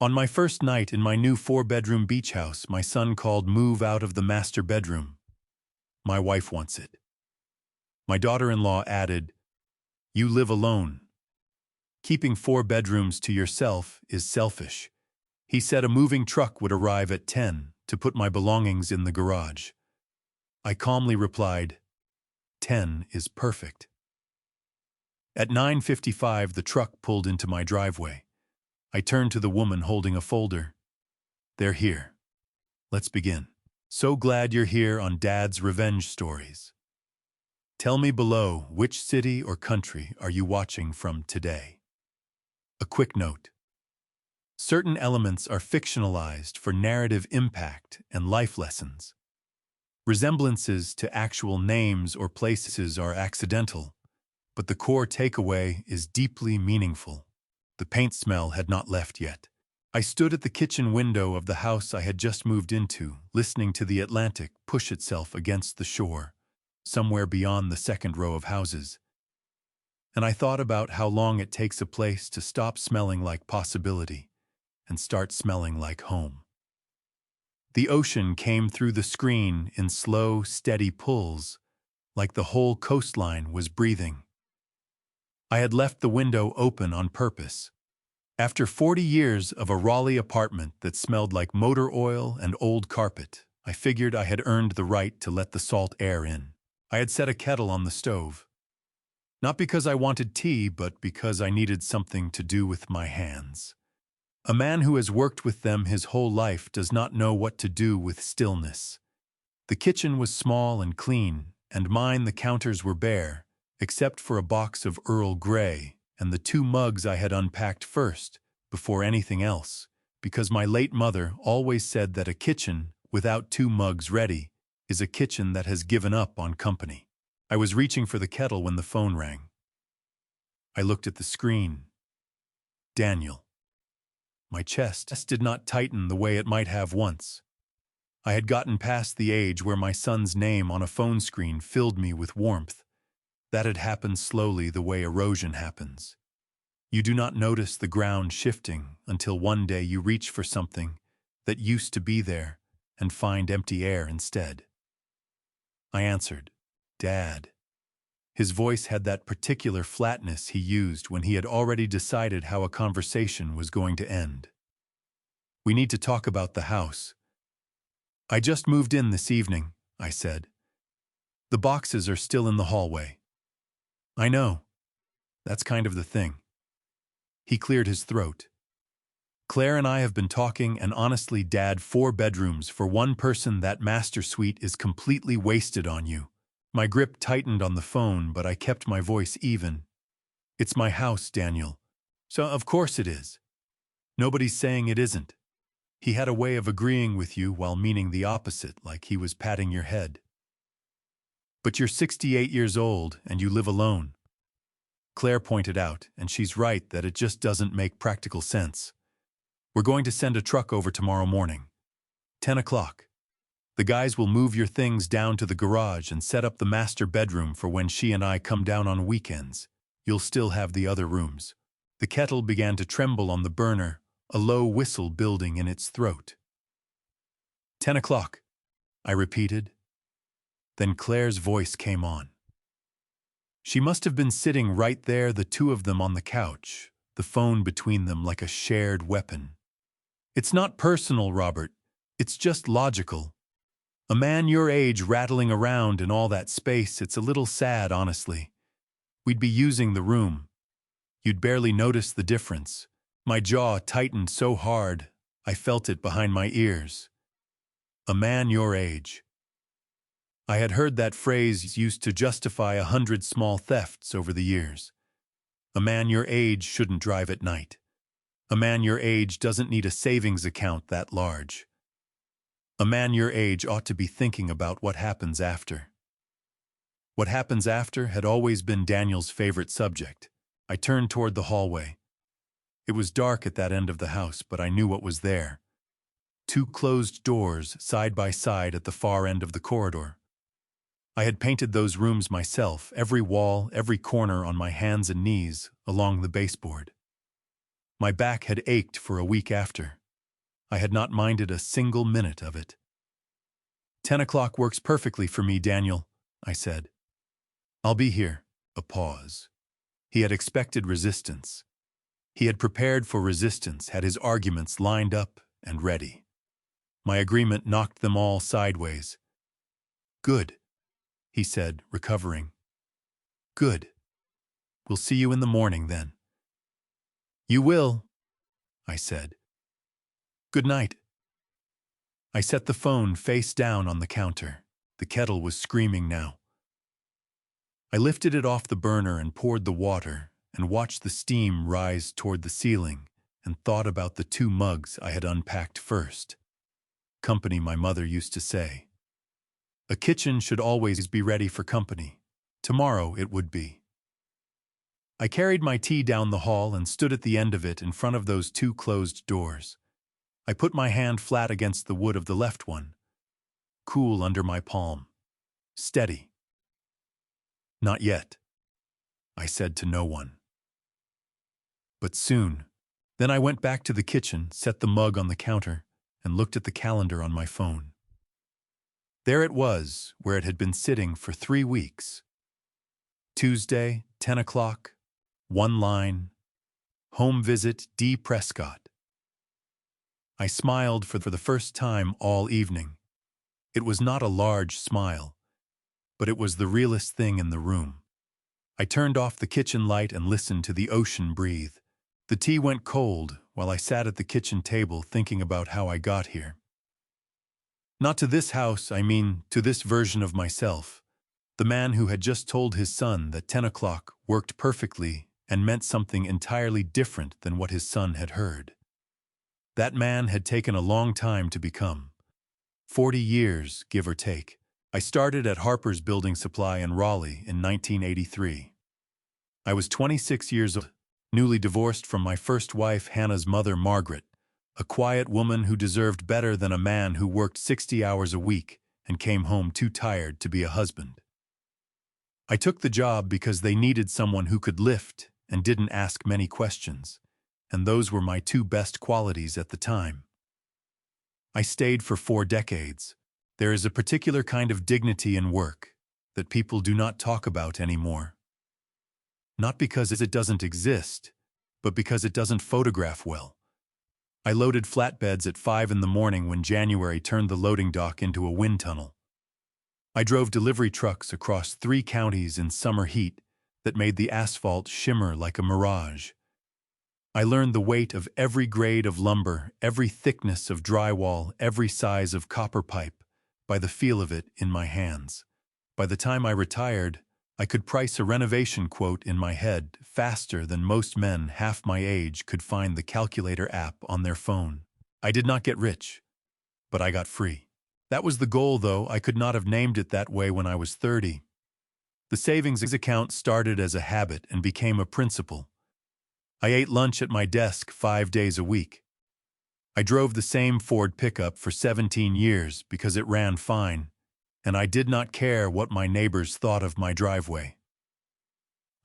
On my first night in my new four-bedroom beach house, my son called "Move out of the master bedroom. My wife wants it." My daughter-in-law added, "You live alone. Keeping four bedrooms to yourself is selfish." He said a moving truck would arrive at 10 to put my belongings in the garage. I calmly replied, 10 is perfect. At 9:55, the truck pulled into my driveway. I turned to the woman holding a folder. "They're here. Let's begin. So glad you're here on Dad's Revenge Stories. Tell me below, which city or country are you watching from today?" A quick note. Certain elements are fictionalized for narrative impact and life lessons. Resemblances to actual names or places are accidental, but the core takeaway is deeply meaningful. The paint smell had not left yet. I stood at the kitchen window of the house I had just moved into, listening to the Atlantic push itself against the shore, somewhere beyond the second row of houses. And I thought about how long it takes a place to stop smelling like possibility and start smelling like home. The ocean came through the screen in slow, steady pulls, like the whole coastline was breathing. I had left the window open on purpose. After 40 years of a Raleigh apartment that smelled like motor oil and old carpet, I figured I had earned the right to let the salt air in. I had set a kettle on the stove. Not because I wanted tea, but because I needed something to do with my hands. A man who has worked with them his whole life does not know what to do with stillness. The kitchen was small and clean, and mine the counters were bare, except for a box of Earl Grey and the two mugs I had unpacked first, before anything else, because my late mother always said that a kitchen without two mugs ready is a kitchen that has given up on company. I was reaching for the kettle when the phone rang. I looked at the screen. Daniel. My chest did not tighten the way it might have once. I had gotten past the age where my son's name on a phone screen filled me with warmth. That had happened slowly, the way erosion happens. You do not notice the ground shifting until one day you reach for something that used to be there and find empty air instead. I answered, "Dad." His voice had that particular flatness he used when he had already decided how a conversation was going to end. "We need to talk about the house." "I just moved in this evening," I said. "The boxes are still in the hallway." "I know. That's kind of the thing." He cleared his throat. "Claire and I have been talking, and honestly, Dad, 4 bedrooms for one person, that master suite is completely wasted on you." My grip tightened on the phone, but I kept my voice even. "It's my house, Daniel. So of course it is. Nobody's saying it isn't." He had a way of agreeing with you while meaning the opposite, like he was patting your head. "But you're 68 years old and you live alone," Claire pointed out, and she's right that it just doesn't make practical sense. "We're going to send a truck over tomorrow morning. 10 o'clock. The guys will move your things down to the garage and set up the master bedroom for when she and I come down on weekends. You'll still have the other rooms." The kettle began to tremble on the burner, a low whistle building in its throat. 10 o'clock, I repeated. Then Claire's voice came on. She must have been sitting right there, the two of them on the couch, the phone between them like a shared weapon. "It's not personal, Robert. It's just logical. A man your age rattling around in all that space, it's a little sad, honestly. We'd be using the room. You'd barely notice the difference." My jaw tightened so hard, I felt it behind my ears. A man your age. I had heard that phrase used to justify 100 small thefts over the years. A man your age shouldn't drive at night. A man your age doesn't need a savings account that large. A man your age ought to be thinking about what happens after. What happens after had always been Daniel's favorite subject. I turned toward the hallway. It was dark at that end of the house, but I knew what was there. 2 closed doors side by side at the far end of the corridor. I had painted those rooms myself, every wall, every corner, on my hands and knees, along the baseboard. My back had ached for a week after. I had not minded a single minute of it. 10 o'clock works perfectly for me, Daniel, I said. I'll be here. A pause. He had expected resistance. He had prepared for resistance, had his arguments lined up and ready. My agreement knocked them all sideways. Good, he said, recovering. Good. We'll see you in the morning, then. You will, I said. Good night. I set the phone face down on the counter. The kettle was screaming now. I lifted it off the burner and poured the water and watched the steam rise toward the ceiling and thought about the 2 mugs I had unpacked first. Company, my mother used to say. A kitchen should always be ready for company. Tomorrow it would be. I carried my tea down the hall and stood at the end of it in front of those 2 closed doors. I put my hand flat against the wood of the left one, cool under my palm, steady. Not yet, I said to no one. But soon. Then I went back to the kitchen, set the mug on the counter, and looked at the calendar on my phone. There it was, where it had been sitting for 3 weeks. Tuesday, 10 o'clock, 1 line, home visit D. Prescott. I smiled for the first time all evening. It was not a large smile, but it was the realest thing in the room. I turned off the kitchen light and listened to the ocean breathe. The tea went cold while I sat at the kitchen table thinking about how I got here. Not to this house, I mean to this version of myself, the man who had just told his son that 10 o'clock worked perfectly and meant something entirely different than what his son had heard. That man had taken a long time to become. 40 years, give or take. I started at Harper's Building Supply in Raleigh in 1983. I was 26 years old, newly divorced from my first wife, Hannah's mother, Margaret, a quiet woman who deserved better than a man who worked 60 hours a week and came home too tired to be a husband. I took the job because they needed someone who could lift and didn't ask many questions, and those were my 2 best qualities at the time. I stayed for 4 decades. There is a particular kind of dignity in work that people do not talk about anymore. Not because it doesn't exist, but because it doesn't photograph well. I loaded flatbeds at 5 in the morning when January turned the loading dock into a wind tunnel. I drove delivery trucks across 3 counties in summer heat that made the asphalt shimmer like a mirage. I learned the weight of every grade of lumber, every thickness of drywall, every size of copper pipe, by the feel of it in my hands. By the time I retired, I could price a renovation quote in my head faster than most men half my age could find the calculator app on their phone. I did not get rich, but I got free. That was the goal, though I could not have named it that way when I was 30. The savings account started as a habit and became a principle. I ate lunch at my desk 5 days a week. I drove the same Ford pickup for 17 years because it ran fine, and I did not care what my neighbors thought of my driveway.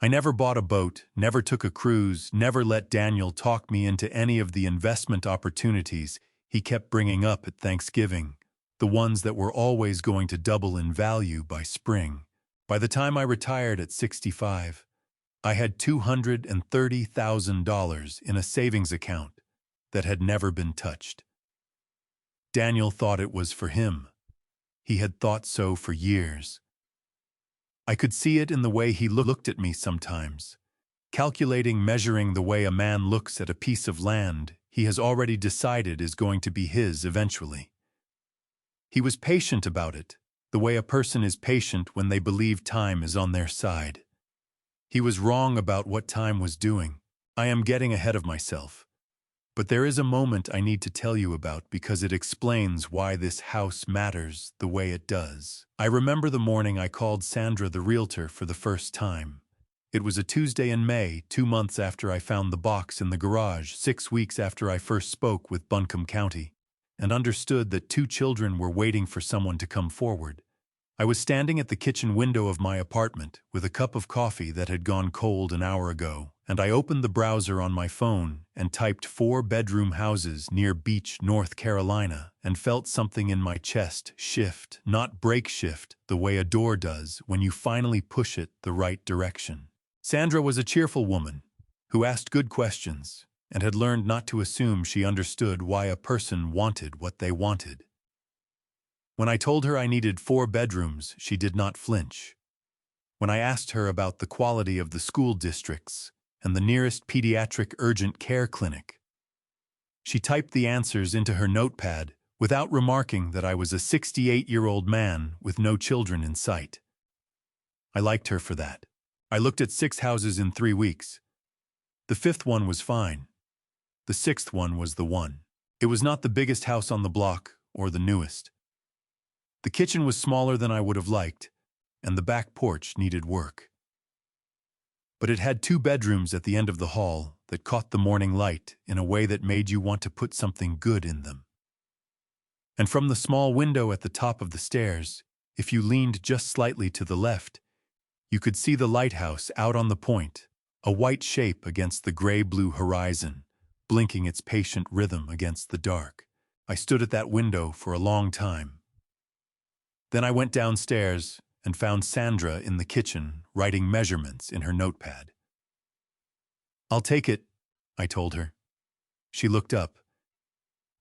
I never bought a boat, never took a cruise, never let Daniel talk me into any of the investment opportunities he kept bringing up at Thanksgiving, the ones that were always going to double in value by spring. By the time I retired at 65, I had $230,000 in a savings account that had never been touched. Daniel thought it was for him. He had thought so for years. I could see it in the way he looked at me sometimes, calculating, measuring the way a man looks at a piece of land he has already decided is going to be his eventually. He was patient about it, the way a person is patient when they believe time is on their side. He was wrong about what time was doing. I am getting ahead of myself. But there is a moment I need to tell you about because it explains why this house matters the way it does. I remember the morning I called Sandra, the realtor, for the first time. It was a Tuesday in May, 2 months after I found the box in the garage, 6 weeks after I first spoke with Buncombe County, and understood that 2 children were waiting for someone to come forward. I was standing at the kitchen window of my apartment with a cup of coffee that had gone cold an hour ago, and I opened the browser on my phone and typed 4-bedroom houses near Beach, North Carolina, and felt something in my chest shift, not break shift, the way a door does when you finally push it the right direction. Sandra was a cheerful woman who asked good questions and had learned not to assume she understood why a person wanted what they wanted. When I told her I needed 4 bedrooms, she did not flinch. When I asked her about the quality of the school districts and the nearest pediatric urgent care clinic, she typed the answers into her notepad without remarking that I was a 68-year-old man with no children in sight. I liked her for that. I looked at 6 houses in 3 weeks. The 5th one was fine. The 6th one was the one. It was not the biggest house on the block or the newest. The kitchen was smaller than I would have liked, and the back porch needed work. But it had 2 bedrooms at the end of the hall that caught the morning light in a way that made you want to put something good in them. And from the small window at the top of the stairs, if you leaned just slightly to the left, you could see the lighthouse out on the point, a white shape against the gray-blue horizon, blinking its patient rhythm against the dark. I stood at that window for a long time. Then I went downstairs and found Sandra in the kitchen writing measurements in her notepad. "I'll take it," I told her. She looked up.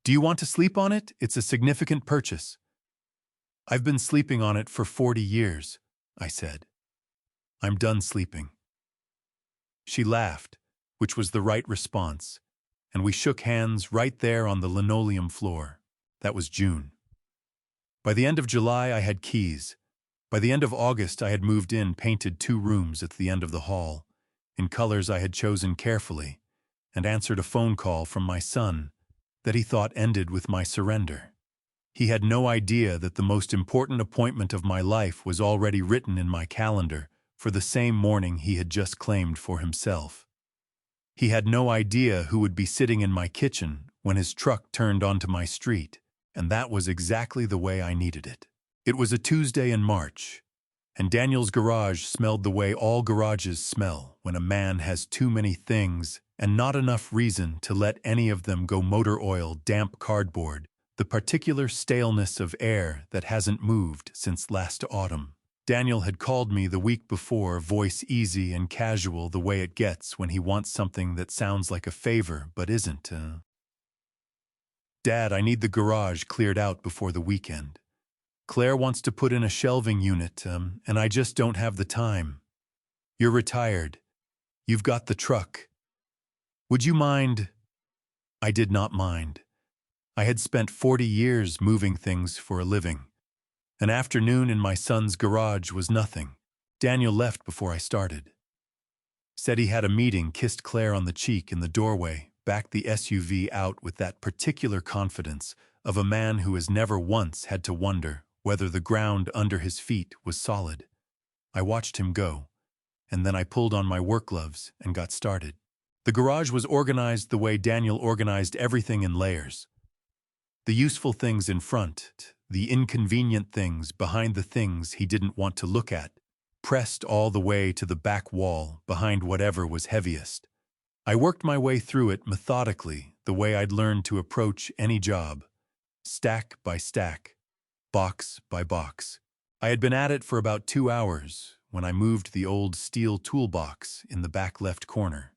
"Do you want to sleep on it? It's a significant purchase." "I've been sleeping on it for 40 years, I said. "I'm done sleeping." She laughed, which was the right response, and we shook hands right there on the linoleum floor. That was June. By the end of July, I had keys. By the end of August, I had moved in, painted 2 rooms at the end of the hall, in colors I had chosen carefully, and answered a phone call from my son that he thought ended with my surrender. He had no idea that the most important appointment of my life was already written in my calendar for the same morning he had just claimed for himself. He had no idea who would be sitting in my kitchen when his truck turned onto my street. And that was exactly the way I needed it. It was a Tuesday in March, and Daniel's garage smelled the way all garages smell when a man has too many things and not enough reason to let any of them go: motor oil, damp cardboard, the particular staleness of air that hasn't moved since last autumn. Daniel had called me the week before, voice easy and casual the way it gets when he wants something that sounds like a favor but isn't. "Dad, I need the garage cleared out before the weekend. Claire wants to put in a shelving unit, and I just don't have the time. You're retired. You've got the truck. Would you mind?" I did not mind. I had spent 40 years moving things for a living. An afternoon in my son's garage was nothing. Daniel left before I started. Said he had a meeting, kissed Claire on the cheek in the doorway, backed the SUV out with that particular confidence of a man who has never once had to wonder whether the ground under his feet was solid. I watched him go, and then I pulled on my work gloves and got started. The garage was organized the way Daniel organized everything, in layers. The useful things in front, the inconvenient things behind, the things he didn't want to look at, pressed all the way to the back wall behind whatever was heaviest. I worked my way through it methodically, the way I'd learned to approach any job, stack by stack, box by box. I had been at it for about 2 hours when I moved the old steel toolbox in the back left corner.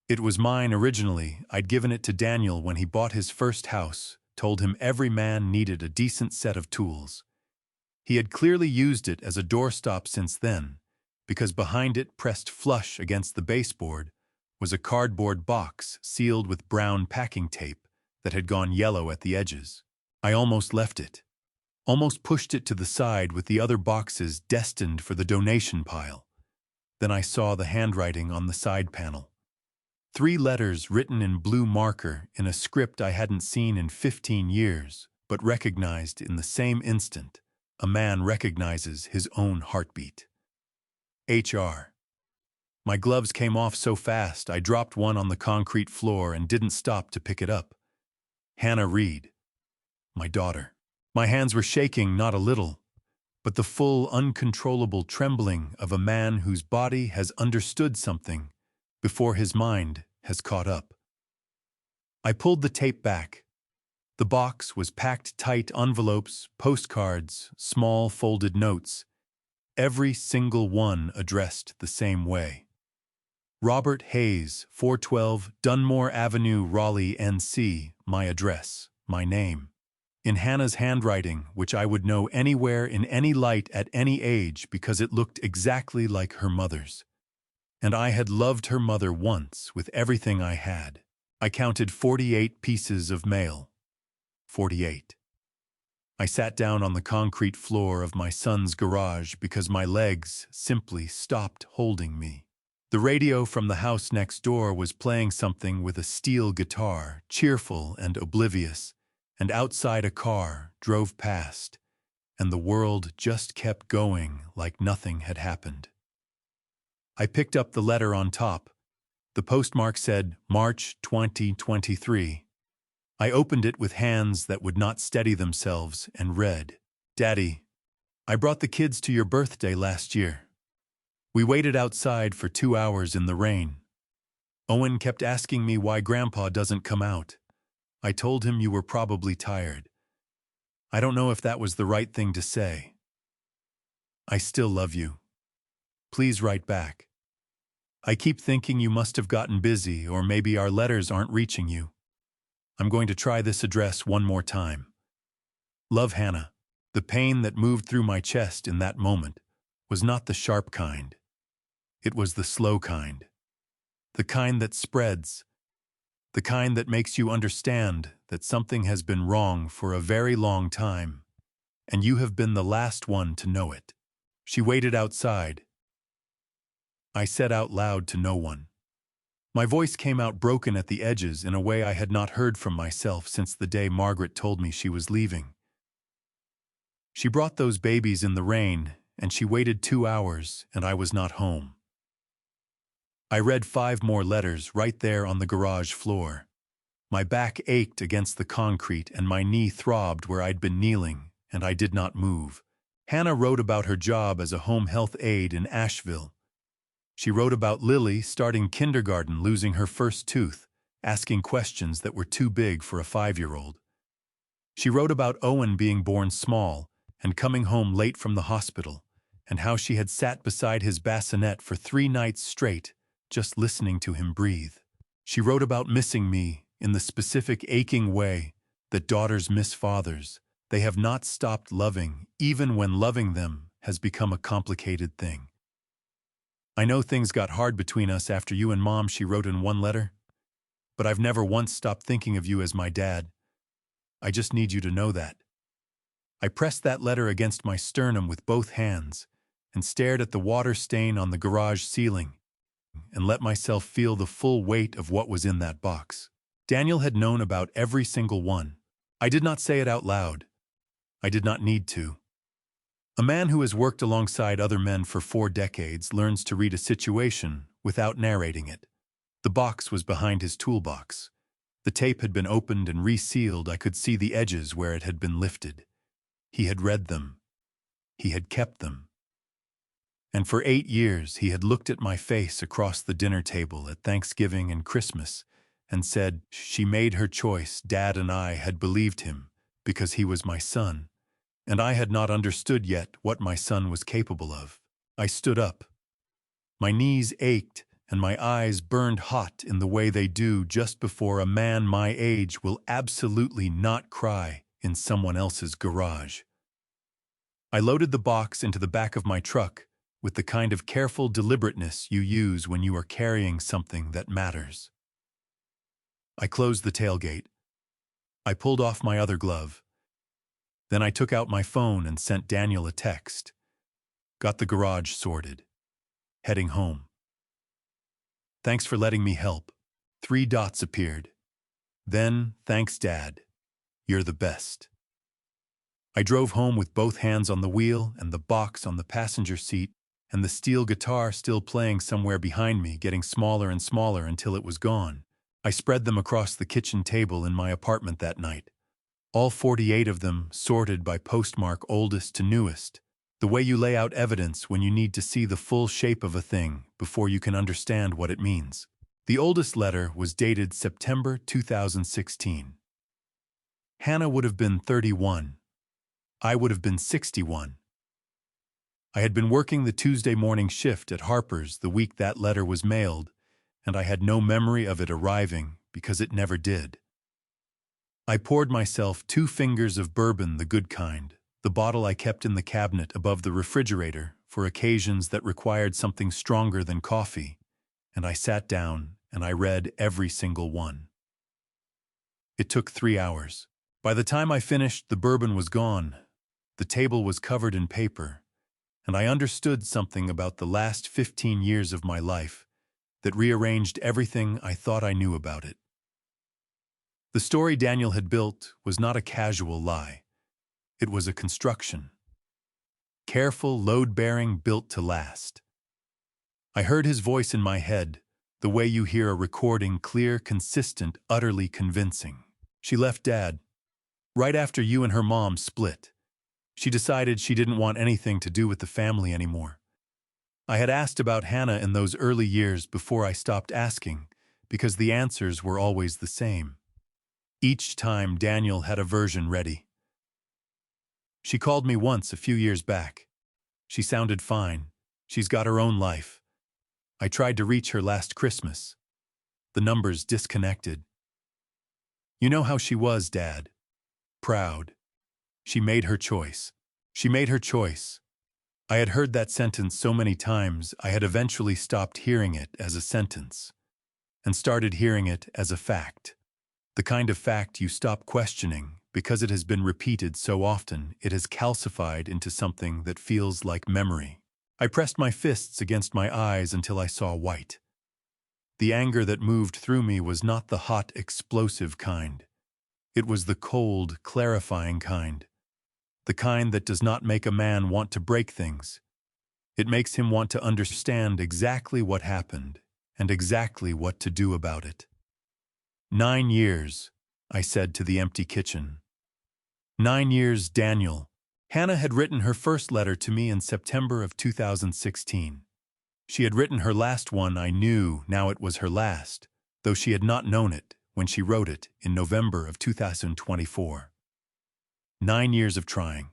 It was mine originally. I'd given it to Daniel when he bought his first house, told him every man needed a decent set of tools. He had clearly used it as a doorstop since then, because behind it, pressed flush against the baseboard, was a cardboard box sealed with brown packing tape that had gone yellow at the edges. I almost left it, almost pushed it to the side with the other boxes destined for the donation pile. Then I saw the handwriting on the side panel. 3 letters written in blue marker in a script I hadn't seen in 15 years, but recognized in the same instant a man recognizes his own heartbeat. HR. My gloves came off so fast I dropped one on the concrete floor and didn't stop to pick it up. Hannah Reed. My daughter. My hands were shaking not a little. but the full, uncontrollable trembling of a man whose body has understood something before his mind has caught up. I pulled the tape back. The box was packed tight envelopes, postcards, small folded notes, every single one addressed the same way. Robert Hayes, 412 Dunmore Avenue, Raleigh, NC, my address, my name. In Hannah's handwriting, which I would know anywhere in any light at any age because it looked exactly like her mother's. And I had loved her mother once with everything I had. I counted 48 pieces of mail. 48. I sat down on the concrete floor of my son's garage because my legs simply stopped holding me. The radio from the house next door was playing something with a steel guitar, cheerful and oblivious, and outside a car drove past, and the world just kept going like nothing had happened. I picked up the letter on top. The postmark said March 2023. I opened it with hands that would not steady themselves and read, "Daddy, I brought the kids to your birthday last year. We waited outside for 2 hours in the rain. Owen kept asking me why Grandpa doesn't come out. I told him you were probably tired. I don't know if that was the right thing to say. I still love you. Please write back. I keep thinking you must have gotten busy or maybe our letters aren't reaching you. I'm going to try this address one more time. Love, Hannah." The pain that moved through my chest in that moment was not the sharp kind. It was the slow kind. The kind that spreads. The kind that makes you understand that something has been wrong for a very long time, and you have been the last one to know it. She waited outside. I said out loud to no one. My voice came out broken at the edges in a way I had not heard from myself since the day Margaret told me she was leaving. She brought those babies in the rain, and she waited 2 hours, and I was not home. I read 5 more letters right there on the garage floor. My back ached against the concrete, and my knee throbbed where I'd been kneeling, and I did not move. Hannah wrote about her job as a home health aide in Asheville. She wrote about Lily starting kindergarten, losing her first tooth, asking questions that were too big for a 5-year-old. She wrote about Owen being born small and coming home late from the hospital, and how she had sat beside his bassinet for 3 nights straight, just listening to him breathe. She wrote about missing me in the specific aching way that daughters miss fathers. They have not stopped loving, even when loving them has become a complicated thing. I know things got hard between us after you and Mom, she wrote in one letter, but I've never once stopped thinking of you as my dad. I just need you to know that. I pressed that letter against my sternum with both hands and stared at the water stain on the garage ceiling and let myself feel the full weight of what was in that box. Daniel had known about every single one. I did not say it out loud. I did not need to. A man who has worked alongside other men for 4 decades learns to read a situation without narrating it. The box was behind his toolbox. The tape had been opened and resealed. I could see the edges where it had been lifted. He had read them. He had kept them. And for 8 years he had looked at my face across the dinner table at Thanksgiving and Christmas and said, "She made her choice. Dad and I had believed him because he was my son. And I had not understood yet what my son was capable of." I stood up. My knees ached and my eyes burned hot in the way they do just before a man my age will absolutely not cry in someone else's garage. I loaded the box into the back of my truck with the kind of careful deliberateness you use when you are carrying something that matters. I closed the tailgate. I pulled off my other glove. Then I took out my phone and sent Daniel a text. Got the garage sorted. Heading home. Thanks for letting me help. 3 dots appeared. Then, thanks, Dad. You're the best. I drove home with both hands on the wheel and the box on the passenger seat, and the steel guitar still playing somewhere behind me, getting smaller and smaller until it was gone. I spread them across the kitchen table in my apartment that night. All 48 of them sorted by postmark oldest to newest. The way you lay out evidence when you need to see the full shape of a thing before you can understand what it means. The oldest letter was dated September 2016. Hannah would have been 31. I would have been 61. I had been working the Tuesday morning shift at Harper's the week that letter was mailed, and I had no memory of it arriving because it never did. I poured myself 2 fingers of bourbon, the good kind, the bottle I kept in the cabinet above the refrigerator for occasions that required something stronger than coffee, and I sat down and I read every single one. It took 3 hours. By the time I finished, the bourbon was gone, the table was covered in paper, and I understood something about the last 15 years of my life that rearranged everything I thought I knew about it. The story Daniel had built was not a casual lie. It was a construction. Careful, load-bearing, built to last. I heard his voice in my head, the way you hear a recording, clear, consistent, utterly convincing. She left Dad. Right after you and her mom split. She decided she didn't want anything to do with the family anymore. I had asked about Hannah in those early years before I stopped asking, because the answers were always the same. Each time Daniel had a version ready. She called me once a few years back. She sounded fine. She's got her own life. I tried to reach her last Christmas. The numbers disconnected. You know how she was, Dad. Proud. She made her choice. She made her choice. I had heard that sentence so many times I had eventually stopped hearing it as a sentence and started hearing it as a fact. The kind of fact you stop questioning because it has been repeated so often it has calcified into something that feels like memory. I pressed my fists against my eyes until I saw white. The anger that moved through me was not the hot, explosive kind. It was the cold, clarifying kind. The kind that does not make a man want to break things. It makes him want to understand exactly what happened and exactly what to do about it. 9 years, I said to the empty kitchen. 9 years, Daniel. Hannah had written her first letter to me in September of 2016. She had written her last one. I knew now it was her last, though she had not known it when she wrote it in November of 2024. 9 years of trying.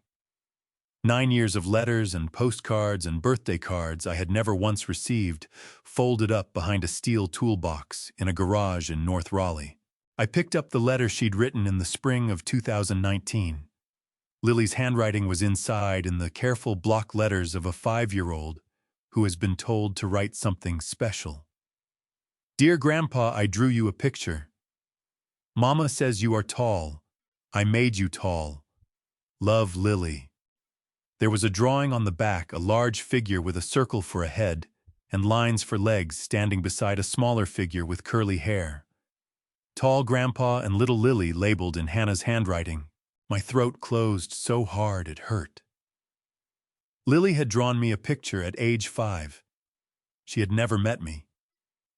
9 years of letters and postcards and birthday cards I had never once received, folded up behind a steel toolbox in a garage in North Raleigh. I picked up the letter she'd written in the spring of 2019. Lily's handwriting was inside in the careful block letters of a 5-year-old who has been told to write something special. Dear Grandpa, I drew you a picture. Mama says you are tall. I made you tall. Love, Lily. There was a drawing on the back, a large figure with a circle for a head and lines for legs standing beside a smaller figure with curly hair. Tall Grandpa and little Lily labeled in Hannah's handwriting. My throat closed so hard it hurt. Lily had drawn me a picture at age 5. She had never met me.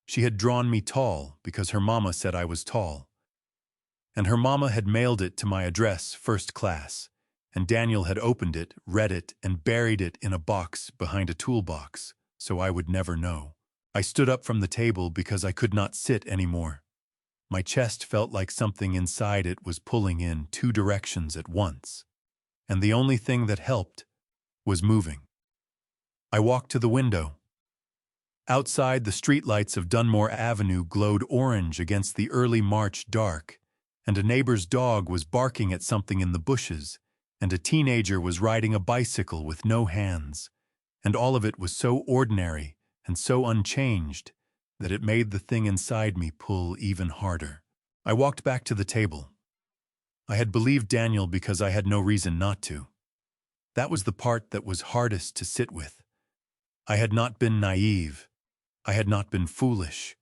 She had drawn me tall because her mama said I was tall. And her mama had mailed it to my address, first class. And Daniel had opened it, read it, and buried it in a box behind a toolbox, so I would never know. I stood up from the table because I could not sit anymore. My chest felt like something inside it was pulling in 2 directions at once. And the only thing that helped was moving. I walked to the window. Outside, the streetlights of Dunmore Avenue glowed orange against the early March dark, and a neighbor's dog was barking at something in the bushes, and a teenager was riding a bicycle with no hands, and all of it was so ordinary and so unchanged that it made the thing inside me pull even harder. I walked back to the table. I had believed Daniel because I had no reason not to. That was the part that was hardest to sit with. I had not been naive. I had not been foolish.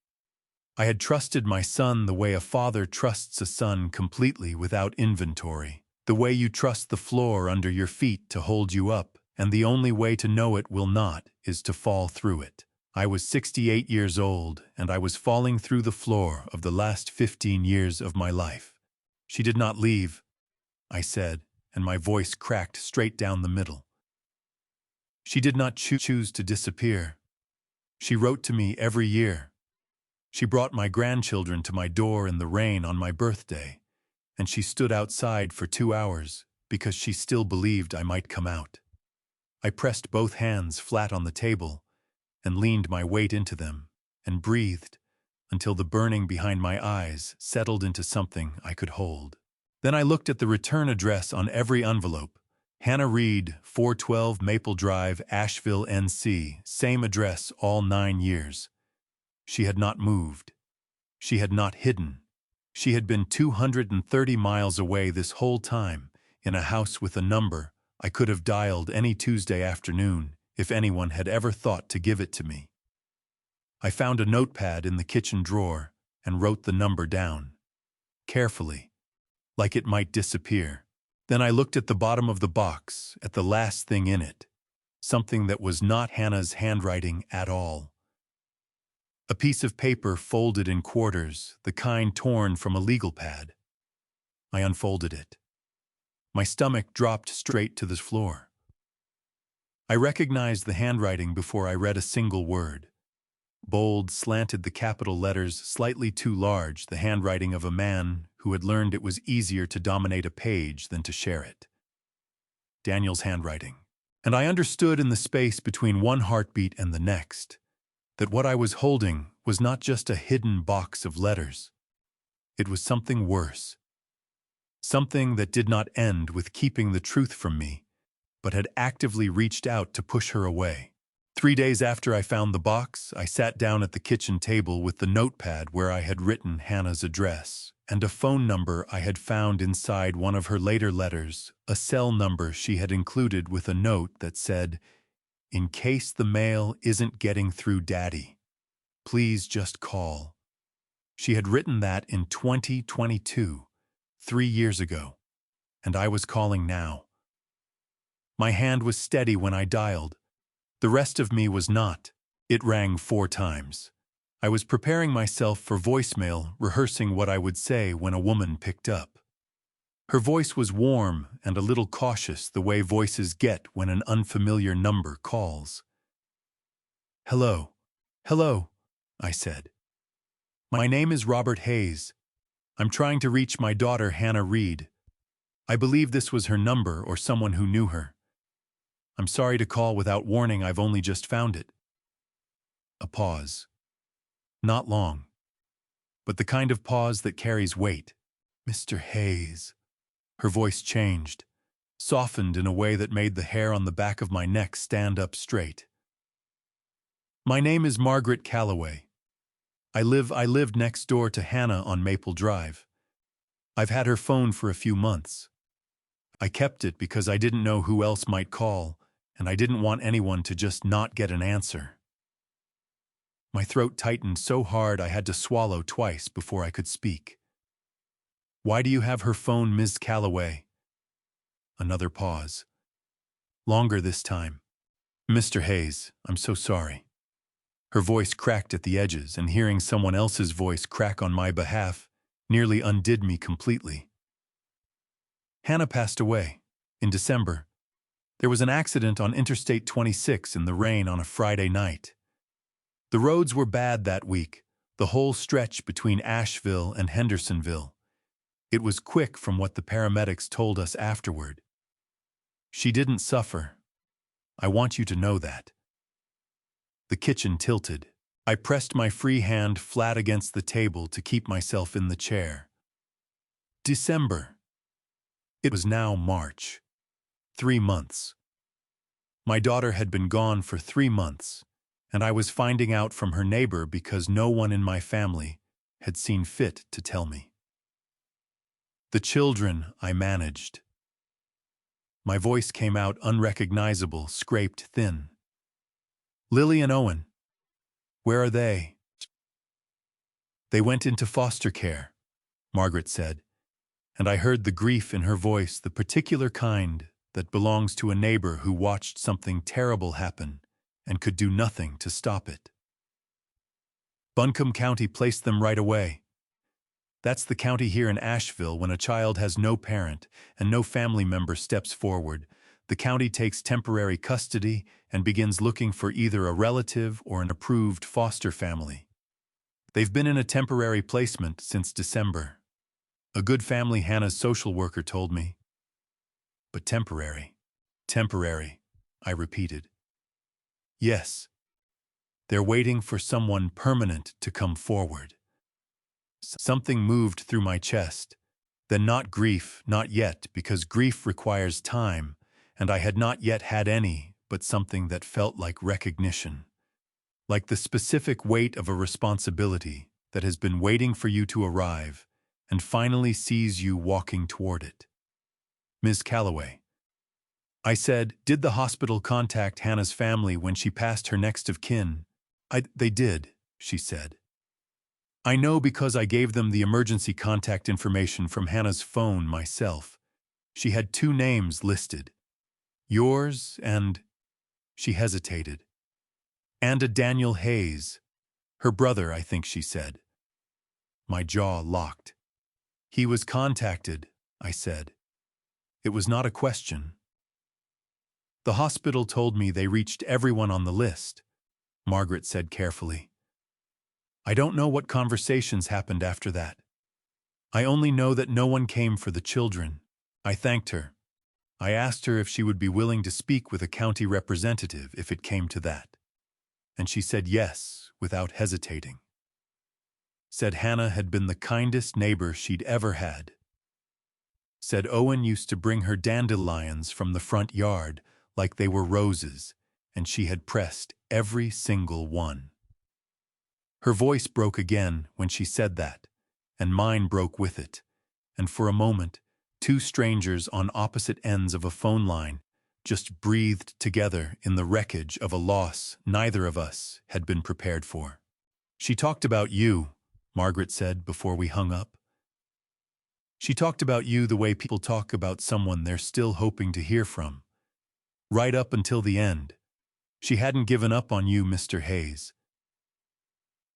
I had trusted my son the way a father trusts a son completely without inventory. The way you trust the floor under your feet to hold you up, and the only way to know it will not is to fall through it. I was 68 years old, and I was falling through the floor of the last 15 years of my life. She did not leave, I said, and my voice cracked straight down the middle. She did not choose to disappear. She wrote to me every year. She brought my grandchildren to my door in the rain on my birthday, and she stood outside for 2 hours because she still believed I might come out. I pressed both hands flat on the table and leaned my weight into them and breathed until the burning behind my eyes settled into something I could hold. Then I looked at the return address on every envelope. Hannah Reed, 412 Maple Drive, Asheville, NC, same address all 9 years. She had not moved. She had not hidden. She had been 230 miles away this whole time, in a house with a number I could have dialed any Tuesday afternoon if anyone had ever thought to give it to me. I found a notepad in the kitchen drawer and wrote the number down, carefully, like it might disappear. Then I looked at the bottom of the box, at the last thing in it, something that was not Hannah's handwriting at all. A piece of paper folded in quarters, the kind torn from a legal pad. I unfolded it. My stomach dropped straight to the floor. I recognized the handwriting before I read a single word. Bold, slanted the capital letters slightly too large, the handwriting of a man who had learned it was easier to dominate a page than to share it. Daniel's handwriting. And I understood in the space between one heartbeat and the next that what I was holding was not just a hidden box of letters. It was something worse. Something that did not end with keeping the truth from me, but had actively reached out to push her away. 3 days after I found the box, I sat down at the kitchen table with the notepad where I had written Hannah's address and a phone number I had found inside one of her later letters, a cell number she had included with a note that said, "In case the mail isn't getting through Daddy, please just call." She had written that in 2022, 3 years ago, and I was calling now. My hand was steady when I dialed. The rest of me was not. It rang 4 times. I was preparing myself for voicemail, rehearsing what I would say when a woman picked up. Her voice was warm and a little cautious, the way voices get when an unfamiliar number calls. "Hello, hello," I said. "My name is Robert Hayes. I'm trying to reach my daughter Hannah Reed. I believe this was her number or someone who knew her. I'm sorry to call without warning, I've only just found it." A pause. Not long, but the kind of pause that carries weight. "Mr. Hayes." Her voice changed, softened in a way that made the hair on the back of my neck stand up straight. "My name is Margaret Calloway. I lived next door to Hannah on Maple Drive. I've had her phone for a few months. I kept it because I didn't know who else might call, and I didn't want anyone to just not get an answer." My throat tightened so hard I had to swallow twice before I could speak. "Why do you have her phone, Ms. Calloway?" Another pause. Longer this time. "Mr. Hayes, I'm so sorry." Her voice cracked at the edges, and hearing someone else's voice crack on my behalf nearly undid me completely. "Hannah passed away in December. There was an accident on Interstate 26 in the rain on a Friday night. The roads were bad that week, the whole stretch between Asheville and Hendersonville. It was quick from what the paramedics told us afterward. She didn't suffer. I want you to know that." The kitchen tilted. I pressed my free hand flat against the table to keep myself in the chair. December. It was now March. 3 months. My daughter had been gone for 3 months, and I was finding out from her neighbor because no one in my family had seen fit to tell me. "The children I managed." My voice came out unrecognizable, scraped thin. "Lily and Owen. Where are they?" "They went into foster care," Margaret said, and I heard the grief in her voice, the particular kind that belongs to a neighbor who watched something terrible happen and could do nothing to stop it. "Buncombe County placed them right away. That's the county here in Asheville when a child has no parent and no family member steps forward. The county takes temporary custody and begins looking for either a relative or an approved foster family. They've been in a temporary placement since December. A good family Hannah's social worker told me. But temporary. Temporary, I repeated. Yes. They're waiting for someone permanent to come forward. Something moved through my chest. Then not grief, not yet, because grief requires time, and I had not yet had any, but something that felt like recognition. Like the specific weight of a responsibility that has been waiting for you to arrive and finally sees you walking toward it. Ms. Calloway. I said, did the hospital contact Hannah's family when she passed her next of kin? They did, she said. I know because I gave them the emergency contact information from Hannah's phone myself. She had 2 names listed. Yours and... She hesitated. And a Daniel Hayes. Her brother, I think she said. My jaw locked. He was contacted, I said. It was not a question. The hospital told me they reached everyone on the list, Margaret said carefully. I don't know what conversations happened after that. I only know that no one came for the children. I thanked her. I asked her if she would be willing to speak with a county representative if it came to that. And she said yes, without hesitating. Said Hannah had been the kindest neighbor she'd ever had. Said Owen used to bring her dandelions from the front yard like they were roses, and she had pressed every single one. Her voice broke again when she said that, and mine broke with it, and for a moment, 2 strangers on opposite ends of a phone line just breathed together in the wreckage of a loss neither of us had been prepared for. She talked about you, Margaret said before we hung up. She talked about you the way people talk about someone they're still hoping to hear from. Right up until the end. She hadn't given up on you, Mr. Hayes.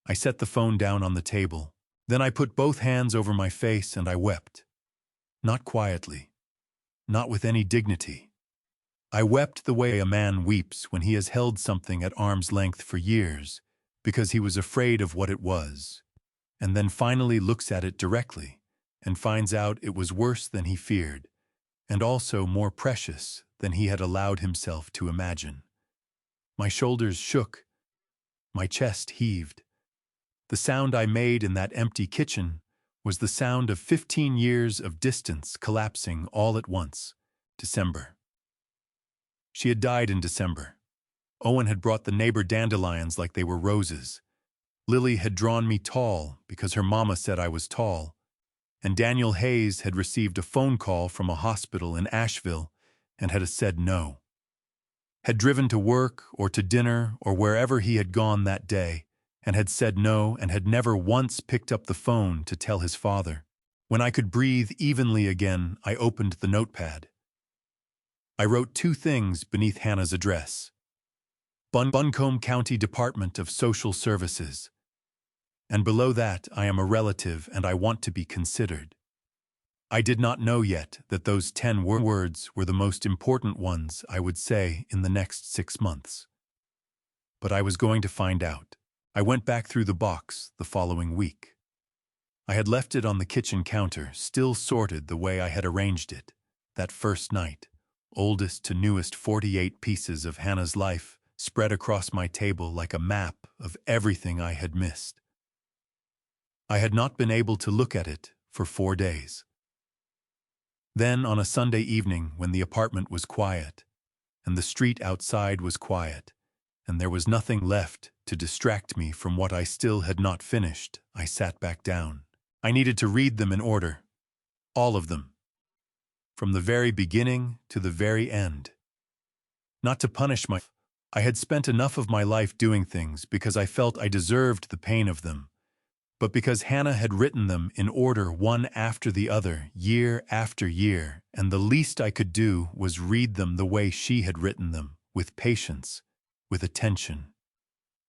I set the phone down on the table. Then I put both hands over my face and I wept. Not quietly. Not with any dignity. I wept the way a man weeps when he has held something at arm's length for years because he was afraid of what it was, and then finally looks at it directly and finds out it was worse than he feared, and also more precious than he had allowed himself to imagine. My shoulders shook. My chest heaved. The sound I made in that empty kitchen was the sound of 15 years of distance collapsing all at once. December. She had died in December. Owen had brought the neighbor dandelions like they were roses. Lily had drawn me tall because her mama said I was tall. And Daniel Hayes had received a phone call from a hospital in Asheville and had said no. Had driven to work or to dinner or wherever he had gone that day and had said no and had never once picked up the phone to tell his father. When I could breathe evenly again, I opened the notepad. I wrote 2 things beneath Hannah's address. Buncombe County Department of Social Services. And below that, I am a relative and I want to be considered. I did not know yet that those 10 words were the most important ones I would say in the next 6 months. But I was going to find out. I went back through the box the following week. I had left it on the kitchen counter, still sorted the way I had arranged it. That first night, oldest to newest 48 pieces of Hannah's life spread across my table like a map of everything I had missed. I had not been able to look at it for 4 days. Then, on a Sunday evening when the apartment was quiet, and the street outside was quiet, and there was nothing left to distract me from what I still had not finished, I sat back down. I needed to read them in order. All of them. From the very beginning to the very end. Not to punish myself. I had spent enough of my life doing things because I felt I deserved the pain of them, but because Hannah had written them in order one after the other, year after year, and the least I could do was read them the way she had written them, with patience, with attention,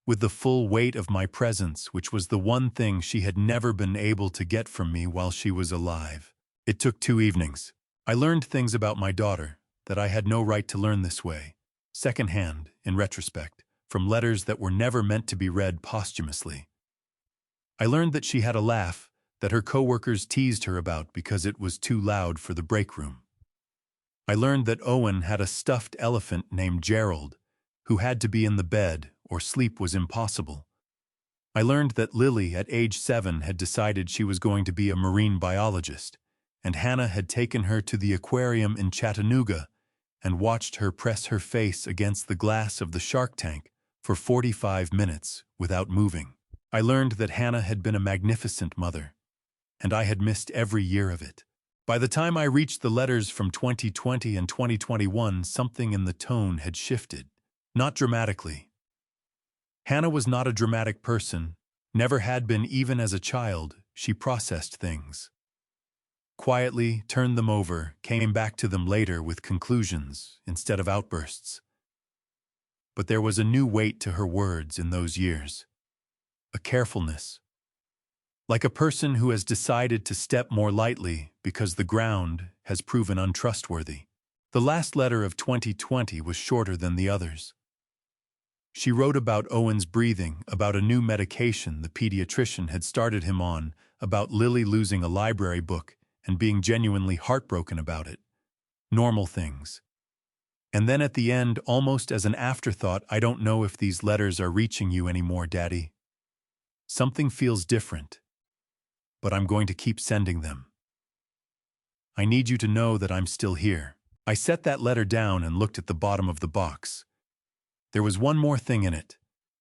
with the full weight of my presence, which was the one thing she had never been able to get from me while she was alive. It took 2 evenings. I learned things about my daughter, that I had no right to learn this way, secondhand, in retrospect, from letters that were never meant to be read posthumously. I learned that she had a laugh that her coworkers teased her about because it was too loud for the break room. I learned that Owen had a stuffed elephant named Gerald, who had to be in the bed or sleep was impossible. I learned that Lily, at age 7, had decided she was going to be a marine biologist, and Hannah had taken her to the aquarium in Chattanooga and watched her press her face against the glass of the shark tank for 45 minutes without moving. I learned that Hannah had been a magnificent mother, and I had missed every year of it. By the time I reached the letters from 2020 and 2021, something in the tone had shifted. Not dramatically. Hannah was not a dramatic person, never had been even as a child. She processed things. Quietly, turned them over, came back to them later with conclusions instead of outbursts. But there was a new weight to her words in those years. A carefulness. Like a person who has decided to step more lightly because the ground has proven untrustworthy. The last letter of 2020 was shorter than the others. She wrote about Owen's breathing, about a new medication the pediatrician had started him on, about Lily losing a library book and being genuinely heartbroken about it. Normal things. And then at the end, almost as an afterthought, I don't know if these letters are reaching you anymore, Daddy. Something feels different, but I'm going to keep sending them. I need you to know that I'm still here. I set that letter down and looked at the bottom of the box. There was one more thing in it,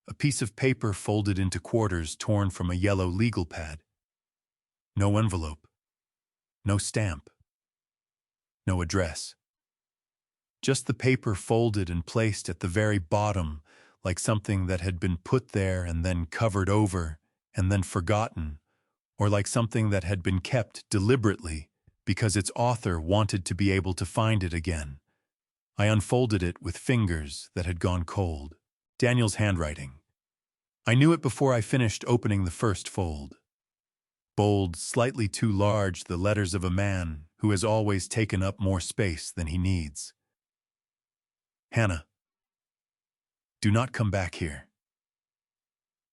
a piece of paper folded into quarters torn from a yellow legal pad. No envelope. No stamp. No address. Just the paper folded and placed at the very bottom, like something that had been put there and then covered over and then forgotten, or like something that had been kept deliberately because its author wanted to be able to find it again. I unfolded it with fingers that had gone cold. Daniel's handwriting. I knew it before I finished opening the first fold. Bold, slightly too large, the letters of a man who has always taken up more space than he needs. Hannah, do not come back here.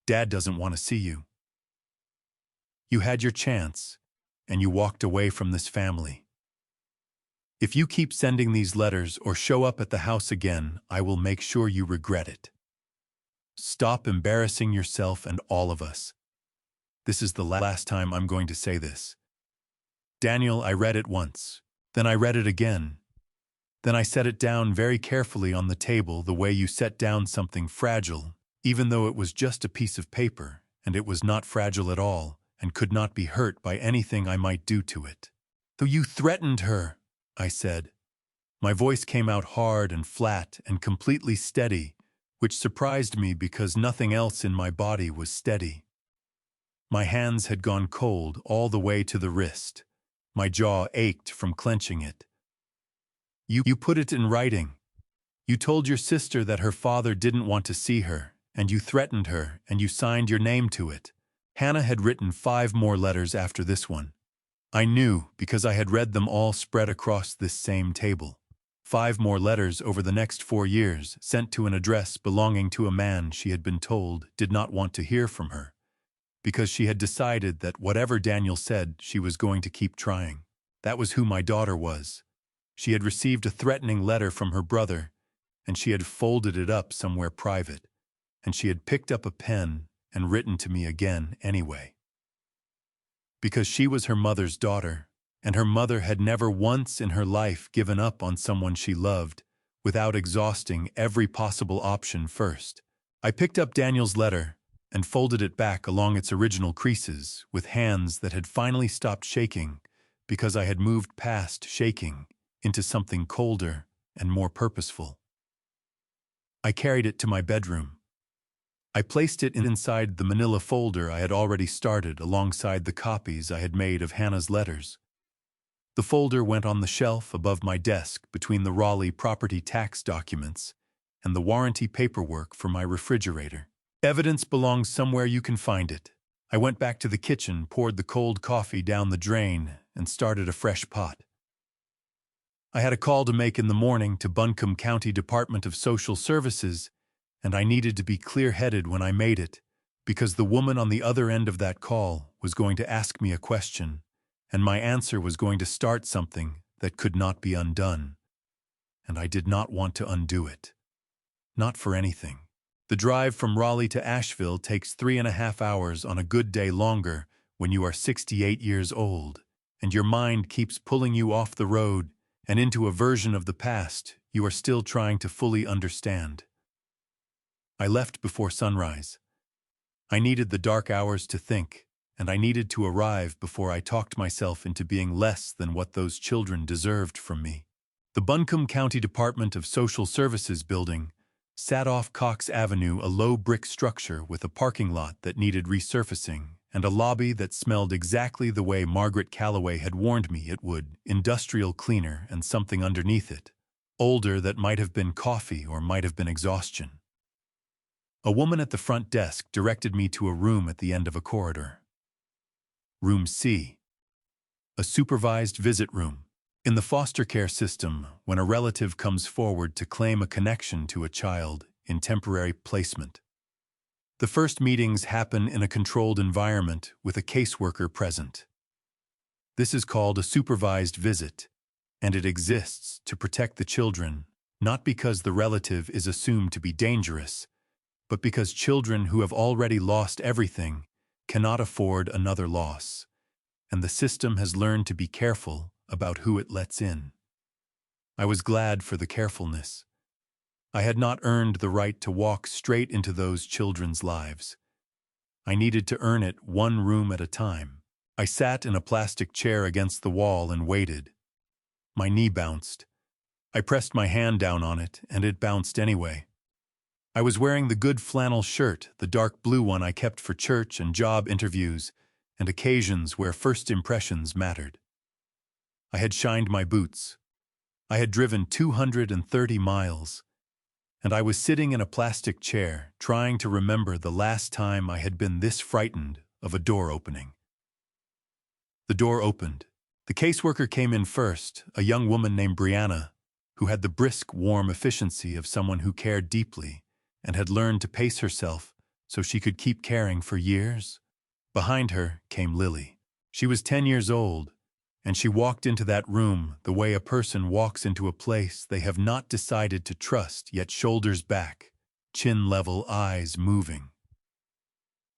Dad doesn't want to see you. You had your chance, and you walked away from this family. If you keep sending these letters or show up at the house again, I will make sure you regret it. Stop embarrassing yourself and all of us. This is the last time I'm going to say this. Daniel, I read it once. Then I read it again. Then I set it down very carefully on the table the way you set down something fragile, even though it was just a piece of paper, and it was not fragile at all, and could not be hurt by anything I might do to it. Though you threatened her, I said. My voice came out hard and flat and completely steady, which surprised me because nothing else in my body was steady. My hands had gone cold all the way to the wrist. My jaw ached from clenching it. You put it in writing. You told your sister that her father didn't want to see her, and you threatened her, and you signed your name to it. Hannah had written 5 more letters after this one. I knew because I had read them all spread across this same table. 5 more letters over the next 4 years, sent to an address belonging to a man she had been told did not want to hear from her, because she had decided that whatever Daniel said, she was going to keep trying. That was who my daughter was. She had received a threatening letter from her brother, and she had folded it up somewhere private, and she had picked up a pen and written to me again anyway. Because she was her mother's daughter, and her mother had never once in her life given up on someone she loved without exhausting every possible option first. I picked up Daniel's letter and folded it back along its original creases with hands that had finally stopped shaking because I had moved past shaking into something colder and more purposeful. I carried it to my bedroom. I placed it inside the manila folder I had already started alongside the copies I had made of Hannah's letters. The folder went on the shelf above my desk between the Raleigh property tax documents and the warranty paperwork for my refrigerator. Evidence belongs somewhere you can find it. I went back to the kitchen, poured the cold coffee down the drain, and started a fresh pot. I had a call to make in the morning to Buncombe County Department of Social Services, and I needed to be clear-headed when I made it, because the woman on the other end of that call was going to ask me a question, and my answer was going to start something that could not be undone, and I did not want to undo it. Not for anything. The drive from Raleigh to Asheville takes 3.5 hours on a good day longer when you are 68 years old, and your mind keeps pulling you off the road and into a version of the past you are still trying to fully understand. I left before sunrise. I needed the dark hours to think, and I needed to arrive before I talked myself into being less than what those children deserved from me. The Buncombe County Department of Social Services building sat off Cox Avenue, a low brick structure with a parking lot that needed resurfacing and a lobby that smelled exactly the way Margaret Calloway had warned me it would, industrial cleaner and something underneath it, older that might have been coffee or might have been exhaustion. A woman at the front desk directed me to a room at the end of a corridor. Room C. A supervised visit room. In the foster care system, when a relative comes forward to claim a connection to a child in temporary placement, the first meetings happen in a controlled environment with a caseworker present. This is called a supervised visit, and it exists to protect the children, not because the relative is assumed to be dangerous, but because children who have already lost everything cannot afford another loss, and the system has learned to be careful about who it lets in. I was glad for the carefulness. I had not earned the right to walk straight into those children's lives. I needed to earn it one room at a time. I sat in a plastic chair against the wall and waited. My knee bounced. I pressed my hand down on it, and it bounced anyway. I was wearing the good flannel shirt, the dark blue one I kept for church and job interviews and occasions where first impressions mattered. I had shined my boots. I had driven 230 miles. And I was sitting in a plastic chair, trying to remember the last time I had been this frightened of a door opening. The door opened. The caseworker came in first, a young woman named Brianna, who had the brisk, warm efficiency of someone who cared deeply and had learned to pace herself so she could keep caring for years. Behind her came Lily. She was 10 years old, and she walked into that room the way a person walks into a place they have not decided to trust, yet shoulders back, chin level, eyes moving.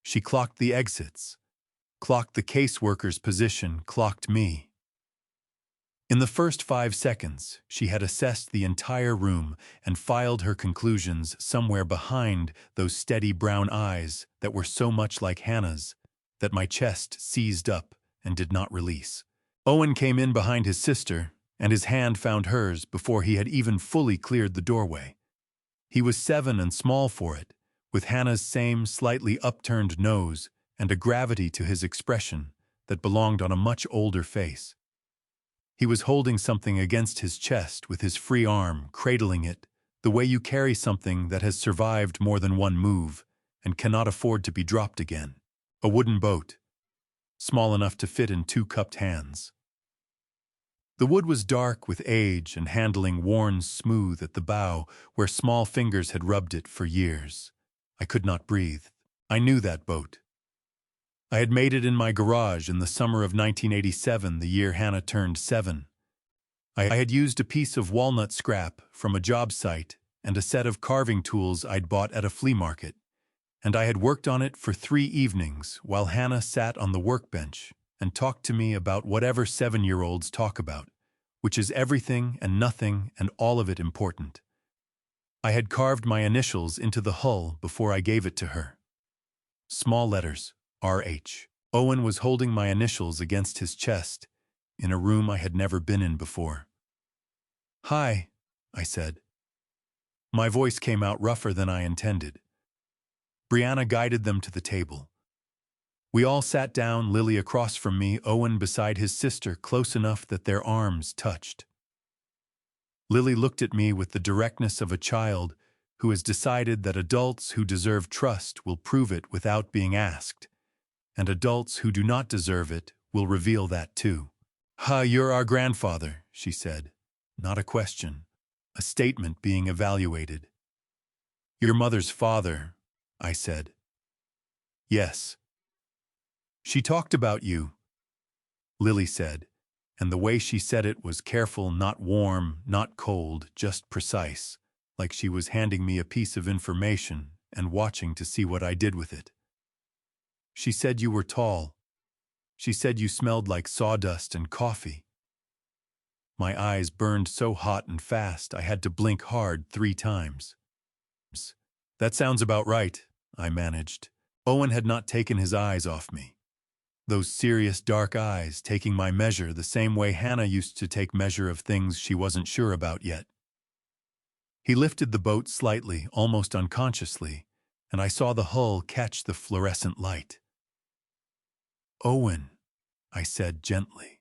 She clocked the exits, clocked the caseworker's position, clocked me. In the first 5 seconds, she had assessed the entire room and filed her conclusions somewhere behind those steady brown eyes that were so much like Hannah's that my chest seized up and did not release. Owen came in behind his sister, and his hand found hers before he had even fully cleared the doorway. He was 7 and small for it, with Hannah's same slightly upturned nose and a gravity to his expression that belonged on a much older face. He was holding something against his chest with his free arm, cradling it, the way you carry something that has survived more than one move and cannot afford to be dropped again. A wooden boat, small enough to fit in 2 cupped hands. The wood was dark with age and handling worn smooth at the bow where small fingers had rubbed it for years. I could not breathe. I knew that boat. I had made it in my garage in the summer of 1987, the year Hannah turned 7. I had used a piece of walnut scrap from a job site and a set of carving tools I'd bought at a flea market, and I had worked on it for 3 evenings while Hannah sat on the workbench and talked to me about whatever 7-year-olds talk about, which is everything and nothing and all of it important. I had carved my initials into the hull before I gave it to her. Small letters, R.H. Owen was holding my initials against his chest in a room I had never been in before. "Hi," I said. My voice came out rougher than I intended. Brianna guided them to the table. We all sat down, Lily across from me, Owen beside his sister, close enough that their arms touched. Lily looked at me with the directness of a child who has decided that adults who deserve trust will prove it without being asked, and adults who do not deserve it will reveal that too. "You're our grandfather," she said. not a question, a statement being evaluated. Your mother's father, I said. Yes. She talked about you, Lily said, and the way she said it was careful, not warm, not cold, just precise, like she was handing me a piece of information and watching to see what I did with it. She said you were tall. She said you smelled like sawdust and coffee. My eyes burned so hot and fast I had to blink hard 3 times. That sounds about right, I managed. Owen had not taken his eyes off me. Those serious dark eyes taking my measure the same way Hannah used to take measure of things she wasn't sure about yet. He lifted the boat slightly, almost unconsciously, and I saw the hull catch the fluorescent light. Owen, I said gently.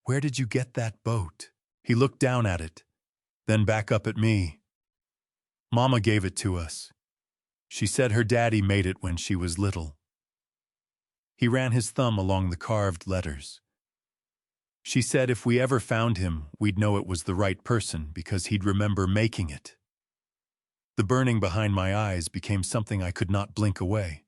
Where did you get that boat? He looked down at it, then back up at me. Mama gave it to us. She said her daddy made it when she was little. He ran his thumb along the carved letters. She said if we ever found him, we'd know it was the right person because he'd remember making it. The burning behind my eyes became something I could not blink away.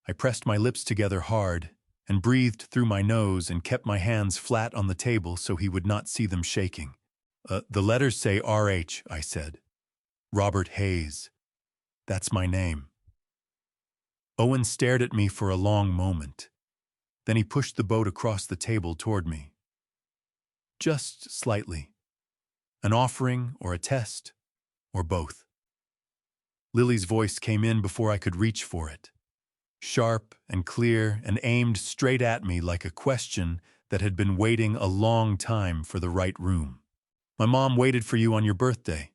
I pressed my lips together hard and breathed through my nose and kept my hands flat on the table so he would not see them shaking. The letters say R.H., I said. Robert Hayes. That's my name. Owen stared at me for a long moment. Then he pushed the boat across the table toward me. Just slightly. An offering or a test, or both. Lily's voice came in before I could reach for it. Sharp and clear and aimed straight at me like a question that had been waiting a long time for the right room. My mom waited for you on your birthday.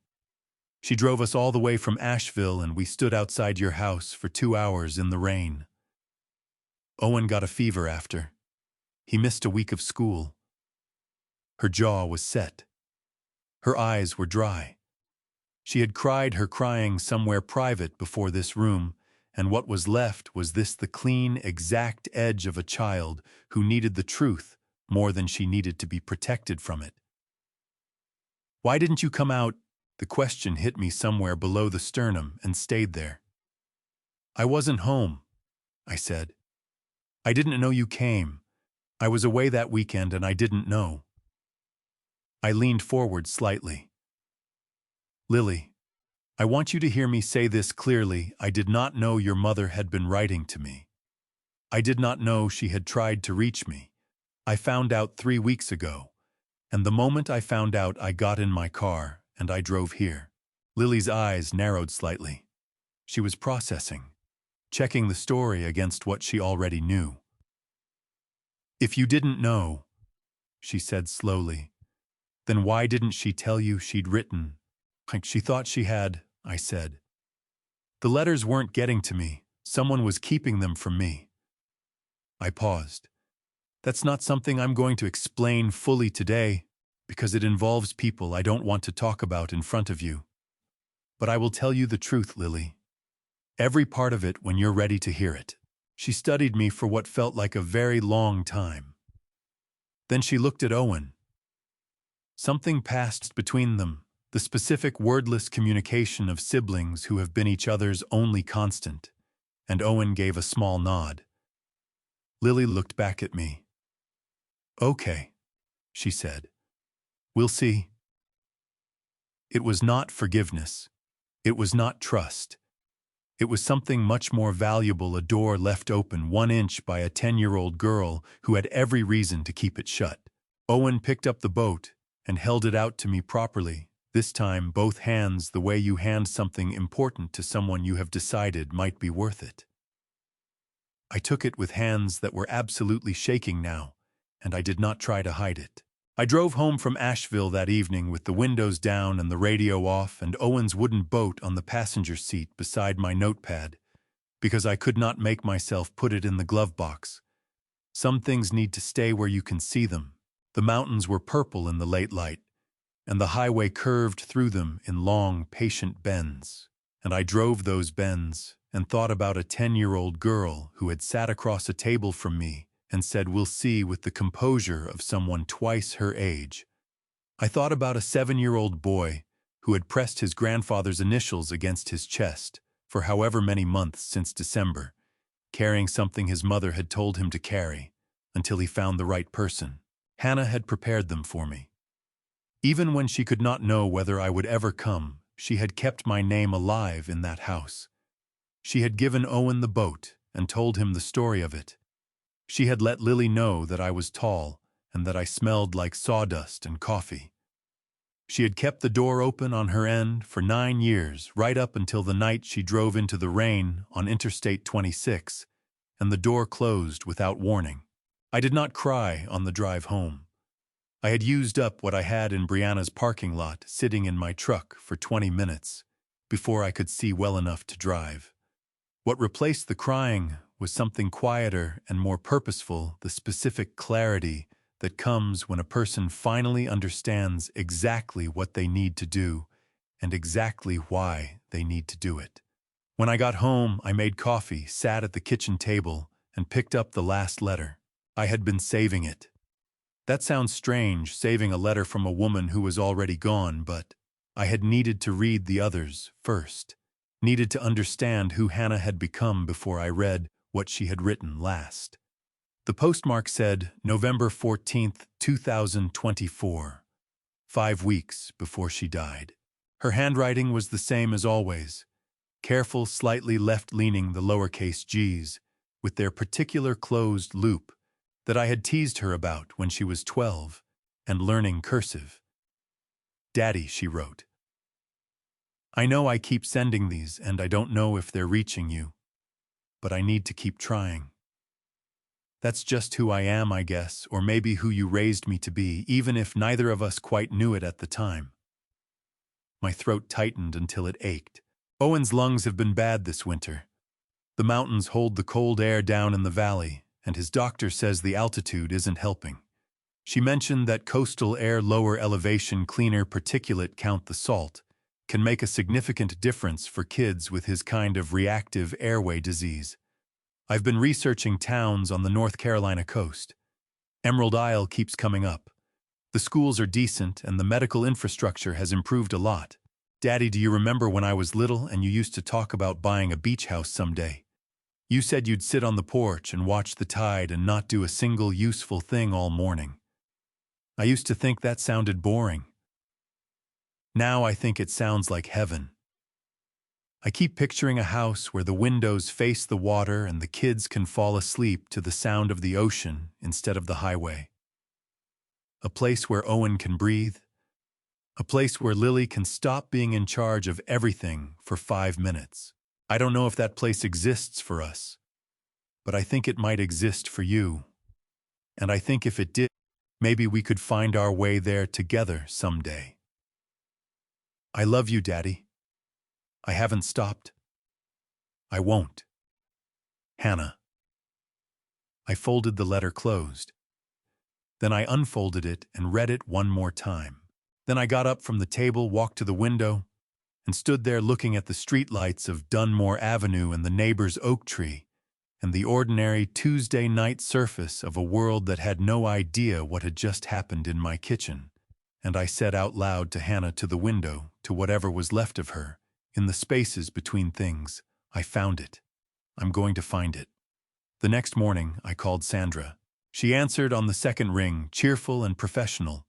She drove us all the way from Asheville and we stood outside your house for 2 hours in the rain. Owen got a fever after. He missed a week of school. Her jaw was set. Her eyes were dry. She had cried her crying somewhere private before this room, and what was left was the clean, exact edge of a child who needed the truth more than she needed to be protected from it. Why didn't you come out? The question hit me somewhere below the sternum and stayed there. I wasn't home, I said. I didn't know you came. I was away that weekend and I didn't know. I leaned forward slightly. Lily, I want you to hear me say this clearly. I did not know your mother had been writing to me. I did not know she had tried to reach me. I found out 3 weeks ago, and the moment I found out I got in my car and I drove here. Lily's eyes narrowed slightly. She was processing, checking the story against what she already knew. If you didn't know, she said slowly, then why didn't she tell you she'd written? Like she thought she had, I said. The letters weren't getting to me. Someone was keeping them from me. I paused. That's not something I'm going to explain fully today, because it involves people I don't want to talk about in front of you. But I will tell you the truth, Lily. Every part of it when you're ready to hear it. She studied me for what felt like a very long time. Then she looked at Owen. Something passed between them, the specific wordless communication of siblings who have been each other's only constant, and Owen gave a small nod. Lily looked back at me. Okay, she said. We'll see. It was not forgiveness. It was not trust. It was something much more valuable, a door left open 1 inch by a 10-year-old girl who had every reason to keep it shut. Owen picked up the boat and held it out to me properly, this time both hands the way you hand something important to someone you have decided might be worth it. I took it with hands that were absolutely shaking now, and I did not try to hide it. I drove home from Asheville that evening with the windows down and the radio off and Owen's wooden boat on the passenger seat beside my notepad, because I could not make myself put it in the glove box. Some things need to stay where you can see them. The mountains were purple in the late light, and the highway curved through them in long, patient bends. And I drove those bends and thought about a 10-year-old girl who had sat across a table from me and said, "We'll see," with the composure of someone twice her age. I thought about a 7-year-old boy who had pressed his grandfather's initials against his chest for however many months since December, carrying something his mother had told him to carry until he found the right person. Hannah had prepared them for me. Even when she could not know whether I would ever come, she had kept my name alive in that house. She had given Owen the boat and told him the story of it. She had let Lily know that I was tall and that I smelled like sawdust and coffee. She had kept the door open on her end for 9 years, right up until the night she drove into the rain on Interstate 26, and the door closed without warning. I did not cry on the drive home. I had used up what I had in Brianna's parking lot, sitting in my truck for 20 minutes before I could see well enough to drive. What replaced the crying was something quieter and more purposeful, the specific clarity that comes when a person finally understands exactly what they need to do and exactly why they need to do it. When I got home, I made coffee, sat at the kitchen table, and picked up the last letter. I had been saving it. That sounds strange, saving a letter from a woman who was already gone, but I had needed to read the others first. Needed to understand who Hannah had become before I read what she had written last. The postmark said November 14th, 2024, 5 weeks before she died. Her handwriting was the same as always, careful, slightly left-leaning the lowercase g's, with their particular closed loop that I had teased her about when she was 12 and learning cursive. "Daddy," she wrote. "I know I keep sending these and I don't know if they're reaching you, but I need to keep trying. That's just who I am, I guess, or maybe who you raised me to be, even if neither of us quite knew it at the time." My throat tightened until it ached. Owen's lungs have been bad this winter. The mountains hold the cold air down in the valley, and his doctor says the altitude isn't helping. She mentioned that coastal air, lower elevation, cleaner particulate count, the salt, can make a significant difference for kids with his kind of reactive airway disease. I've been researching towns on the North Carolina coast. Emerald Isle keeps coming up. The schools are decent and the medical infrastructure has improved a lot. Daddy, do you remember when I was little and you used to talk about buying a beach house someday? You said you'd sit on the porch and watch the tide and not do a single useful thing all morning. I used to think that sounded boring. Now I think it sounds like heaven. I keep picturing a house where the windows face the water and the kids can fall asleep to the sound of the ocean instead of the highway. A place where Owen can breathe. A place where Lily can stop being in charge of everything for 5 minutes. I don't know if that place exists for us, but I think it might exist for you. And I think if it did, maybe we could find our way there together someday. I love you, Daddy. I haven't stopped. I won't. Hannah. I folded the letter closed. Then I unfolded it and read it one more time. Then I got up from the table, walked to the window, and stood there looking at the streetlights of Dunmore Avenue and the neighbor's oak tree, and the ordinary Tuesday night surface of a world that had no idea what had just happened in my kitchen. And I said out loud to Hannah, to the window, to whatever was left of her, in the spaces between things, I found it. I'm going to find it. The next morning, I called Sandra. She answered on the second ring, cheerful and professional,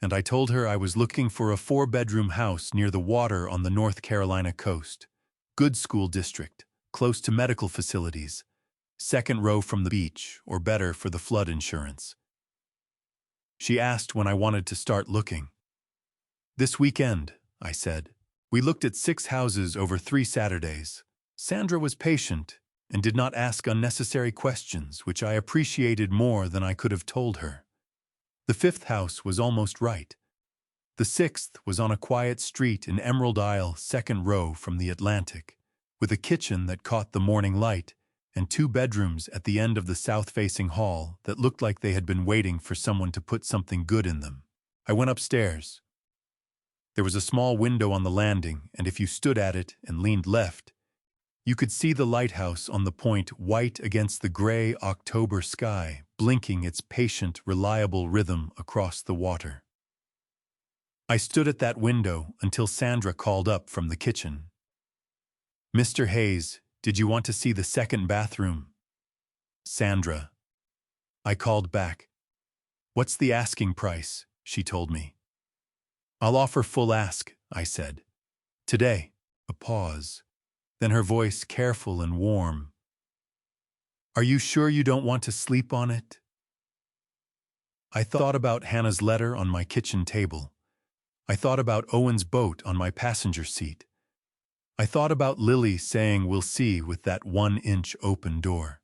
and I told her I was looking for a 4-bedroom house near the water on the North Carolina coast. Good school district, close to medical facilities, second row from the beach, or better for the flood insurance. She asked when I wanted to start looking. "This weekend," I said. We looked at 6 houses over 3 Saturdays. Sandra was patient and did not ask unnecessary questions, which I appreciated more than I could have told her. The 5th house was almost right. The 6th was on a quiet street in Emerald Isle, second row from the Atlantic, with a kitchen that caught the morning light and 2 bedrooms at the end of the south-facing hall that looked like they had been waiting for someone to put something good in them. I went upstairs. There was a small window on the landing, and if you stood at it and leaned left, you could see the lighthouse on the point, white against the gray October sky, blinking its patient, reliable rhythm across the water. I stood at that window until Sandra called up from the kitchen. "Mr. Hayes, did you want to see the second bathroom?" "Sandra." I called back. "What's the asking price?" she told me. "I'll offer full ask," I said. "Today." A pause. Then her voice careful and warm. "Are you sure you don't want to sleep on it?" I thought about Hannah's letter on my kitchen table. I thought about Owen's boat on my passenger seat. I thought about Lily saying we'll see with that 1-inch open door.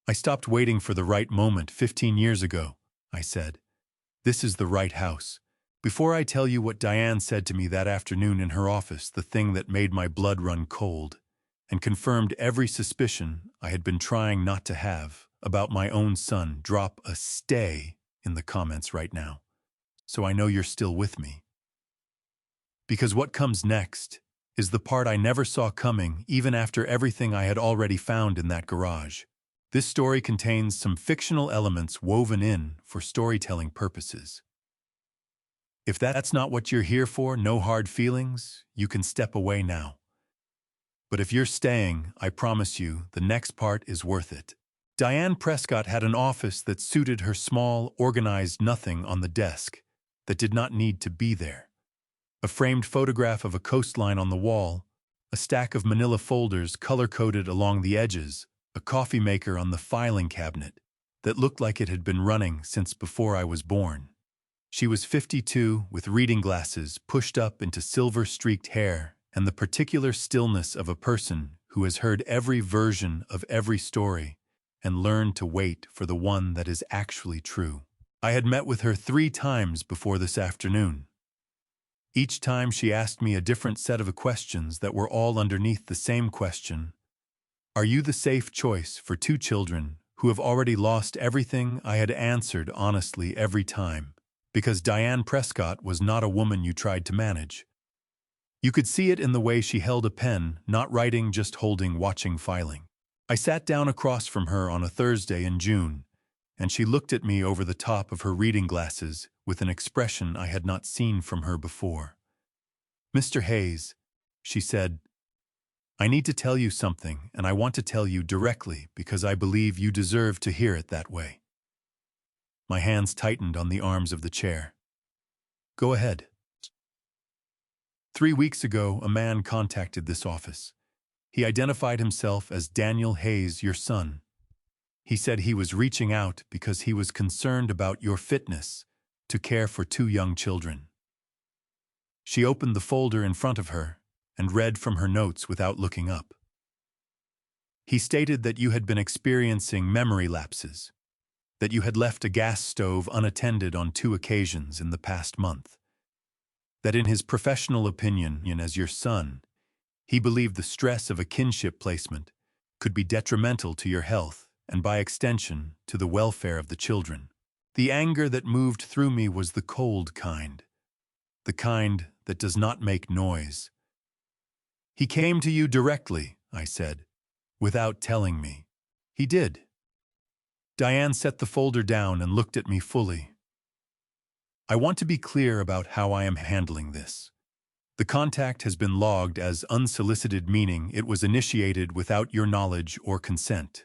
"I stopped waiting for the right moment 15 years ago," I said. "This is the right house." Before I tell you what Diane said to me that afternoon in her office, the thing that made my blood run cold and confirmed every suspicion I had been trying not to have about my own son, drop a "stay" in the comments right now, so I know you're still with me. Because what comes next is the part I never saw coming, even after everything I had already found in that garage. This story contains some fictional elements woven in for storytelling purposes. If that's not what you're here for, no hard feelings, you can step away now. But if you're staying, I promise you, the next part is worth it. Diane Prescott had an office that suited her small, organized nothing on the desk that did not need to be there. A framed photograph of a coastline on the wall, a stack of manila folders color-coded along the edges, a coffee maker on the filing cabinet that looked like it had been running since before I was born. She was 52, with reading glasses pushed up into silver-streaked hair and the particular stillness of a person who has heard every version of every story and learned to wait for the one that is actually true. I had met with her 3 times before this afternoon. Each time she asked me a different set of questions that were all underneath the same question. Are you the safe choice for 2 children who have already lost everything? I had answered honestly every time, because Diane Prescott was not a woman you tried to manage. You could see it in the way she held a pen, not writing, just holding, watching, filing. I sat down across from her on a Thursday in June, and she looked at me over the top of her reading glasses with an expression I had not seen from her before. "Mr. Hayes," she said, "I need to tell you something, and I want to tell you directly because I believe you deserve to hear it that way." My hands tightened on the arms of the chair. "Go ahead." 3 weeks ago, a man contacted this office. He identified himself as Daniel Hayes, your son. He said he was reaching out because he was concerned about your fitness to care for 2 young children. She opened the folder in front of her and read from her notes without looking up. He stated that you had been experiencing memory lapses, that you had left a gas stove unattended on 2 occasions in the past month, that in his professional opinion, as your son, he believed the stress of a kinship placement could be detrimental to your health and by extension to the welfare of the children. The anger that moved through me was the cold kind, the kind that does not make noise. "He came to you directly," I said, "without telling me." "He did." Diane set the folder down and looked at me fully. "I want to be clear about how I am handling this. The contact has been logged as unsolicited, meaning it was initiated without your knowledge or consent.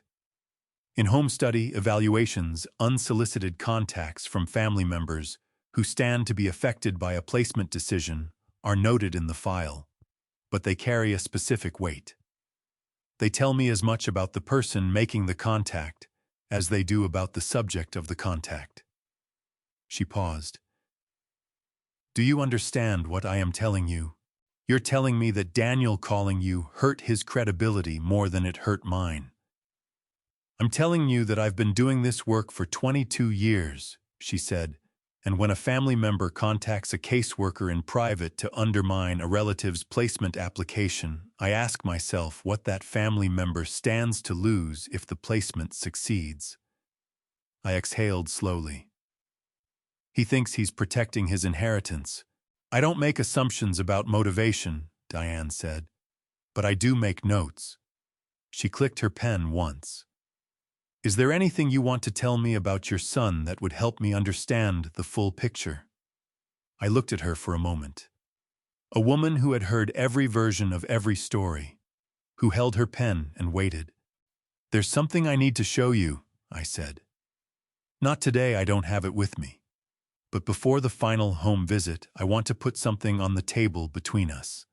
In home study evaluations, unsolicited contacts from family members who stand to be affected by a placement decision are noted in the file, but they carry a specific weight. They tell me as much about the person making the contact as they do about the subject of the contact." She paused. "Do you understand what I am telling you? You're telling me that Daniel calling you hurt his credibility more than it hurt mine. I'm telling you that I've been doing this work for 22 years, she said, and when a family member contacts a caseworker in private to undermine a relative's placement application, I ask myself what that family member stands to lose if the placement succeeds." I exhaled slowly. "He thinks he's protecting his inheritance. I don't make assumptions about motivation," Diane said, "but I do make notes." She clicked her pen once. "Is there anything you want to tell me about your son that would help me understand the full picture?" I looked at her for a moment. A woman who had heard every version of every story, who held her pen and waited. "There's something I need to show you," I said. "Not today, I don't have it with me. But before the final home visit, I want to put something on the table between us.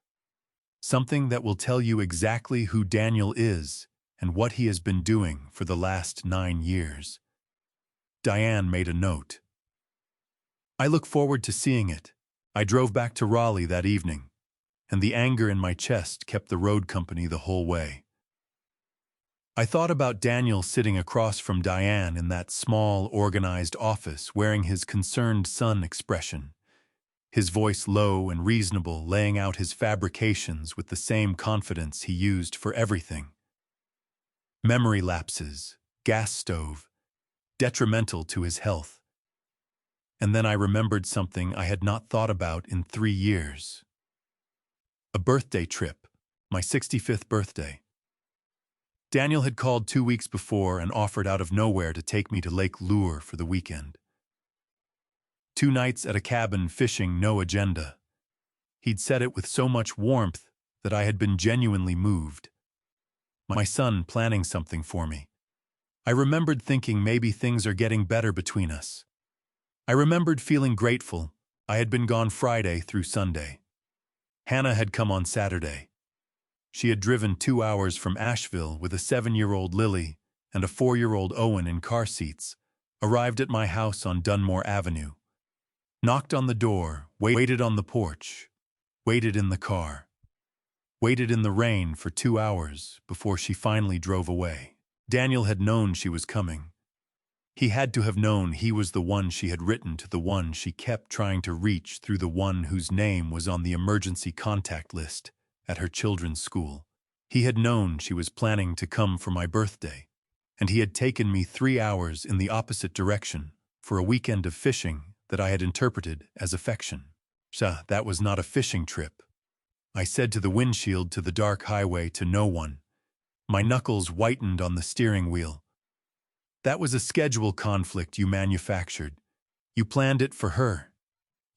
Something that will tell you exactly who Daniel is and what he has been doing for the last 9 years." Diane made a note. I look forward to seeing it. I drove back to Raleigh that evening, and the anger in my chest kept the road company the whole way. I thought about Daniel sitting across from Diane in that small, organized office wearing his concerned son expression, his voice low and reasonable, laying out his fabrications with the same confidence he used for everything. Memory lapses, gas stove, detrimental to his health. And then I remembered something I had not thought about in 3 years. A birthday trip, my 65th birthday. Daniel had called 2 weeks before and offered out of nowhere to take me to Lake Lure for the weekend. 2 nights at a cabin fishing, no agenda. He'd said it with so much warmth that I had been genuinely moved. My son planning something for me. I remembered thinking maybe things are getting better between us. I remembered feeling grateful. I had been gone Friday through Sunday. Hannah had come on Saturday. She had driven 2 hours from Asheville with a 7-year-old Lily and a 4-year-old Owen in car seats, arrived at my house on Dunmore Avenue, knocked on the door, waited on the porch, waited in the car, waited in the rain for 2 hours before she finally drove away. Daniel had known she was coming. He had to have known he was the one she had written to, the one she kept trying to reach through, the one whose name was on the emergency contact list at her children's school. He had known she was planning to come for my birthday, and he had taken me 3 hours in the opposite direction for a weekend of fishing that I had interpreted as affection. That was not a fishing trip. I said to the windshield, to the dark highway, to no one. My knuckles whitened on the steering wheel. That was a schedule conflict you manufactured. You planned it for her.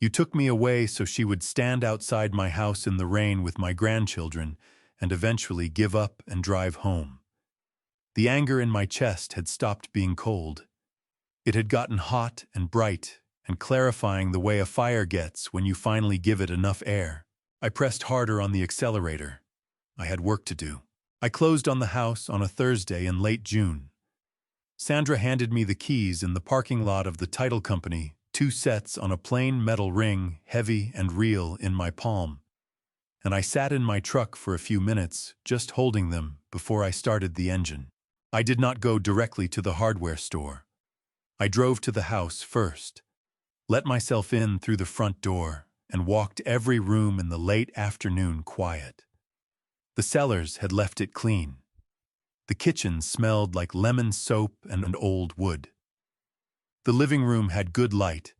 You took me away so she would stand outside my house in the rain with my grandchildren and eventually give up and drive home. The anger in my chest had stopped being cold. It had gotten hot and bright and clarifying the way a fire gets when you finally give it enough air. I pressed harder on the accelerator. I had work to do. I closed on the house on a Thursday in late June. Sandra handed me the keys in the parking lot of the title company, 2 sets on a plain metal ring, heavy and real, in my palm. And I sat in my truck for a few minutes, just holding them, before I started the engine. I did not go directly to the hardware store. I drove to the house first, let myself in through the front door, and walked every room in the late afternoon quiet. The cellars had left it clean. The kitchen smelled like lemon soap and old wood. The living room had good light,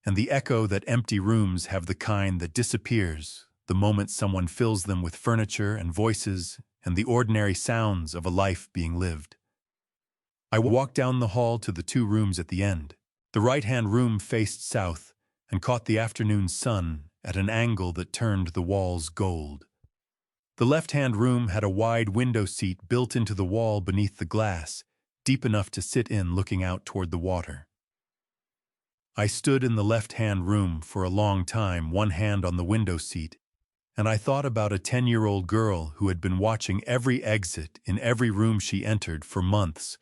and the echo that empty rooms have, the kind that disappears the moment someone fills them with furniture and voices and the ordinary sounds of a life being lived. I walked down the hall to the 2 rooms at the end. The right-hand room faced south and caught the afternoon sun at an angle that turned the walls gold. The left-hand room had a wide window seat built into the wall beneath the glass, deep enough to sit in looking out toward the water. I stood in the left-hand room for a long time, one hand on the window seat, and I thought about a 10-year-old girl who had been watching every exit in every room she entered for months,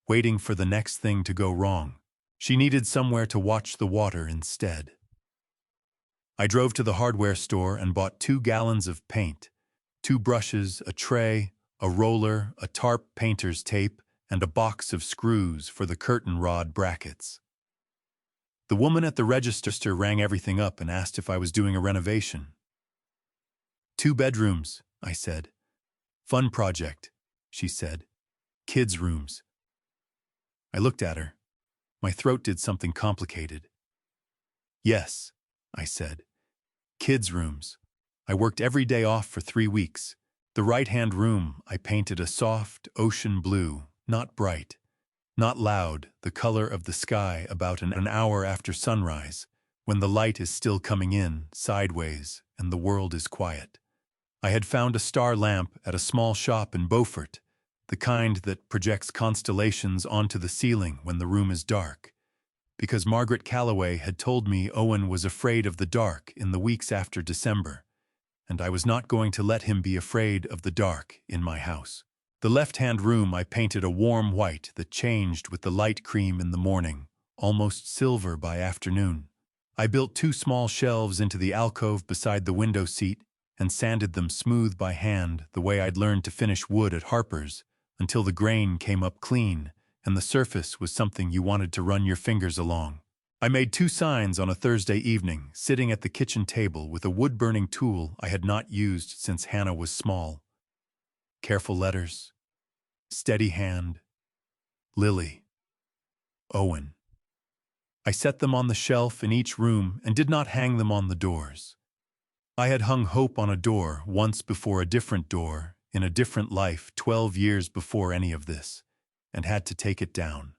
waiting for the next thing to go wrong. She needed somewhere to watch the water instead. I drove to the hardware store and bought 2 gallons of paint, 2 brushes, a tray, a roller, a tarp, painter's tape, and a box of screws for the curtain rod brackets. The woman at the register rang everything up and asked if I was doing a renovation. 2 bedrooms, I said. Fun project, she said. Kids' rooms. I looked at her. My throat did something complicated. Yes, I said. Kids' rooms. I worked every day off for 3 weeks. The right-hand room I painted a soft ocean blue, not bright, not loud, the color of the sky about an hour after sunrise, when the light is still coming in, sideways, and the world is quiet. I had found a star lamp at a small shop in Beaufort, the kind that projects constellations onto the ceiling when the room is dark, because Margaret Calloway had told me Owen was afraid of the dark in the weeks after December, and I was not going to let him be afraid of the dark in my house. The left-hand room I painted a warm white that changed with the light cream in the morning, almost silver by afternoon. I built 2 small shelves into the alcove beside the window seat and sanded them smooth by hand the way I'd learned to finish wood at Harper's, until the grain came up clean and the surface was something you wanted to run your fingers along. I made 2 signs on a Thursday evening, sitting at the kitchen table with a wood-burning tool I had not used since Hannah was small. Careful letters. Steady hand. Lily. Owen. I set them on the shelf in each room and did not hang them on the doors. I had hung hope on a door once before a different door, in a different life 12 years before any of this, and had to take it down.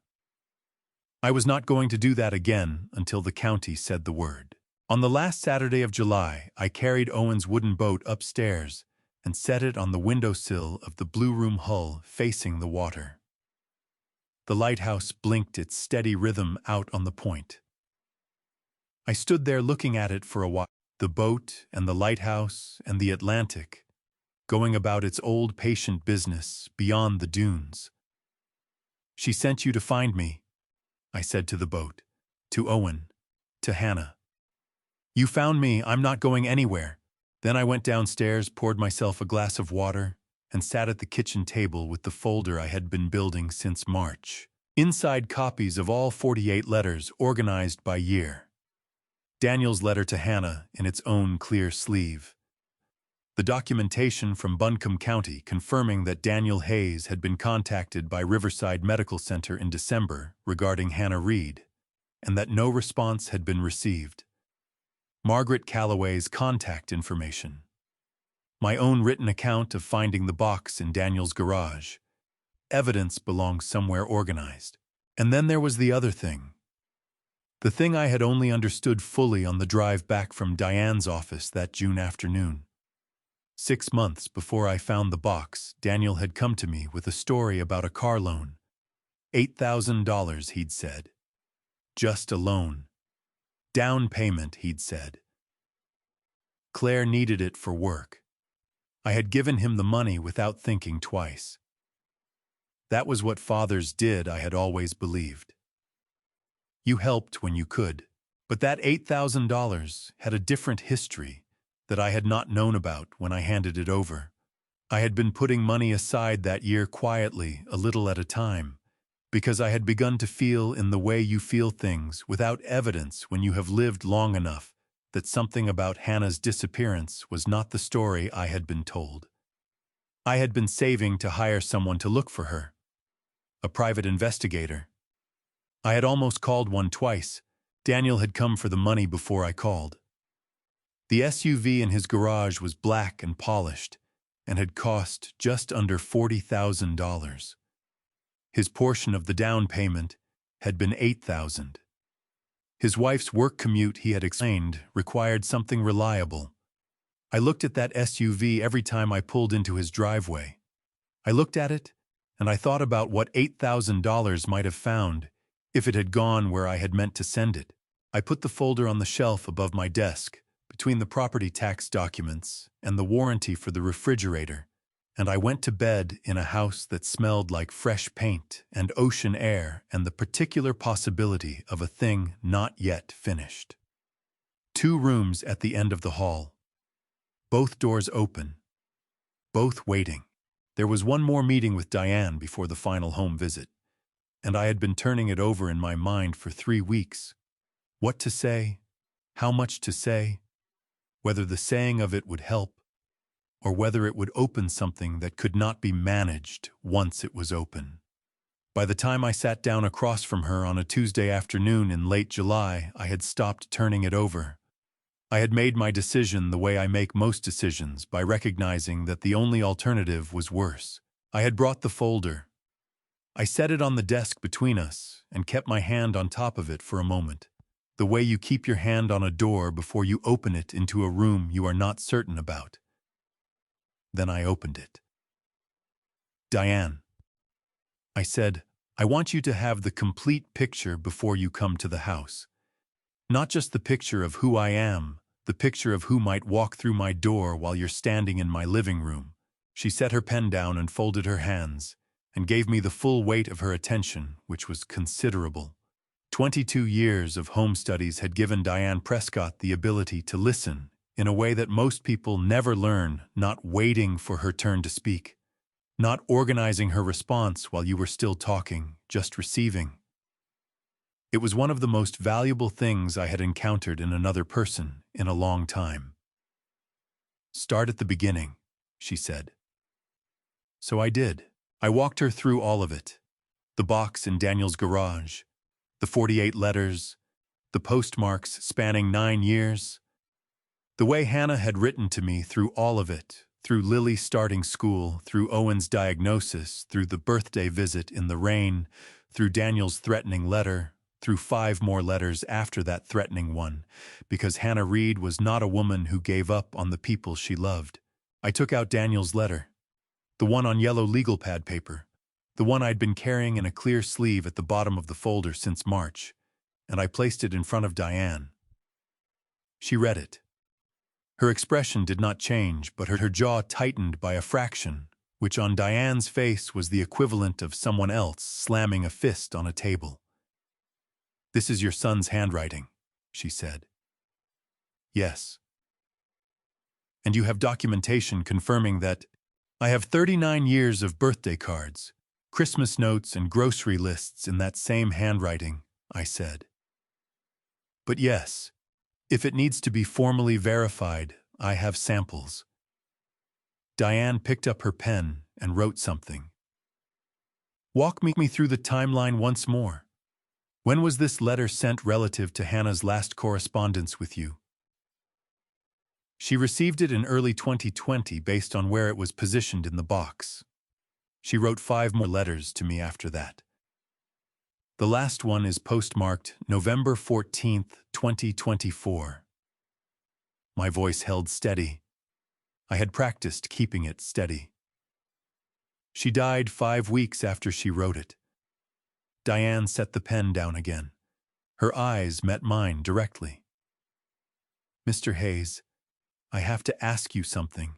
I was not going to do that again until the county said the word. On the last Saturday of July, I carried Owen's wooden boat upstairs and set it on the windowsill of the blue room hull facing the water. The lighthouse blinked its steady rhythm out on the point. I stood there looking at it for a while, the boat and the lighthouse and the Atlantic, going about its old patient business beyond the dunes. "She sent you to find me," I said to the boat, to Owen, to Hannah. "You found me, I'm not going anywhere." Then I went downstairs, poured myself a glass of water, and sat at the kitchen table with the folder I had been building since March. Inside copies of all 48 letters organized by year. Daniel's letter to Hannah in its own clear sleeve. The documentation from Buncombe County confirming that Daniel Hayes had been contacted by Riverside Medical Center in December regarding Hannah Reed, and that no response had been received. Margaret Calloway's contact information. My own written account of finding the box in Daniel's garage. Evidence belongs somewhere organized. And then there was the other thing. The thing I had only understood fully on the drive back from Diane's office that June afternoon. 6 months before I found the box, Daniel had come to me with a story about a car loan. $8,000, he'd said. Just a loan. Down payment, he'd said. Claire needed it for work. I had given him the money without thinking twice. That was what fathers did, I had always believed. You helped when you could, but that $8,000 had a different history that I had not known about when I handed it over. I had been putting money aside that year quietly, a little at a time, because I had begun to feel in the way you feel things without evidence when you have lived long enough that something about Hannah's disappearance was not the story I had been told. I had been saving to hire someone to look for her. A private investigator. I had almost called one twice. Daniel had come for the money before I called. The SUV in his garage was black and polished and had cost just under $40,000. His portion of the down payment had been $8,000. His wife's work commute, he had explained, required something reliable. I looked at that SUV every time I pulled into his driveway. I looked at it, and I thought about what $8,000 might have found if it had gone where I had meant to send it. I put the folder on the shelf above my desk, between the property tax documents and the warranty for the refrigerator, and I went to bed in a house that smelled like fresh paint and ocean air and the particular possibility of a thing not yet finished. 2 rooms at the end of the hall. Both doors open. Both waiting. There was one more meeting with Diane before the final home visit, and I had been turning it over in my mind for 3 weeks. What to say? How much to say? Whether the saying of it would help, or whether it would open something that could not be managed once it was open. By the time I sat down across from her on a Tuesday afternoon in late July, I had stopped turning it over. I had made my decision the way I make most decisions, by recognizing that the only alternative was worse. I had brought the folder. I set it on the desk between us and kept my hand on top of it for a moment. The way you keep your hand on a door before you open it into a room you are not certain about. Then I opened it. Diane, I said, I want you to have the complete picture before you come to the house. Not just the picture of who I am, the picture of who might walk through my door while you're standing in my living room. She set her pen down and folded her hands, and gave me the full weight of her attention, which was considerable. 22 years of home studies had given Diane Prescott the ability to listen in a way that most people never learn, not waiting for her turn to speak, not organizing her response while you were still talking, just receiving. It was one of the most valuable things I had encountered in another person in a long time. Start at the beginning, she said. So I did. I walked her through all of it. The box in Daniel's garage, the 48 letters, the postmarks spanning 9 years. The way Hannah had written to me through all of it, through Lily starting school, through Owen's diagnosis, through the birthday visit in the rain, through Daniel's threatening letter, through 5 more letters after that threatening one, because Hannah Reed was not a woman who gave up on the people she loved. I took out Daniel's letter, the one on yellow legal pad paper, the one I'd been carrying in a clear sleeve at the bottom of the folder since March, and I placed it in front of Diane. She read it. Her expression did not change, but her jaw tightened by a fraction, which on Diane's face was the equivalent of someone else slamming a fist on a table. "This is your son's handwriting," she said. "Yes." "And you have documentation confirming that—" "I have 39 years of birthday cards, Christmas notes and grocery lists in that same handwriting," I said. "But yes, if it needs to be formally verified, I have samples." Diane picked up her pen and wrote something. "Walk me through the timeline once more. When was this letter sent relative to Hannah's last correspondence with you?" "She received it in early 2020 based on where it was positioned in the box. She wrote 5 more letters to me after that. The last one is postmarked November 14th, 2024. My voice held steady. I had practiced keeping it steady. "She died 5 weeks after she wrote it." Diane set the pen down again. Her eyes met mine directly. "Mr. Hayes, I have to ask you something,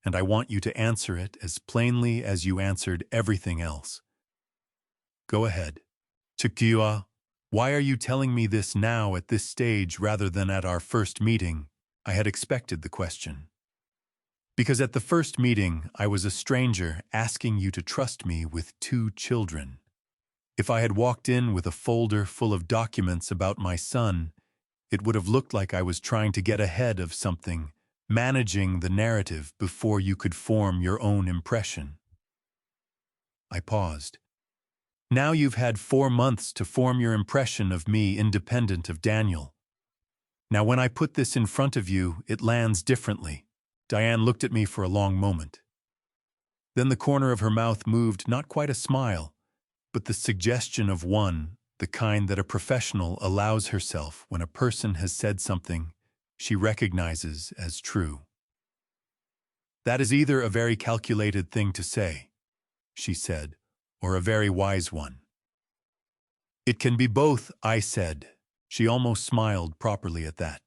and I want you to answer it as plainly as you answered everything else." "Go ahead." "Chikiwa, why are you telling me this now at this stage rather than at our first meeting?" I had expected the question. "Because at the first meeting, I was a stranger asking you to trust me with 2 children. If I had walked in with a folder full of documents about my son, it would have looked like I was trying to get ahead of something, managing the narrative before you could form your own impression." I paused. "Now you've had 4 months to form your impression of me independent of Daniel. Now when I put this in front of you, it lands differently." Diane looked at me for a long moment. Then the corner of her mouth moved not quite a smile, but the suggestion of one, the kind that a professional allows herself when a person has said something she recognizes as true. "That is either a very calculated thing to say," she said, "or a very wise one." "It can be both," I said. She almost smiled properly at that.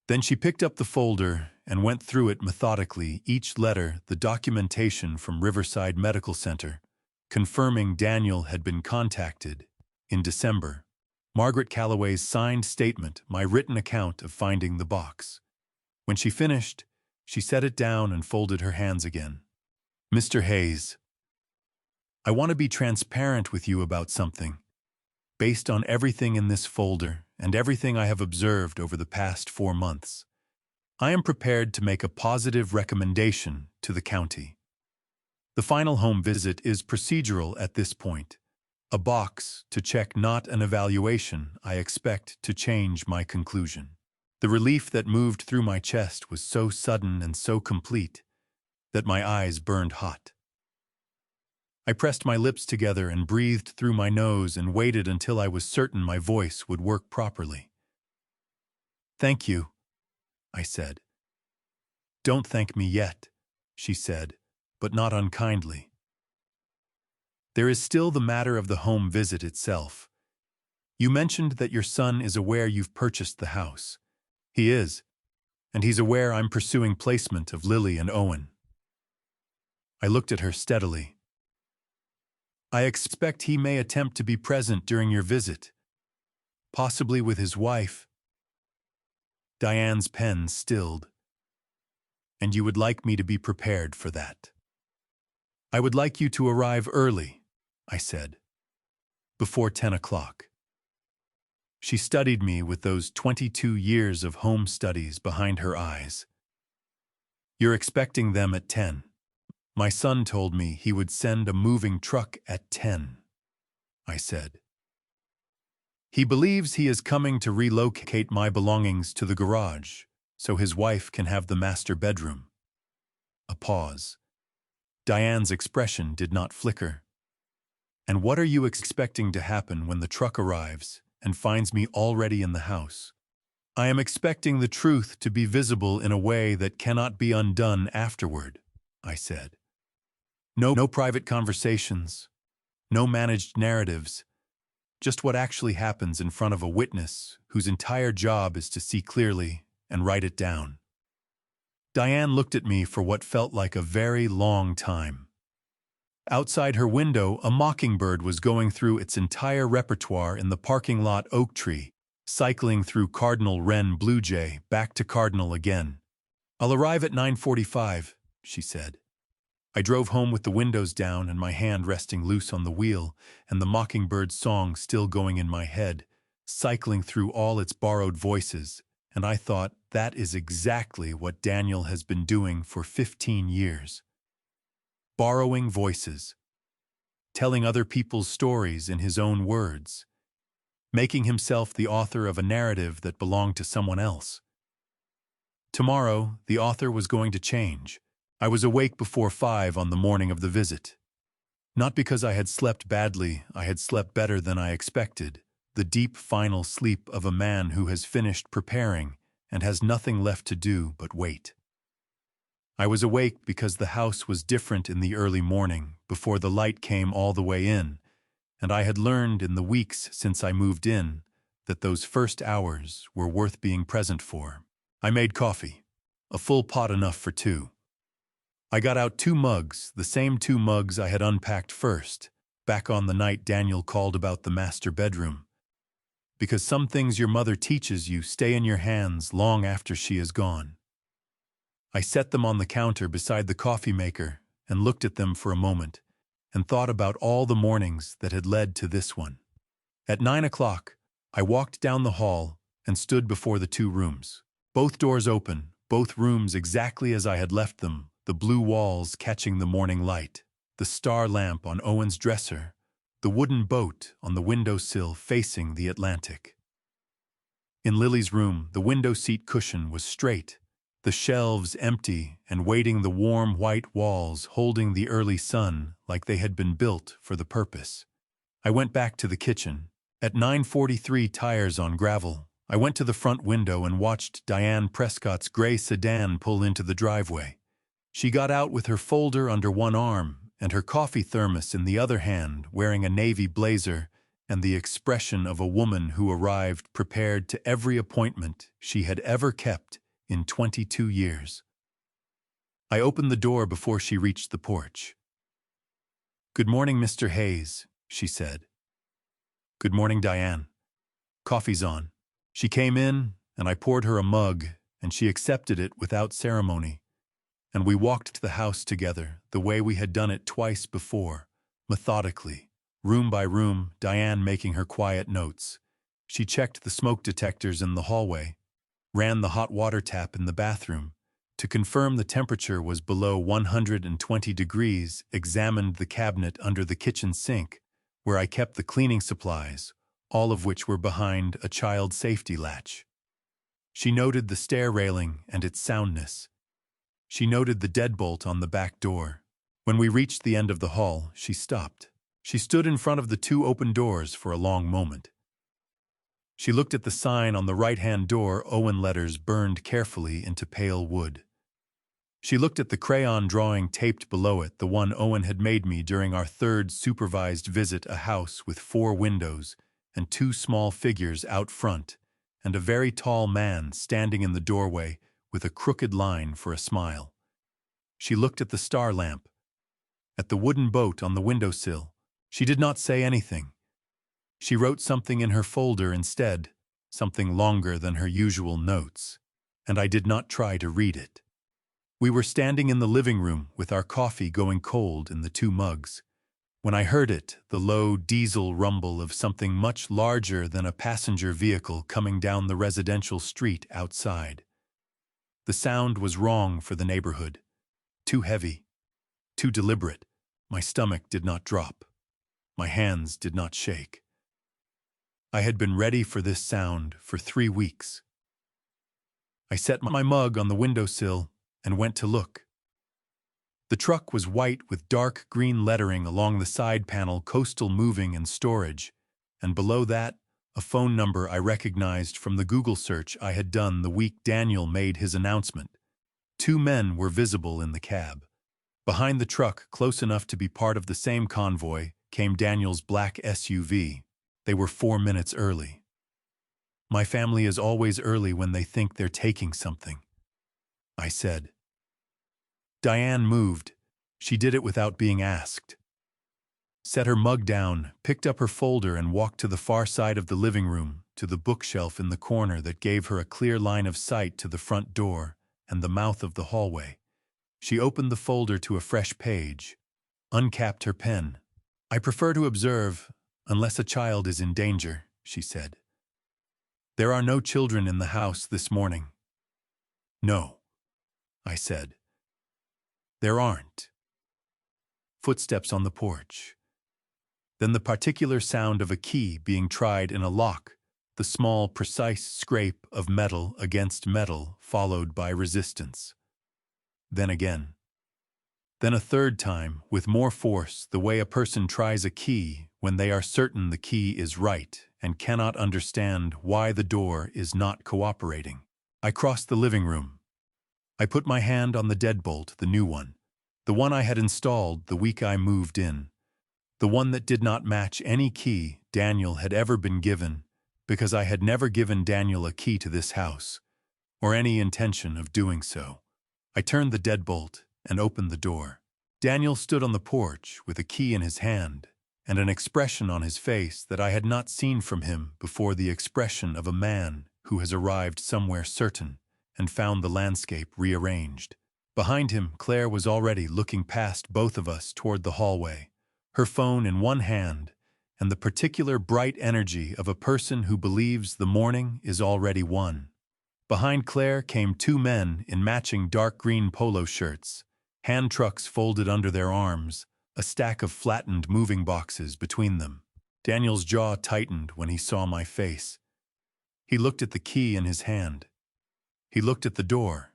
Then she picked up the folder and went through it methodically, each letter the documentation from Riverside Medical Center, confirming Daniel had been contacted in December. Margaret Calloway's signed statement, my written account of finding the box. When she finished, she set it down and folded her hands again. "Mr. Hayes, I want to be transparent with you about something. Based on everything in this folder and everything I have observed over the past 4 months, I am prepared to make a positive recommendation to the county. The final home visit is procedural at this point, a box to check, not an evaluation. I expect to change my conclusion." The relief that moved through my chest was so sudden and so complete that my eyes burned hot. I pressed my lips together and breathed through my nose and waited until I was certain my voice would work properly. "Thank you," I said. "Don't thank me yet," she said, but not unkindly. "There is still the matter of the home visit itself. You mentioned that your son is aware you've purchased the house. He is, and he's aware I'm pursuing placement of Lily and Owen." I looked at her steadily. "I expect he may attempt to be present during your visit, possibly with his wife." Diane's pen stilled. "And you would like me to be prepared for that?" "I would like you to arrive early," I said, "before 10 o'clock. She studied me with those 22 years of home studies behind her eyes. "You're expecting them at 10. My son told me he would send a moving truck at 10, I said. "He believes he is coming to relocate my belongings to the garage so his wife can have the master bedroom." A pause. Diane's expression did not flicker. "And what are you expecting to happen when the truck arrives and finds me already in the house?" "I am expecting the truth to be visible in a way that cannot be undone afterward," I said. No private conversations, no managed narratives, just what actually happens in front of a witness whose entire job is to see clearly and write it down." Diane looked at me for what felt like a very long time. Outside her window, a mockingbird was going through its entire repertoire in the parking lot oak tree, cycling through cardinal wren blue jay back to cardinal again. "I'll arrive at 9:45, she said. I drove home with the windows down and my hand resting loose on the wheel, and the mockingbird's song still going in my head, cycling through all its borrowed voices, and I thought, that is exactly what Daniel has been doing for 15 years. Borrowing voices, telling other people's stories in his own words, making himself the author of a narrative that belonged to someone else. Tomorrow, the author was going to change. I was awake before 5 on the morning of the visit. Not because I had slept badly, I had slept better than I expected, the deep final sleep of a man who has finished preparing and has nothing left to do but wait. I was awake because the house was different in the early morning, before the light came all the way in, and I had learned in the weeks since I moved in that those first hours were worth being present for. I made coffee, a full pot enough for 2. I got out 2 mugs, the same 2 mugs I had unpacked first, back on the night Daniel called about the master bedroom. Because some things your mother teaches you stay in your hands long after she is gone. I set them on the counter beside the coffee maker and looked at them for a moment and thought about all the mornings that had led to this one. At 9 o'clock, I walked down the hall and stood before the 2 rooms. Both doors open, both rooms exactly as I had left them, the blue walls catching the morning light, the star lamp on Owen's dresser, the wooden boat on the windowsill facing the Atlantic. In Lily's room, the window seat cushion was straight, the shelves empty and waiting the warm white walls holding the early sun like they had been built for the purpose. I went back to the kitchen. At 9:43, tires on gravel, I went to the front window and watched Diane Prescott's gray sedan pull into the driveway. She got out with her folder under one arm and her coffee thermos in the other hand, wearing a navy blazer and the expression of a woman who arrived prepared to every appointment she had ever kept in 22 years. I opened the door before she reached the porch. "Good morning, Mr. Hayes," she said. "Good morning, Diane. Coffee's on." She came in, and I poured her a mug, and she accepted it without ceremony. And we walked to the house together, the way we had done it twice before, methodically, room by room, Diane making her quiet notes. She checked the smoke detectors in the hallway, ran the hot water tap in the bathroom, to confirm the temperature was below 120 degrees, examined the cabinet under the kitchen sink, where I kept the cleaning supplies, all of which were behind a child safety latch. She noted the stair railing and its soundness. She noted the deadbolt on the back door, When we reached the end of the hall, she stopped. She stood in front of the two open doors for a long moment. She looked at the sign on the right-hand door, Owen letters burned carefully into pale wood. She looked at the crayon drawing taped below it, the one Owen had made me during our third supervised visit, a house with 4 windows and 2 small figures out front, and a very tall man standing in the doorway with a crooked line for a smile. She looked at the star lamp, at the wooden boat on the windowsill. She did not say anything. She wrote something in her folder instead, something longer than her usual notes, and I did not try to read it. We were standing in the living room with our coffee going cold in the 2 mugs. When I heard it, the low diesel rumble of something much larger than a passenger vehicle coming down the residential street outside. The sound was wrong for the neighborhood. Too heavy, too deliberate. My stomach did not drop. My hands did not shake. I had been ready for this sound for 3 weeks. I set my mug on the windowsill and went to look. The truck was white with dark green lettering along the side panel, Coastal Moving and Storage, and below that, a phone number I recognized from the Google search I had done the week Daniel made his announcement. 2 men were visible in the cab. Behind the truck, close enough to be part of the same convoy, came Daniel's black SUV. They were 4 minutes early. My family is always early when they think they're taking something, I said. Diane moved. She did it without being asked. Set her mug down, picked up her folder and walked to the far side of the living room, to the bookshelf in the corner that gave her a clear line of sight to the front door and the mouth of the hallway. She opened the folder to a fresh page, uncapped her pen. I prefer to observe, unless a child is in danger, she said. There are no children in the house this morning. No, I said. There aren't. Footsteps on the porch. Then the particular sound of a key being tried in a lock, the small, precise scrape of metal against metal followed by resistance. Then again. Then a third time, with more force, the way a person tries a key when they are certain the key is right and cannot understand why the door is not cooperating. I crossed the living room. I put my hand on the deadbolt, the new one, the one I had installed the week I moved in, the one that did not match any key Daniel had ever been given, because I had never given Daniel a key to this house, or any intention of doing so. I turned the deadbolt and opened the door. Daniel stood on the porch with a key in his hand and an expression on his face that I had not seen from him before, the expression of a man who has arrived somewhere certain and found the landscape rearranged. Behind him, Claire was already looking past both of us toward the hallway, her phone in one hand and the particular bright energy of a person who believes the morning is already won. Behind Claire came 2 men in matching dark green polo shirts, hand trucks folded under their arms, a stack of flattened moving boxes between them. Daniel's jaw tightened when he saw my face. He looked at the key in his hand. He looked at the door.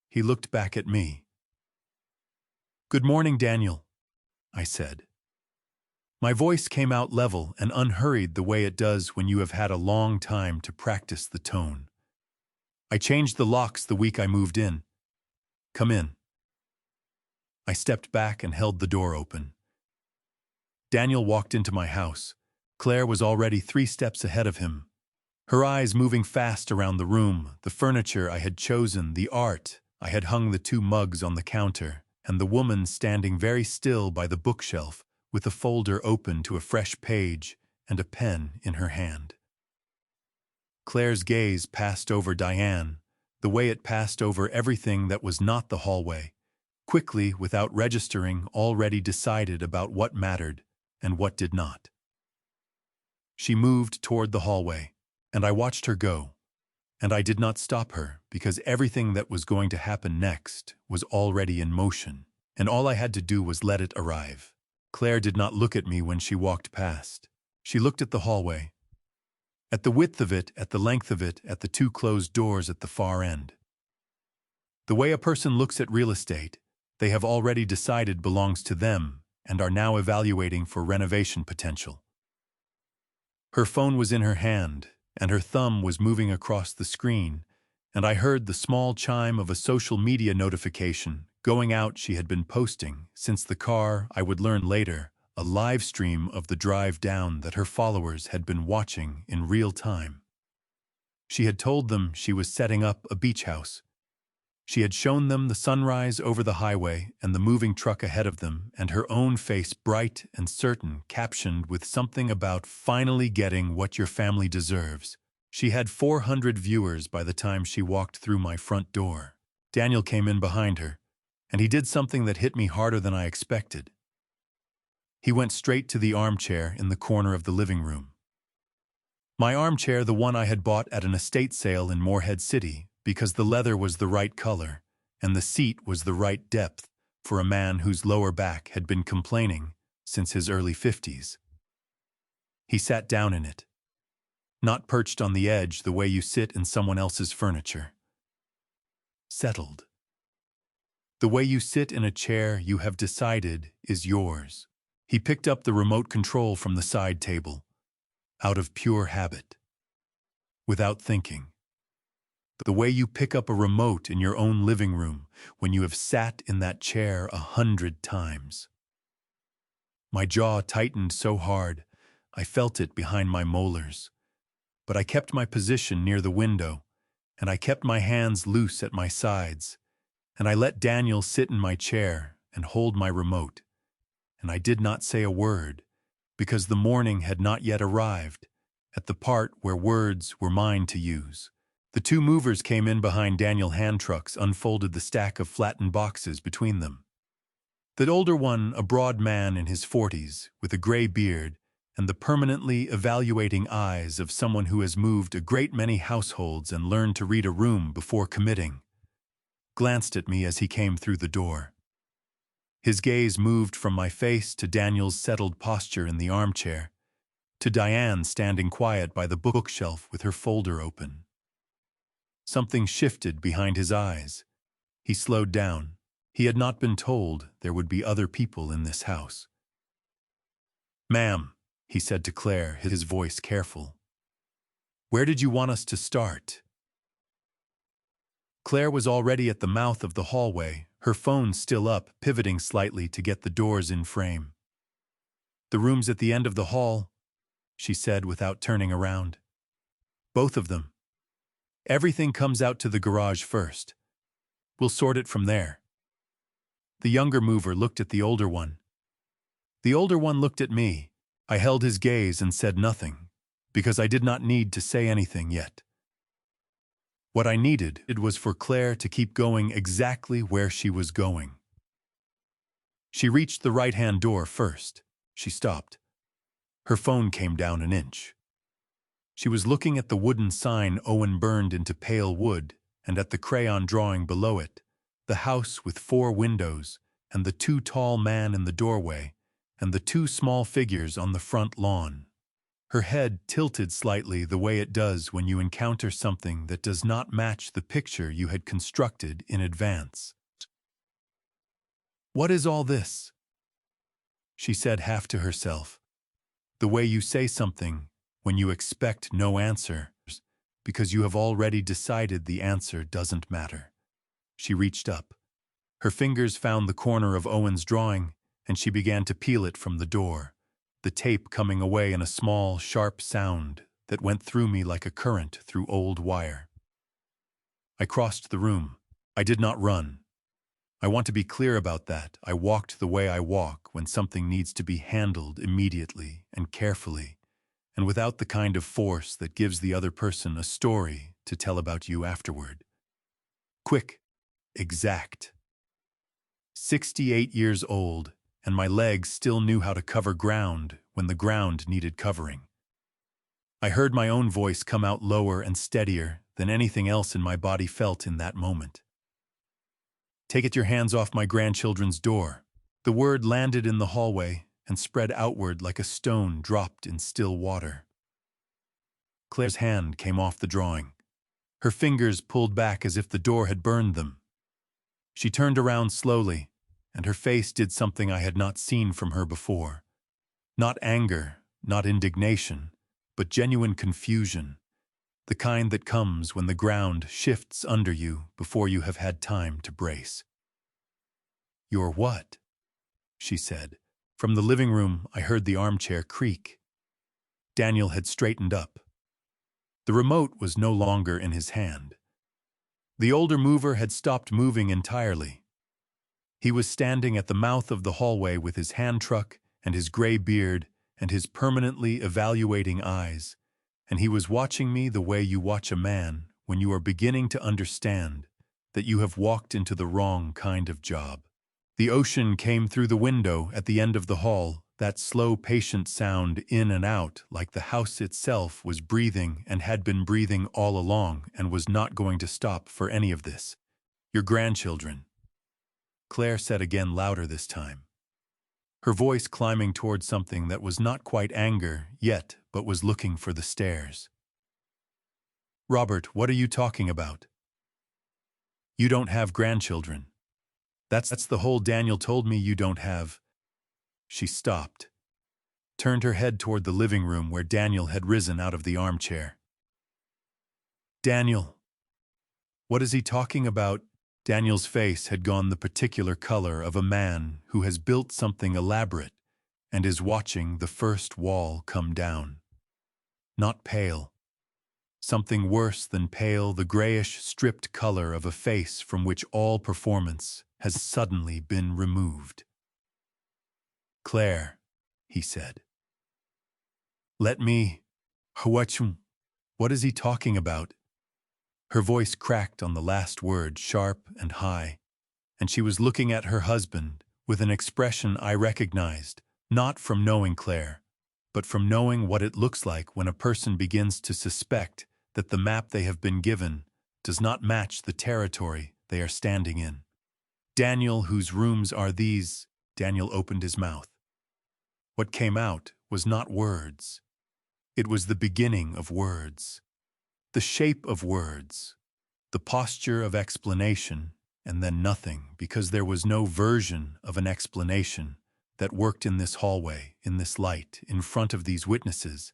He looked back at me. "Good morning, Daniel," I said. My voice came out level and unhurried the way it does when you have had a long time to practice the tone. "I changed the locks the week I moved in. Come in." I stepped back and held the door open. Daniel walked into my house. Claire was already 3 steps ahead of him, her eyes moving fast around the room, the furniture I had chosen, the art I had hung, the 2 mugs on the counter, and the woman standing very still by the bookshelf with a folder open to a fresh page and a pen in her hand. Claire's gaze passed over Diane, the way it passed over everything that was not the hallway, quickly, without registering, already decided about what mattered and what did not. She moved toward the hallway, and I watched her go, and I did not stop her because everything that was going to happen next was already in motion, and all I had to do was let it arrive. Claire did not look at me when she walked past. She looked at the hallway, at the width of it, at the length of it, at the 2 closed doors at the far end. The way a person looks at real estate, they have already decided belongs to them and are now evaluating for renovation potential. Her phone was in her hand, and her thumb was moving across the screen, and I heard the small chime of a social media notification going out. She had been posting, since the car, I would learn later, a live stream of the drive down that her followers had been watching in real time. She had told them she was setting up a beach house. She had shown them the sunrise over the highway and the moving truck ahead of them, and her own face bright and certain, captioned with something about finally getting what your family deserves. She had 400 viewers by the time she walked through my front door. Daniel came in behind her, and he did something that hit me harder than I expected. He went straight to the armchair in the corner of the living room. My armchair, the one I had bought at an estate sale in Morehead City, because the leather was the right color and the seat was the right depth for a man whose lower back had been complaining since his early 50s. He sat down in it, not perched on the edge the way you sit in someone else's furniture. Settled. The way you sit in a chair you have decided is yours. He picked up the remote control from the side table, out of pure habit, without thinking. The way you pick up a remote in your own living room when you have sat in that chair 100 times. My jaw tightened so hard, I felt it behind my molars. But I kept my position near the window, and I kept my hands loose at my sides, and I let Daniel sit in my chair and hold my remote. And I did not say a word, because the morning had not yet arrived, at the part where words were mine to use. The two movers came in behind Daniel. Hand trucks unfolded the stack of flattened boxes between them. The older one, a broad man in his 40s, with a gray beard and the permanently evaluating eyes of someone who has moved a great many households and learned to read a room before committing, glanced at me as he came through the door. His gaze moved from my face to Daniel's settled posture in the armchair, to Diane standing quiet by the bookshelf with her folder open. Something shifted behind his eyes. He slowed down. He had not been told there would be other people in this house. "Ma'am," he said to Claire, his voice careful. "Where did you want us to start?" Claire was already at the mouth of the hallway, her phone still up, pivoting slightly to get the doors in frame. "The rooms at the end of the hall," she said without turning around. "Both of them. Everything comes out to the garage first. We'll sort it from there." The younger mover looked at the older one. The older one looked at me. I held his gaze and said nothing, because I did not need to say anything yet. What I needed was for Claire to keep going exactly where she was going. She reached the right-hand door first. She stopped. Her phone came down an inch. She was looking at the wooden sign Owen burned into pale wood and at the crayon drawing below it, the house with 4 windows and the 2 tall men in the doorway and the 2 small figures on the front lawn. Her head tilted slightly the way it does when you encounter something that does not match the picture you had constructed in advance. "What is all this?" she said half to herself. The way you say something when you expect no answer, because you have already decided the answer doesn't matter. She reached up. Her fingers found the corner of Owen's drawing, and she began to peel it from the door, the tape coming away in a small, sharp sound that went through me like a current through old wire. I crossed the room. I did not run. I want to be clear about that. I walked the way I walk when something needs to be handled immediately and carefully, and without the kind of force that gives the other person a story to tell about you afterward. Quick, exact. 68 years old, and my legs still knew how to cover ground when the ground needed covering. I heard my own voice come out lower and steadier than anything else in my body felt in that moment. "Take your hands off my grandchildren's door." The word landed in the hallway and spread outward like a stone dropped in still water. Claire's hand came off the drawing. Her fingers pulled back as if the door had burned them. She turned around slowly, and her face did something I had not seen from her before. Not anger, not indignation, but genuine confusion, the kind that comes when the ground shifts under you before you have had time to brace. "You're what?" she said. From the living room, I heard the armchair creak. Daniel had straightened up. The remote was no longer in his hand. The older mover had stopped moving entirely. He was standing at the mouth of the hallway with his hand truck and his gray beard and his permanently evaluating eyes, and he was watching me the way you watch a man when you are beginning to understand that you have walked into the wrong kind of job. The ocean came through the window at the end of the hall, that slow, patient sound in and out like the house itself was breathing and had been breathing all along and was not going to stop for any of this. "Your grandchildren," Claire said again, louder this time, her voice climbing toward something that was not quite anger yet but was looking for the stairs. "Robert, what are you talking about? You don't have grandchildren. That's the whole Daniel told me you don't have." She stopped, turned her head toward the living room where Daniel had risen out of the armchair. "Daniel, what is he talking about?" Daniel's face had gone the particular color of a man who has built something elaborate and is watching the first wall come down. Not pale. Something worse than pale, the grayish, stripped color of a face from which all performance has suddenly been removed. "Claire," he said. "Let me... What is he talking about?" Her voice cracked on the last word, sharp and high, and she was looking at her husband with an expression I recognized, not from knowing Claire, but from knowing what it looks like when a person begins to suspect that the map they have been given does not match the territory they are standing in. "Daniel, whose rooms are these?" Daniel opened his mouth. What came out was not words. It was the beginning of words, the shape of words, the posture of explanation, and then nothing, because there was no version of an explanation that worked in this hallway, in this light, in front of these witnesses,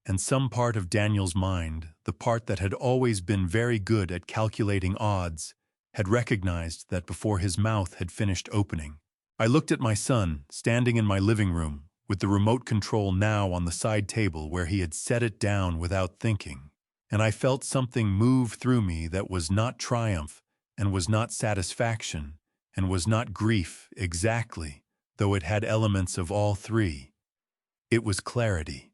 and some part of Daniel's mind, the part that had always been very good at calculating odds, had recognized that before his mouth had finished opening. I looked at my son, standing in my living room, with the remote control now on the side table where he had set it down without thinking, and I felt something move through me that was not triumph, and was not satisfaction, and was not grief exactly, though it had elements of all three. It was clarity.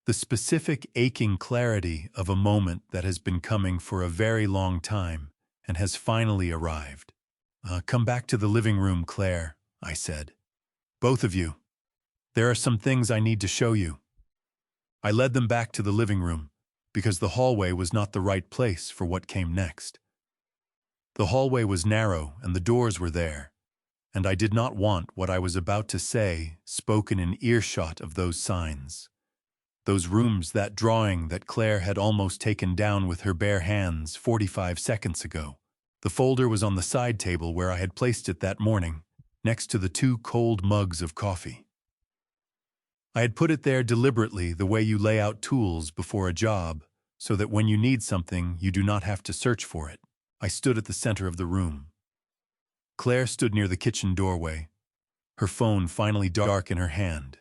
The specific, aching clarity of a moment that has been coming for a very long time and has finally arrived. "Come back to the living room, Claire," I said. "Both of you. There are some things I need to show you." I led them back to the living room, because the hallway was not the right place for what came next. The hallway was narrow and the doors were there, and I did not want what I was about to say spoken in earshot of those signs. Those rooms, that drawing that Claire had almost taken down with her bare hands 45 seconds ago. The folder was on the side table where I had placed it that morning, next to the 2 cold mugs of coffee. I had put it there deliberately, the way you lay out tools before a job, so that when you need something, you do not have to search for it. I stood at the center of the room. Claire stood near the kitchen doorway, her phone finally dark in her hand.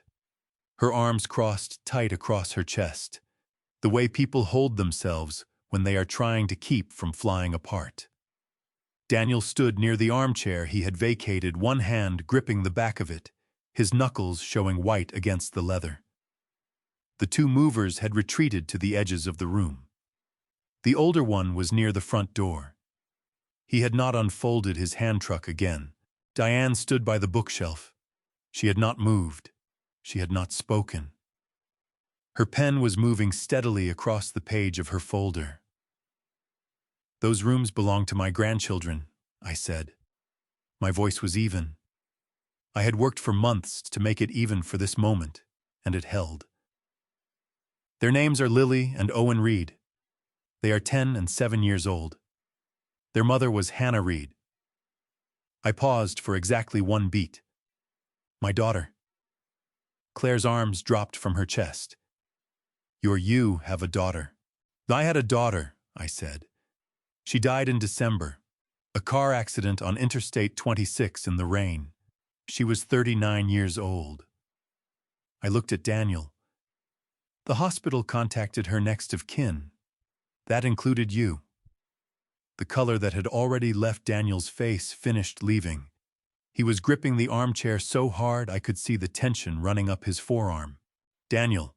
Her arms crossed tight across her chest, the way people hold themselves when they are trying to keep from flying apart. Daniel stood near the armchair he had vacated, one hand gripping the back of it, his knuckles showing white against the leather. The 2 movers had retreated to the edges of the room. The older one was near the front door. He had not unfolded his hand truck again. Diane stood by the bookshelf. She had not moved. She had not spoken. Her pen was moving steadily across the page of her folder. "Those rooms belong to my grandchildren," I said. My voice was even. I had worked for months to make it even for this moment, and it held. "Their names are Lily and Owen Reed. They are 10 and 7 years old. Their mother was Hannah Reed." I paused for exactly one beat. My daughter. Claire's arms dropped from her chest. You have a daughter. I had a daughter, I said. She died in December. A car accident on Interstate 26 in the rain. She was 39 years old. I looked at Daniel. The hospital contacted her next of kin. That included you. The color that had already left Daniel's face finished leaving. He was gripping the armchair so hard I could see the tension running up his forearm. Daniel.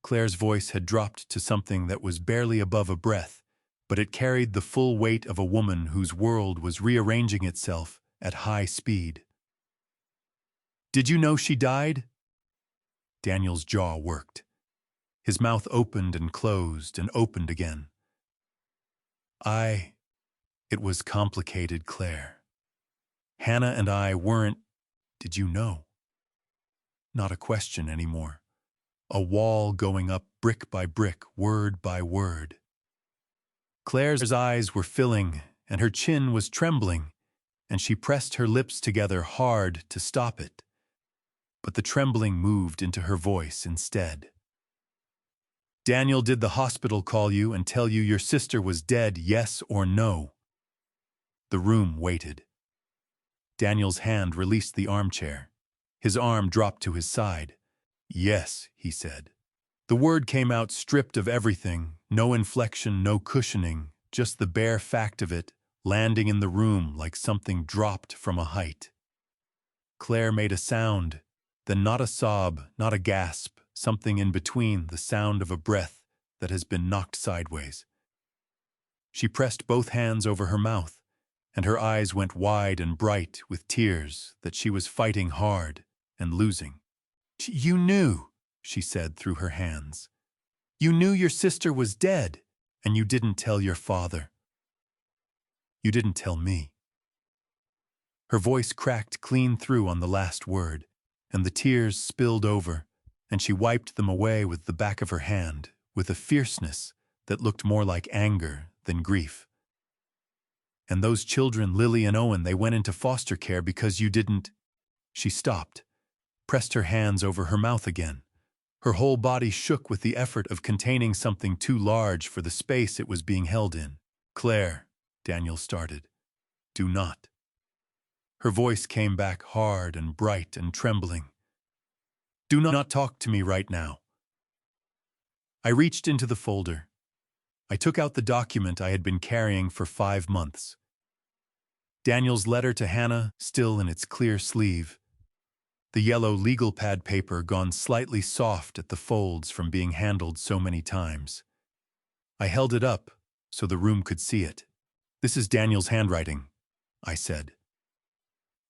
Claire's voice had dropped to something that was barely above a breath, but it carried the full weight of a woman whose world was rearranging itself at high speed. Did you know she died? Daniel's jaw worked. His mouth opened and closed and opened again. It was complicated, Claire. Hannah and I weren't. Did you know? Not a question anymore. A wall going up brick by brick, word by word. Claire's eyes were filling, and her chin was trembling, and she pressed her lips together hard to stop it. But the trembling moved into her voice instead. Daniel, did the hospital call you and tell you your sister was dead, yes or no? The room waited. Daniel's hand released the armchair. His arm dropped to his side. Yes, he said. The word came out stripped of everything, no inflection, no cushioning, just the bare fact of it, landing in the room like something dropped from a height. Claire made a sound, then not a sob, not a gasp, something in between, the sound of a breath that has been knocked sideways. She pressed both hands over her mouth, and her eyes went wide and bright with tears that she was fighting hard and losing. You knew, she said through her hands. You knew your sister was dead, and you didn't tell your father. You didn't tell me. Her voice cracked clean through on the last word, and the tears spilled over, and she wiped them away with the back of her hand, with a fierceness that looked more like anger than grief. And those children, Lily and Owen, they went into foster care because you didn't. She stopped, pressed her hands over her mouth again. Her whole body shook with the effort of containing something too large for the space it was being held in. Claire, Daniel started. Do not. Her voice came back hard and bright and trembling. Do not talk to me right now. I reached into the folder. I took out the document I had been carrying for 5 months. Daniel's letter to Hannah, still in its clear sleeve. The yellow legal pad paper gone slightly soft at the folds from being handled so many times. I held it up so the room could see it. This is Daniel's handwriting, I said.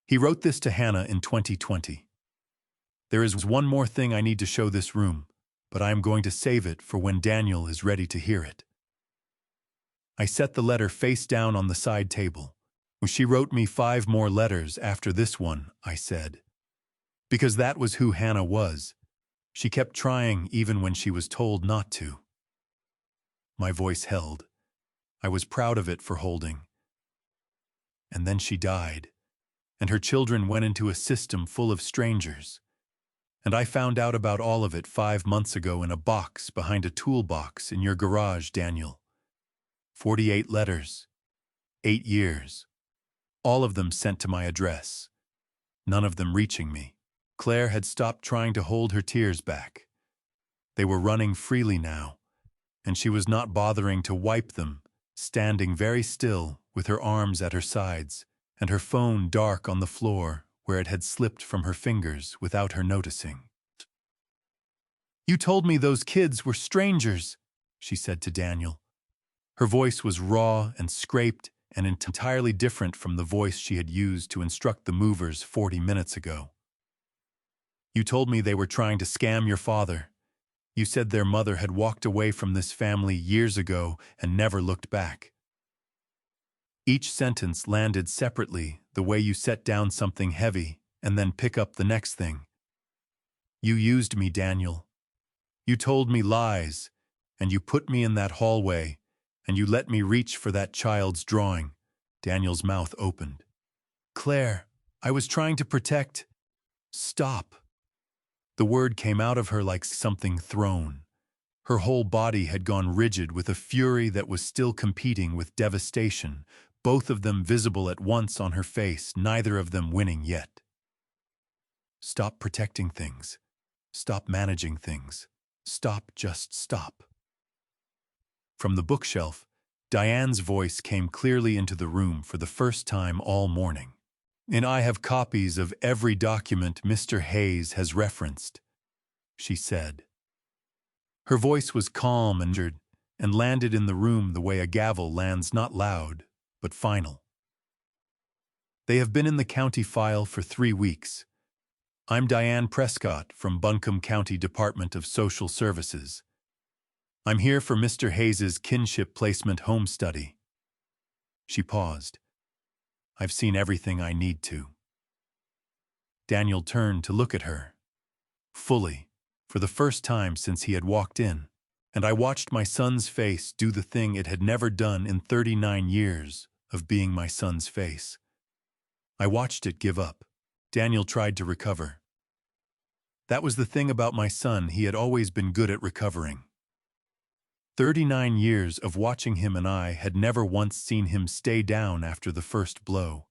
He wrote this to Hannah in 2020. There is one more thing I need to show this room, but I am going to save it for when Daniel is ready to hear it. I set the letter face down on the side table. She wrote me 5 more letters after this one, I said. Because that was who Hannah was. She kept trying even when she was told not to. My voice held. I was proud of it for holding. And then she died, and her children went into a system full of strangers. And I found out about all of it 5 months ago in a box behind a toolbox in your garage, Daniel. 48 letters. 8 years. All of them sent to my address. None of them reaching me. Claire had stopped trying to hold her tears back. They were running freely now, and she was not bothering to wipe them, standing very still with her arms at her sides, and her phone dark on the floor where it had slipped from her fingers without her noticing. You told me those kids were strangers, she said to Daniel. Her voice was raw and scraped and entirely different from the voice she had used to instruct the movers 40 minutes ago. You told me they were trying to scam your father. You said their mother had walked away from this family years ago and never looked back. Each sentence landed separately, the way you set down something heavy and then pick up the next thing. You used me, Daniel. You told me lies, and you put me in that hallway, and you let me reach for that child's drawing. Daniel's mouth opened. Claire, I was trying to protect. Stop. The word came out of her like something thrown. Her whole body had gone rigid with a fury that was still competing with devastation, both of them visible at once on her face, neither of them winning yet. Stop protecting things. Stop managing things. Stop, just stop. From the bookshelf, Diane's voice came clearly into the room for the first time all morning. "And I have copies of every document Mr. Hayes has referenced," she said. Her voice was calm and landed in the room the way a gavel lands, not loud, but final. "They have been in the county file for 3 weeks. I'm Diane Prescott from Buncombe County Department of Social Services. I'm here for Mr. Hayes's kinship placement home study." She paused. "I've seen everything I need to." Daniel turned to look at her. Fully, for the first time since he had walked in, and I watched my son's face do the thing it had never done in 39 years of being my son's face. I watched it give up. Daniel tried to recover. That was the thing about my son, he had always been good at recovering. 39 years of watching him and I had never once seen him stay down after the first blow.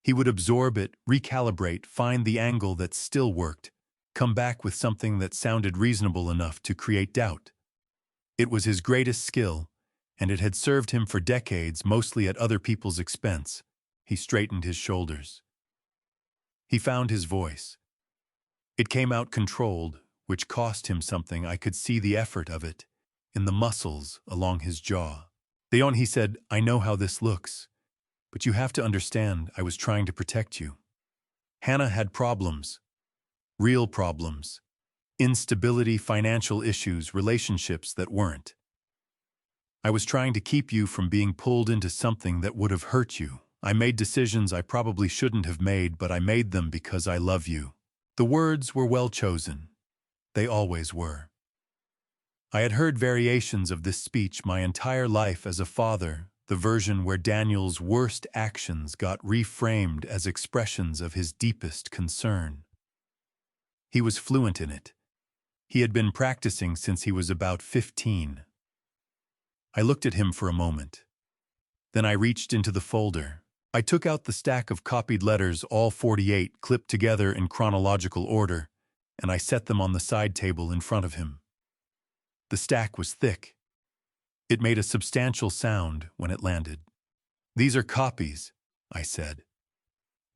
He would absorb it, recalibrate, find the angle that still worked, come back with something that sounded reasonable enough to create doubt. It was his greatest skill, and it had served him for decades, mostly at other people's expense. He straightened his shoulders. He found his voice. It came out controlled, which cost him something. I could see the effort of it in the muscles along his jaw. "Leon," he said, "I know how this looks, but you have to understand I was trying to protect you. Hannah had problems, real problems, instability, financial issues, relationships that weren't. I was trying to keep you from being pulled into something that would have hurt you. I made decisions I probably shouldn't have made, but I made them because I love you." The words were well chosen. They always were. I had heard variations of this speech my entire life as a father, the version where Daniel's worst actions got reframed as expressions of his deepest concern. He was fluent in it. He had been practicing since he was about 15. I looked at him for a moment. Then I reached into the folder. I took out the stack of copied letters, all 48, clipped together in chronological order, and I set them on the side table in front of him. The stack was thick. It made a substantial sound when it landed. "These are copies," I said.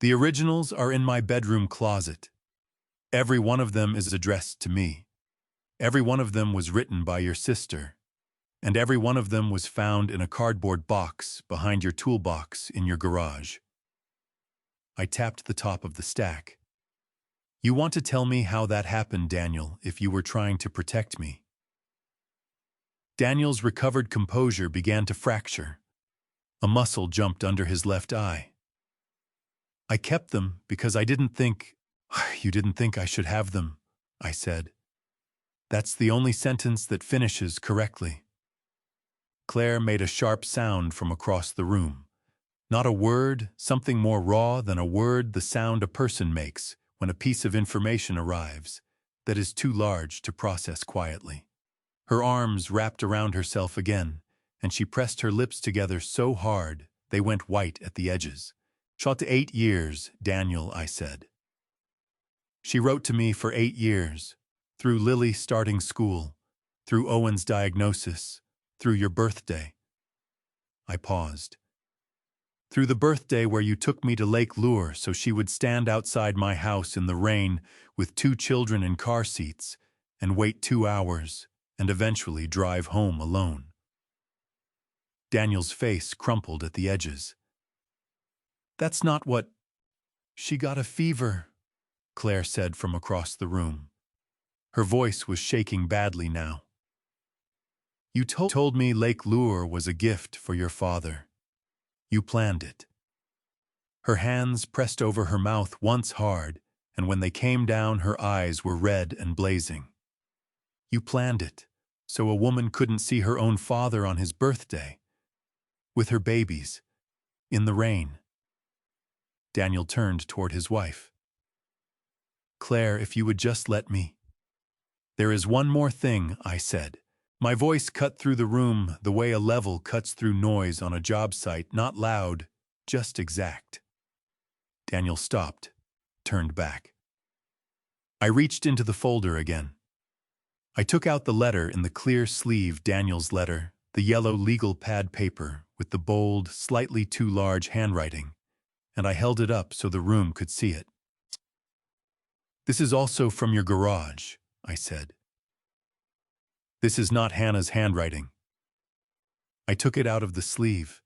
"The originals are in my bedroom closet. Every one of them is addressed to me. Every one of them was written by your sister. And every one of them was found in a cardboard box behind your toolbox in your garage." I tapped the top of the stack. "You want to tell me how that happened, Daniel, if you were trying to protect me?" Daniel's recovered composure began to fracture. A muscle jumped under his left eye. "I kept them because I didn't think—" "You didn't think I should have them," I said. "That's the only sentence that finishes correctly." Claire made a sharp sound from across the room. Not a word, something more raw than a word, the sound a person makes when a piece of information arrives that is too large to process quietly. Her arms wrapped around herself again, and she pressed her lips together so hard they went white at the edges. "Shot to 8 years, Daniel," I said. "She wrote to me for 8 years, through Lily starting school, through Owen's diagnosis, through your birthday." I paused. "Through the birthday where you took me to Lake Lure so she would stand outside my house in the rain with 2 children in car seats and wait 2 hours and eventually drive home alone." Daniel's face crumpled at the edges. "That's not what—" "She got a fever," Claire said from across the room. Her voice was shaking badly now. "You told me Lake Lure was a gift for your father. You planned it." Her hands pressed over her mouth once hard, and when they came down, her eyes were red and blazing. "You planned it so a woman couldn't see her own father on his birthday, with her babies, in the rain." Daniel turned toward his wife. Claire, if you would just let me. There is one more thing, I said. My voice cut through the room the way a level cuts through noise on a job site, not loud, just exact. Daniel stopped, turned back. I reached into the folder again. I took out the letter in the clear sleeve, Daniel's letter, the yellow legal pad paper with the bold, slightly too large handwriting, and I held it up so the room could see it. This is also from your garage, I said. This is not Hannah's handwriting. I took it out of the sleeve.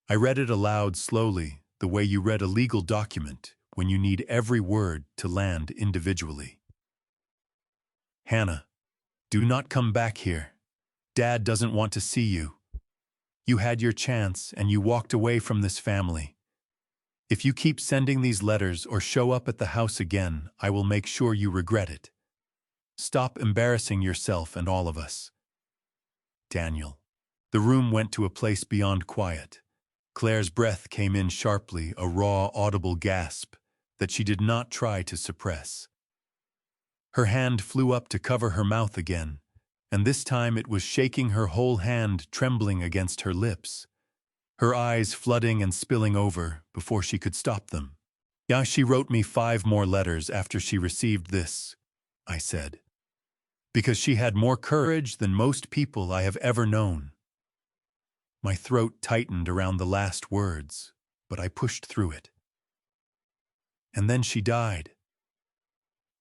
I read it aloud slowly, the way you read a legal document when you need every word to land individually. Hannah, do not come back here. Dad doesn't want to see you. You had your chance and you walked away from this family. If you keep sending these letters or show up at the house again, I will make sure you regret it. Stop embarrassing yourself and all of us. Daniel. The room went to a place beyond quiet. Claire's breath came in sharply, a raw, audible gasp that she did not try to suppress. Her hand flew up to cover her mouth again, and this time it was shaking, her whole hand trembling against her lips, her eyes flooding and spilling over before she could stop them. Yeah, she wrote me 5 more letters after she received this, I said, because she had more courage than most people I have ever known. My throat tightened around the last words, but I pushed through it. And then she died.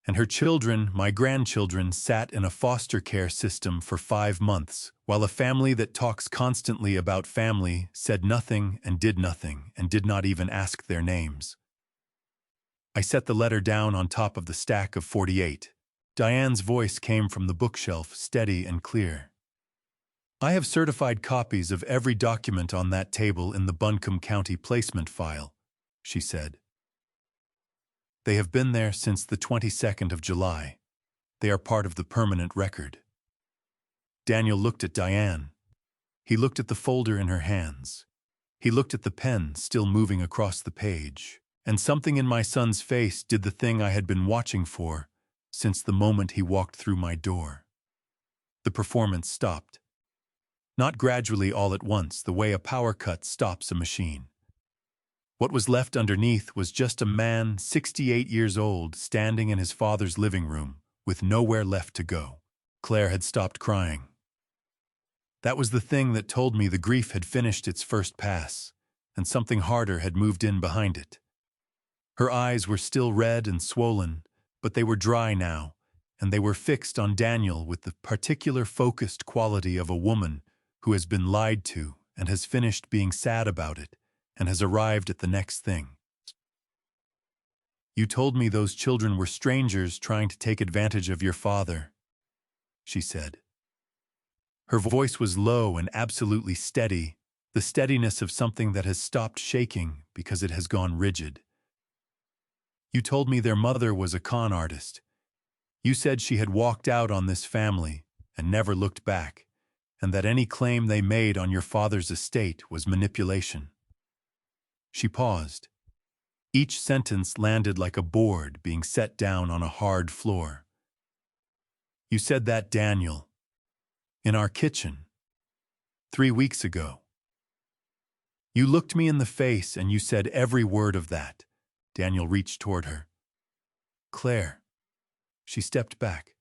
And her children, my grandchildren, sat in a foster care system for 5 months, while a family that talks constantly about family said nothing and did not even ask their names. I set the letter down on top of the stack of 48. Diane's voice came from the bookshelf, steady and clear. I have certified copies of every document on that table in the Buncombe County placement file, she said. They have been there since the 22nd of July. They are part of the permanent record. Daniel looked at Diane. He looked at the folder in her hands. He looked at the pen still moving across the page. And something in my son's face did the thing I had been watching for since the moment he walked through my door. The performance stopped. Not gradually all at once, the way a power cut stops a machine. What was left underneath was just a man, 68 years old, standing in his father's living room, with nowhere left to go. Claire had stopped crying. That was the thing that told me the grief had finished its first pass, and something harder had moved in behind it. Her eyes were still red and swollen, but they were dry now, and they were fixed on Daniel with the particular focused quality of a woman who has been lied to and has finished being sad about it and has arrived at the next thing. You told me those children were strangers trying to take advantage of your father, she said. Her voice was low and absolutely steady, the steadiness of something that has stopped shaking because it has gone rigid. You told me their mother was a con artist. You said she had walked out on this family and never looked back, and that any claim they made on your father's estate was manipulation. She paused. Each sentence landed like a board being set down on a hard floor. You said that, Daniel, in our kitchen, 3 weeks ago. You looked me in the face and you said every word of that. Daniel reached toward her. Claire. She stepped back.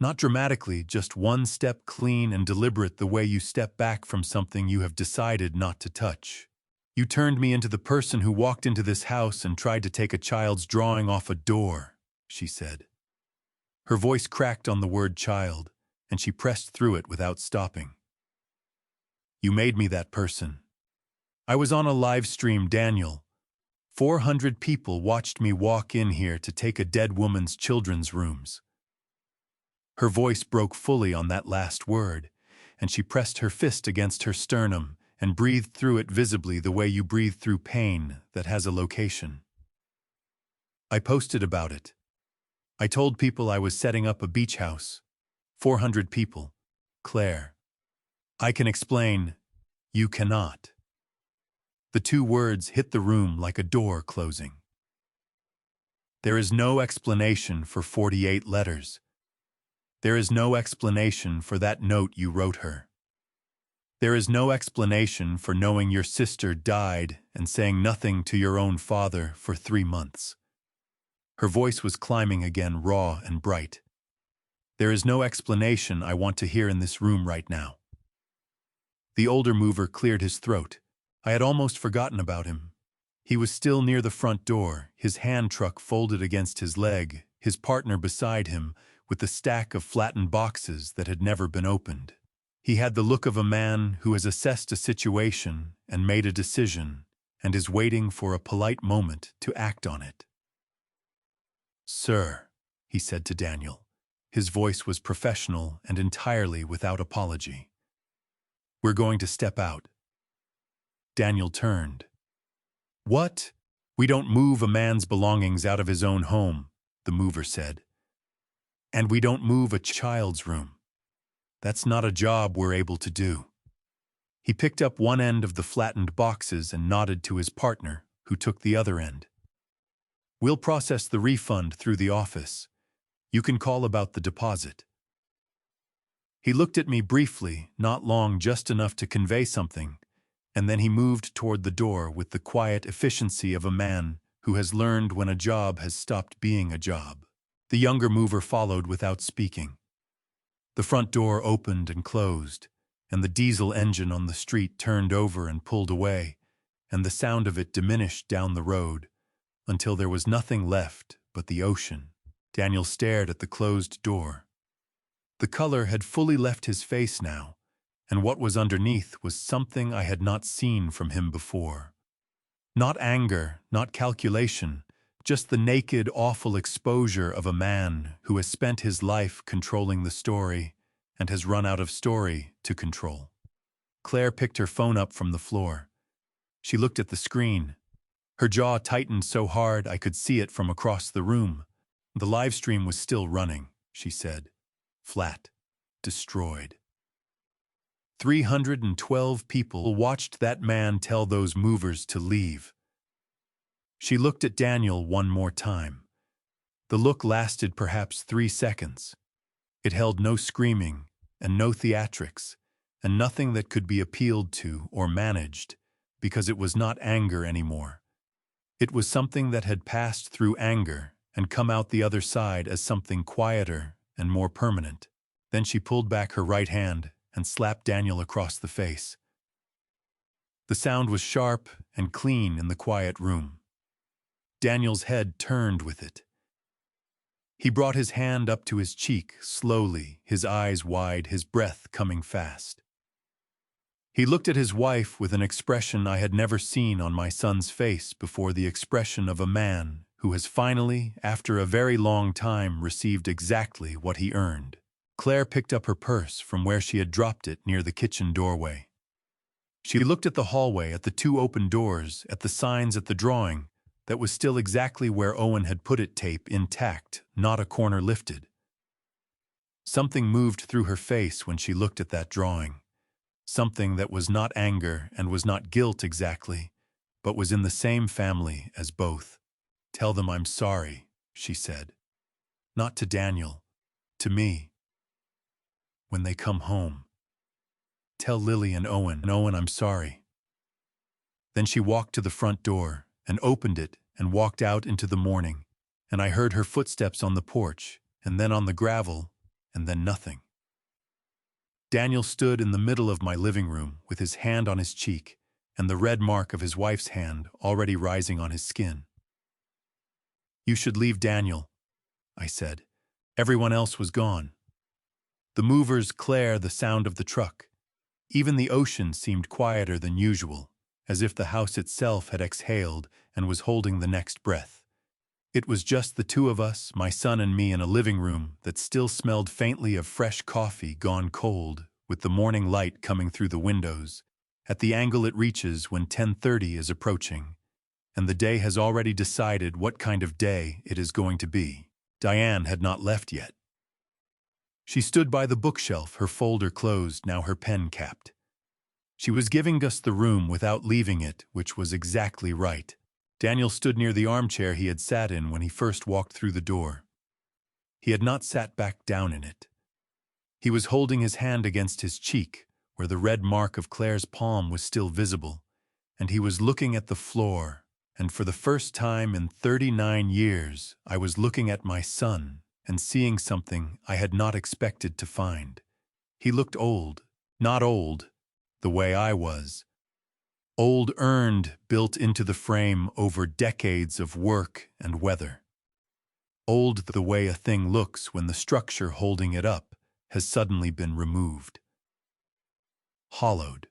Not dramatically, just one step, clean and deliberate, the way you step back from something you have decided not to touch. You turned me into the person who walked into this house and tried to take a child's drawing off a door, she said. Her voice cracked on the word child, and she pressed through it without stopping. You made me that person. I was on a live stream, Daniel. 400 people watched me walk in here to take a dead woman's children's rooms. Her voice broke fully on that last word, and she pressed her fist against her sternum and breathed through it visibly the way you breathe through pain that has a location. I posted about it. I told people I was setting up a beach house. 400 people. Claire. I can explain. You cannot. The two words hit the room like a door closing. There is no explanation for 48 letters. There is no explanation for that note you wrote her. There is no explanation for knowing your sister died and saying nothing to your own father for 3 months. Her voice was climbing again, raw and bright. There is no explanation I want to hear in this room right now. The older mover cleared his throat. I had almost forgotten about him. He was still near the front door, his hand truck folded against his leg, his partner beside him, with the stack of flattened boxes that had never been opened. He had the look of a man who has assessed a situation and made a decision and is waiting for a polite moment to act on it. "Sir," he said to Daniel. His voice was professional and entirely without apology. "We're going to step out." Daniel turned. "What? We don't move a man's belongings out of his own home," the mover said. "And we don't move a child's room. That's not a job we're able to do." He picked up one end of the flattened boxes and nodded to his partner, who took the other end. "We'll process the refund through the office. You can call about the deposit." He looked at me briefly, not long, just enough to convey something, and then he moved toward the door with the quiet efficiency of a man who has learned when a job has stopped being a job. The younger mover followed without speaking. The front door opened and closed, and the diesel engine on the street turned over and pulled away, and the sound of it diminished down the road until there was nothing left but the ocean. Daniel stared at the closed door. The color had fully left his face now, and what was underneath was something I had not seen from him before. Not anger, not calculation, just the naked, awful exposure of a man who has spent his life controlling the story and has run out of story to control. Claire picked her phone up from the floor. She looked at the screen. Her jaw tightened so hard I could see it from across the room. The live stream was still running, she said. Flat. Destroyed. 312 people watched that man tell those movers to leave. She looked at Daniel one more time. The look lasted perhaps 3 seconds. It held no screaming and no theatrics, and nothing that could be appealed to or managed, because it was not anger anymore. It was something that had passed through anger and come out the other side as something quieter and more permanent. Then she pulled back her right hand and slapped Daniel across the face. The sound was sharp and clean in the quiet room. Daniel's head turned with it. He brought his hand up to his cheek, slowly, his eyes wide, his breath coming fast. He looked at his wife with an expression I had never seen on my son's face before, the expression of a man who has finally, after a very long time, received exactly what he earned. Claire picked up her purse from where she had dropped it near the kitchen doorway. She looked at the hallway, at the 2 open doors, at the signs, at the drawing that was still exactly where Owen had put it, tape intact, not a corner lifted. Something moved through her face when she looked at that drawing. Something that was not anger and was not guilt exactly, but was in the same family as both. "Tell them I'm sorry," she said. "Not to Daniel, to me. When they come home. Tell Lily and Owen I'm sorry." Then she walked to the front door and opened it and walked out into the morning, and I heard her footsteps on the porch, and then on the gravel, and then nothing. Daniel stood in the middle of my living room with his hand on his cheek and the red mark of his wife's hand already rising on his skin. "You should leave Daniel," I said. Everyone else was gone. The movers, Claire, the sound of the truck. Even the ocean seemed quieter than usual, as if the house itself had exhaled and was holding the next breath. It was just the 2 of us, my son and me, in a living room that still smelled faintly of fresh coffee gone cold, with the morning light coming through the windows, at the angle it reaches when 10:30 is approaching, and the day has already decided what kind of day it is going to be. Diane had not left yet. She stood by the bookshelf, her folder closed, now her pen capped. She was giving us the room without leaving it, which was exactly right. Daniel stood near the armchair he had sat in when he first walked through the door. He had not sat back down in it. He was holding his hand against his cheek, where the red mark of Claire's palm was still visible, and he was looking at the floor, and for the first time in 39 years I was looking at my son and seeing something I had not expected to find. He looked old, not old, the way I was. Old earned built into the frame over decades of work and weather. Old the way a thing looks when the structure holding it up has suddenly been removed. Hollowed.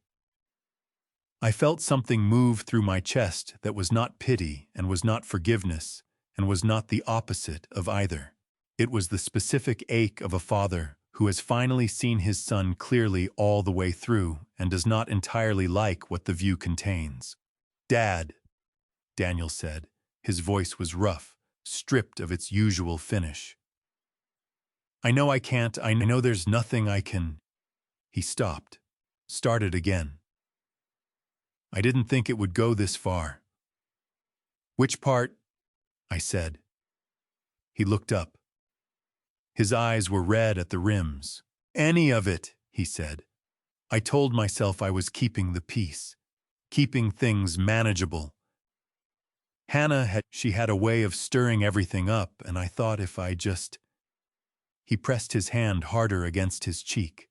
I felt something move through my chest that was not pity and was not forgiveness and was not the opposite of either. It was the specific ache of a father who has finally seen his son clearly all the way through and does not entirely like what the view contains. "Dad," Daniel said. His voice was rough, stripped of its usual finish. I know there's nothing I can." He stopped, started again. "I didn't think it would go this far." "Which part?" I said. He looked up. His eyes were red at the rims. "Any of it," he said. I told myself I was keeping the peace, keeping things manageable. She had a way of stirring everything up, and I thought if I just... He pressed his hand harder against his cheek.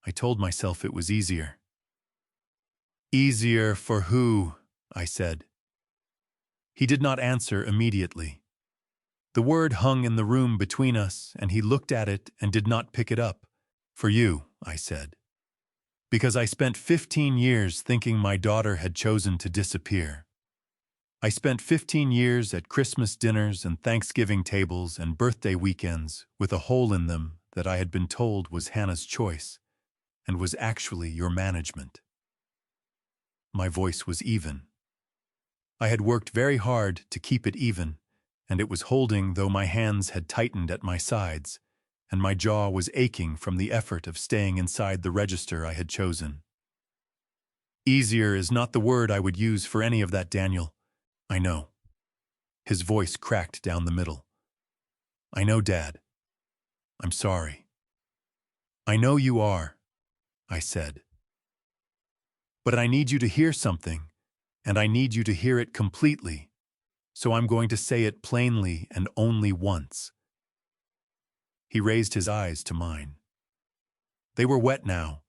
I told myself it was easier. "Easier for who?" I said. He did not answer immediately. The word hung in the room between us, and he looked at it and did not pick it up. "For you," I said. "Because I spent 15 years thinking my daughter had chosen to disappear. I spent 15 years at Christmas dinners and Thanksgiving tables and birthday weekends with a hole in them that I had been told was Hannah's choice and was actually your management." My voice was even. I had worked very hard to keep it even, and it was holding though my hands had tightened at my sides, and my jaw was aching from the effort of staying inside the register I had chosen. "Easier is not the word I would use for any of that, Daniel. I know." His voice cracked down the middle. "I know, Dad. I'm sorry." "I know you are," I said. "But I need you to hear something, and I need you to hear it completely, so I'm going to say it plainly and only once." He raised his eyes to mine. They were wet now,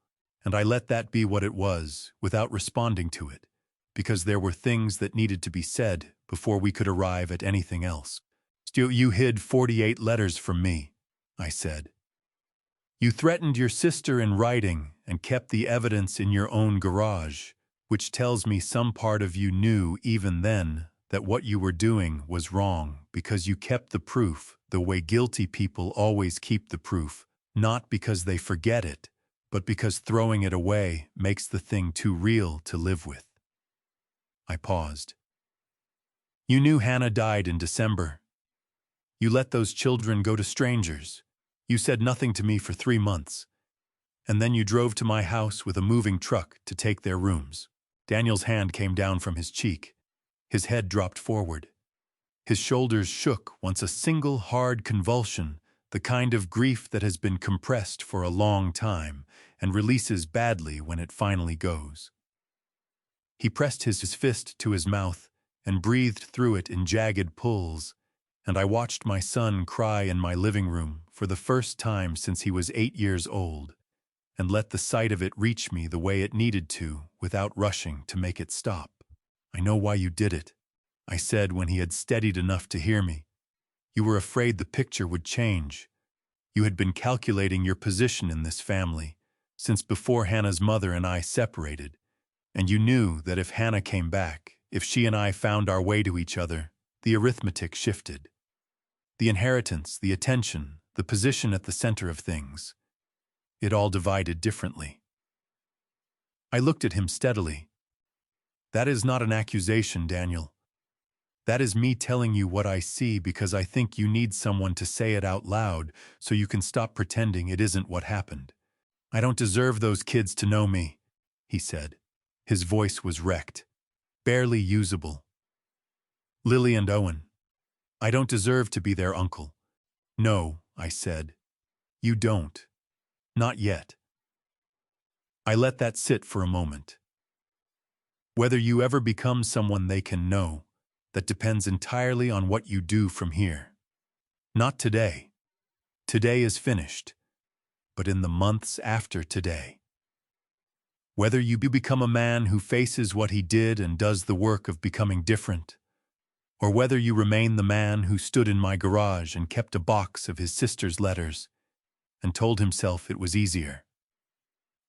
and I let that be what it was, without responding to it, because there were things that needed to be said before we could arrive at anything else. "Still, you hid 48 letters from me," I said. "You threatened your sister in writing and kept the evidence in your own garage, which tells me some part of you knew even then that what you were doing was wrong because you kept the proof the way guilty people always keep the proof, not because they forget it, but because throwing it away makes the thing too real to live with." I paused. "You knew Hannah died in December. You let those children go to strangers. You said nothing to me for 3 months. And then you drove to my house with a moving truck to take their rooms." Daniel's hand came down from his cheek. His head dropped forward. His shoulders shook once a single hard convulsion, the kind of grief that has been compressed for a long time and releases badly when it finally goes. He pressed his fist to his mouth and breathed through it in jagged pulls, and I watched my son cry in my living room for the first time since he was 8 years old, and let the sight of it reach me the way it needed to without rushing to make it stop. "I know why you did it," I said when he had steadied enough to hear me. "You were afraid the picture would change. You had been calculating your position in this family since before Hannah's mother and I separated, and you knew that if Hannah came back, if she and I found our way to each other, the arithmetic shifted. The inheritance, the attention, the position at the center of things. It all divided differently." I looked at him steadily. "That is not an accusation, Daniel. That is me telling you what I see because I think you need someone to say it out loud so you can stop pretending it isn't what happened. I don't deserve those kids to know me." he said. His voice was wrecked, barely usable. Lily and Owen. I don't deserve to be their uncle. No, I said. You don't. Not yet. I let that sit for a moment. Whether you ever become someone they can know, that depends entirely on what you do from here. Not today. Today is finished, but in the months after today. Whether you become a man who faces what he did and does the work of becoming different, or whether you remain the man who stood in my garage and kept a box of his sister's letters and told himself it was easier.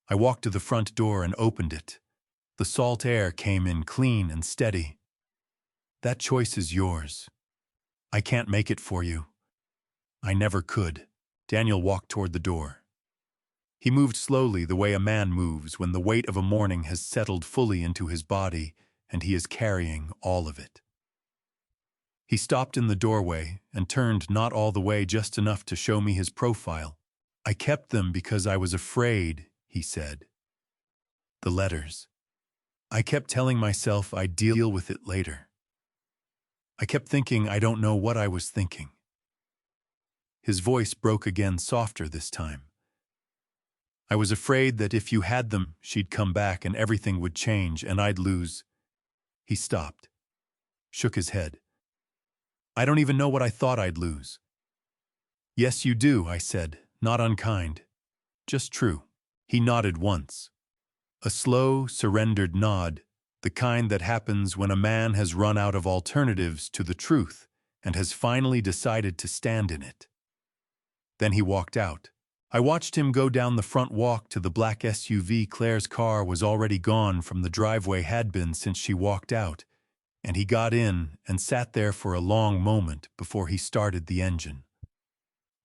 I walked to the front door and opened it. The salt air came in clean and steady. That choice is yours. I can't make it for you. I never could. Daniel walked toward the door. He moved slowly the way a man moves when the weight of a morning has settled fully into his body and he is carrying all of it. He stopped in the doorway and turned not all the way, just enough to show me his profile. I kept them because I was afraid, he said. The letters. I kept telling myself I'd deal with it later. I kept thinking I don't know what I was thinking. His voice broke again, softer this time. I was afraid that if you had them, she'd come back and everything would change and I'd lose. He stopped, shook his head. I don't even know what I thought I'd lose. Yes, you do, I said, not unkind. Just true. He nodded once. A slow, surrendered nod, the kind that happens when a man has run out of alternatives to the truth and has finally decided to stand in it. Then he walked out. I watched him go down the front walk to the black SUV. Claire's car was already gone from the driveway, had been since she walked out, and he got in and sat there for a long moment before he started the engine.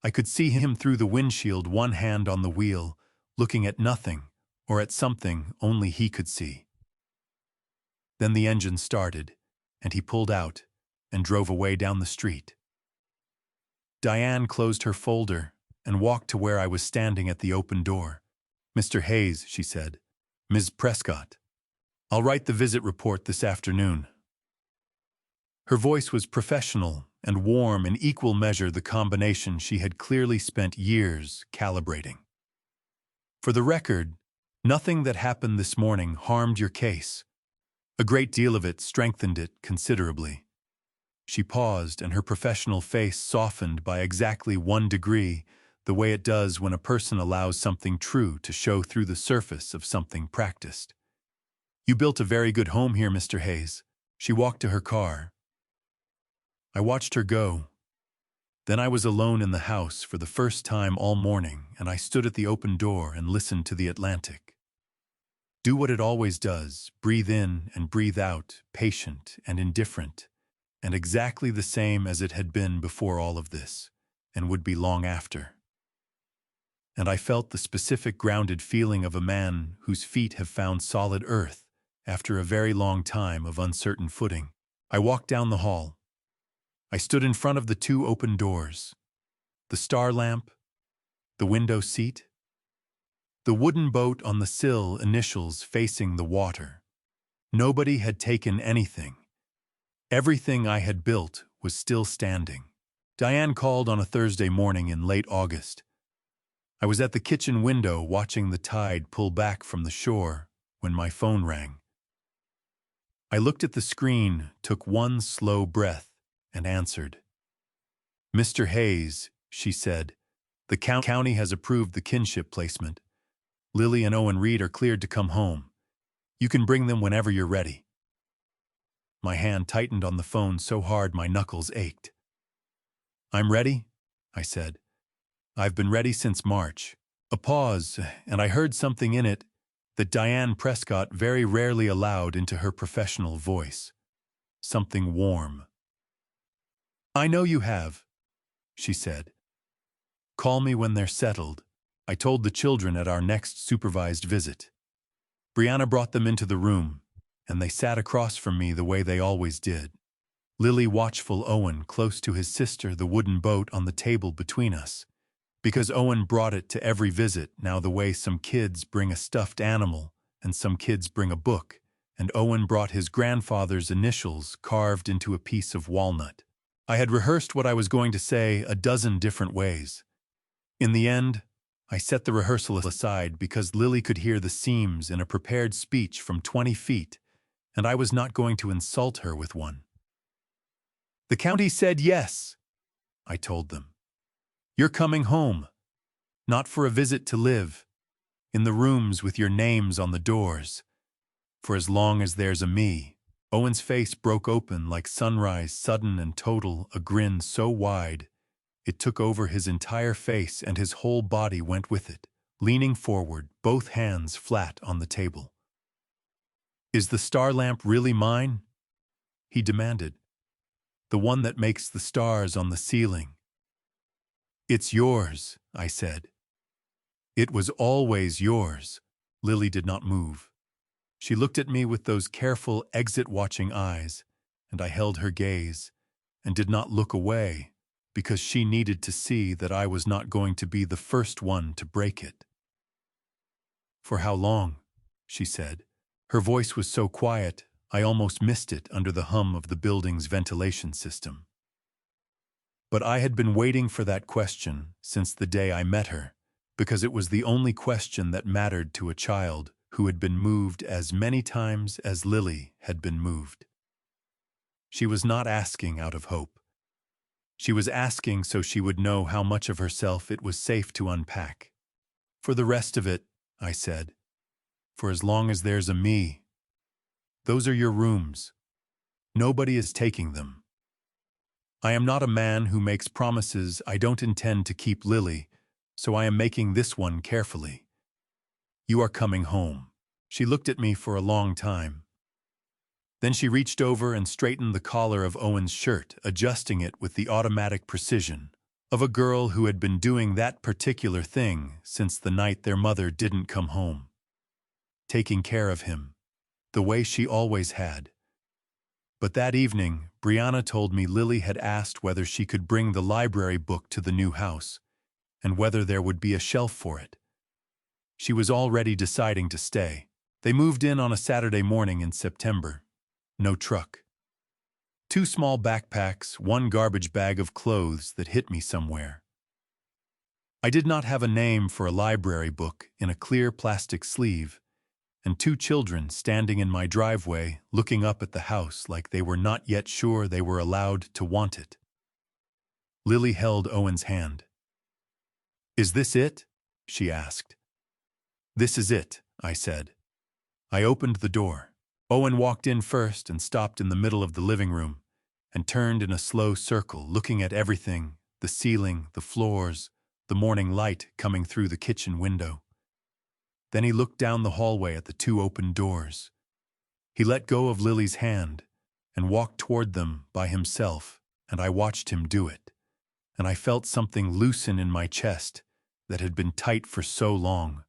I could see him through the windshield, one hand on the wheel, looking at nothing, or at something only he could see. Then the engine started, and he pulled out and drove away down the street. Diane closed her folder and walked to where I was standing at the open door. Mr. Hayes, she said. Ms. Prescott. I'll write the visit report this afternoon. Her voice was professional and warm, in equal measure the combination she had clearly spent years calibrating. For the record, nothing that happened this morning harmed your case. A great deal of it strengthened it considerably. She paused, and her professional face softened by exactly 1 degree, the way it does when a person allows something true to show through the surface of something practiced. You built a very good home here, Mr. Hayes. She walked to her car. I watched her go. Then I was alone in the house for the first time all morning, and I stood at the open door and listened to the Atlantic. Do what it always does, breathe in and breathe out, patient and indifferent, and exactly the same as it had been before all of this, and would be long after. And I felt the specific grounded feeling of a man whose feet have found solid earth after a very long time of uncertain footing. I walked down the hall. I stood in front of the 2 open doors. The star lamp, the window seat, the wooden boat on the sill, initials facing the water. Nobody had taken anything. Everything I had built was still standing. Diane called on a Thursday morning in late August. I was at the kitchen window watching the tide pull back from the shore when my phone rang. I looked at the screen, took one slow breath, and answered. Mr. Hayes, she said, the county has approved the kinship placement. Lily and Owen Reed are cleared to come home. You can bring them whenever you're ready. My hand tightened on the phone so hard my knuckles ached. I'm ready, I said. I've been ready since March. A pause, and I heard something in it that Diane Prescott very rarely allowed into her professional voice. Something warm. I know you have, she said. Call me when they're settled. I told the children at our next supervised visit. Brianna brought them into the room, and they sat across from me the way they always did. Lily, watchful, Owen close to his sister, the wooden boat on the table between us, because Owen brought it to every visit, now the way some kids bring a stuffed animal and some kids bring a book, and Owen brought his grandfather's initials carved into a piece of walnut. I had rehearsed what I was going to say a dozen different ways. In the end, I set the rehearsal aside because Lily could hear the seams in a prepared speech from 20 feet, and I was not going to insult her with one. "The county said yes," I told them. "You're coming home, not for a visit to live, in the rooms with your names on the doors, for as long as there's a me." Owen's face broke open like sunrise, sudden and total, a grin so wide it took over his entire face and his whole body went with it, leaning forward, both hands flat on the table. "Is the star lamp really mine?" he demanded. "The one that makes the stars on the ceiling?" "It's yours," I said. "It was always yours." Lily did not move. She looked at me with those careful, exit-watching eyes, and I held her gaze, and did not look away, because she needed to see that I was not going to be the first one to break it. "For how long?" she said. Her voice was so quiet, I almost missed it under the hum of the building's ventilation system. But I had been waiting for that question since the day I met her, because it was the only question that mattered to a child who had been moved as many times as Lily had been moved. She was not asking out of hope. She was asking so she would know how much of herself it was safe to unpack. "For the rest of it," I said, "for as long as there's a me. Those are your rooms. Nobody is taking them. I am not a man who makes promises I don't intend to keep, Lily, so I am making this one carefully. You are coming home." She looked at me for a long time. Then she reached over and straightened the collar of Owen's shirt, adjusting it with the automatic precision of a girl who had been doing that particular thing since the night their mother didn't come home. Taking care of him, the way she always had. But that evening, Brianna told me Lily had asked whether she could bring the library book to the new house, and whether there would be a shelf for it. She was already deciding to stay. They moved in on a Saturday morning in September. No truck. 2 small backpacks, 1 garbage bag of clothes that hit me somewhere. I did not have a name for a library book in a clear plastic sleeve, and 2 children standing in my driveway looking up at the house like they were not yet sure they were allowed to want it. Lily held Owen's hand. "Is this it?" she asked. "This is it," I said. I opened the door. Owen walked in first and stopped in the middle of the living room, and turned in a slow circle, looking at everything, the ceiling, the floors, the morning light coming through the kitchen window. Then he looked down the hallway at the 2 open doors. He let go of Lily's hand and walked toward them by himself, and I watched him do it, and I felt something loosen in my chest that had been tight for so long.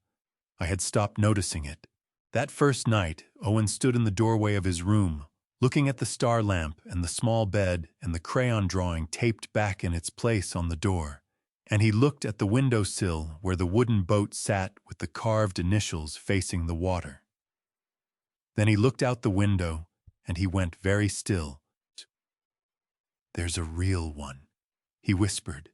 I had stopped noticing it. That first night, Owen stood in the doorway of his room, looking at the star lamp and the small bed and the crayon drawing taped back in its place on the door, and he looked at the windowsill where the wooden boat sat with the carved initials facing the water. Then he looked out the window, and he went very still. "There's a real one," he whispered.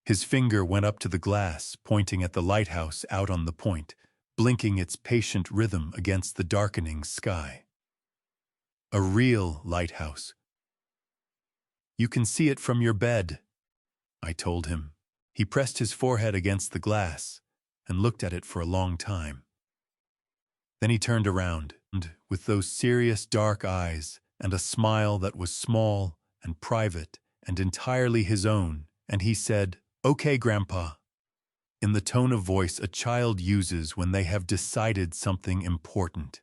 His finger went up to the glass, pointing at the lighthouse out on the point, blinking its patient rhythm against the darkening sky. "A real lighthouse. You can see it from your bed," I told him. He pressed his forehead against the glass and looked at it for a long time. Then he turned around, and with those serious dark eyes and a smile that was small and private and entirely his own, and he said, "Okay, Grandpa," in the tone of voice a child uses when they have decided something important.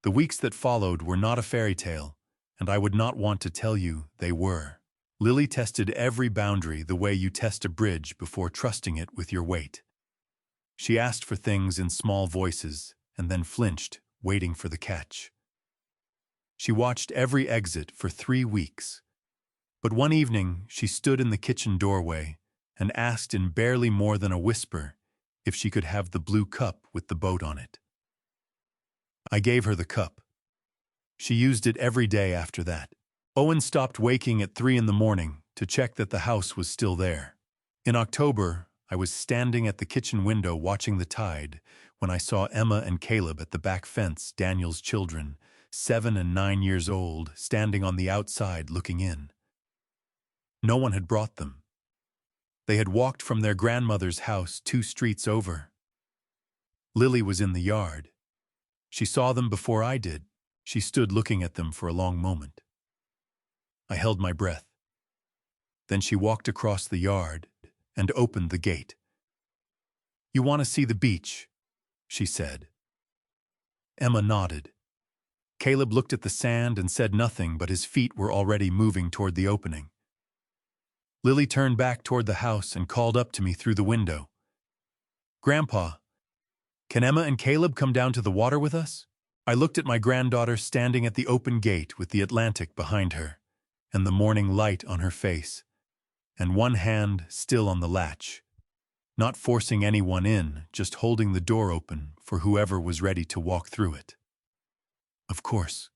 The weeks that followed were not a fairy tale, and I would not want to tell you they were. Lily tested every boundary the way you test a bridge before trusting it with your weight. She asked for things in small voices and then flinched, waiting for the catch. She watched every exit for 3 weeks. But one evening she stood in the kitchen doorway and asked in barely more than a whisper if she could have the blue cup with the boat on it. I gave her the cup. She used it every day after that. Owen stopped waking at 3 in the morning to check that the house was still there. In October, I was standing at the kitchen window watching the tide when I saw Emma and Caleb at the back fence, Daniel's children, 7 and 9 years old, standing on the outside looking in. No one had brought them. They had walked from their grandmother's house 2 streets over. Lily was in the yard. She saw them before I did. She stood looking at them for a long moment. I held my breath. Then she walked across the yard and opened the gate. "You want to see the beach?" she said. Emma nodded. Caleb looked at the sand and said nothing, but his feet were already moving toward the opening. Lily turned back toward the house and called up to me through the window. "Grandpa, can Emma and Caleb come down to the water with us?" I looked at my granddaughter standing at the open gate with the Atlantic behind her, and the morning light on her face, and one hand still on the latch, not forcing anyone in, just holding the door open for whoever was ready to walk through it. "Of course,"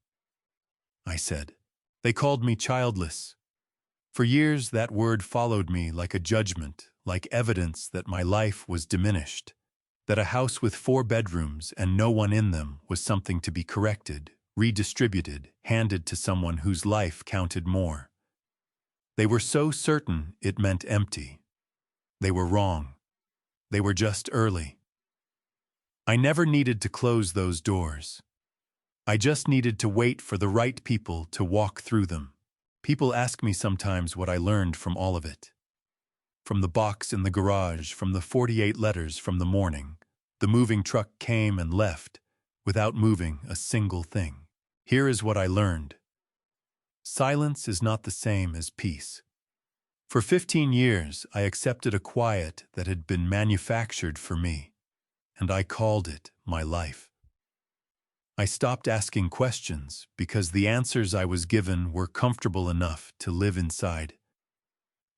I said. They called me childless. For years that word followed me like a judgment, like evidence that my life was diminished, that a house with 4 bedrooms and no one in them was something to be corrected, redistributed, handed to someone whose life counted more. They were so certain it meant empty. They were wrong. They were just early. I never needed to close those doors. I just needed to wait for the right people to walk through them. People ask me sometimes what I learned from all of it. From the box in the garage, from the 48 letters from the morning, the moving truck came and left without moving a single thing. Here is what I learned. Silence is not the same as peace. For 15 years, I accepted a quiet that had been manufactured for me, and I called it my life. I stopped asking questions because the answers I was given were comfortable enough to live inside.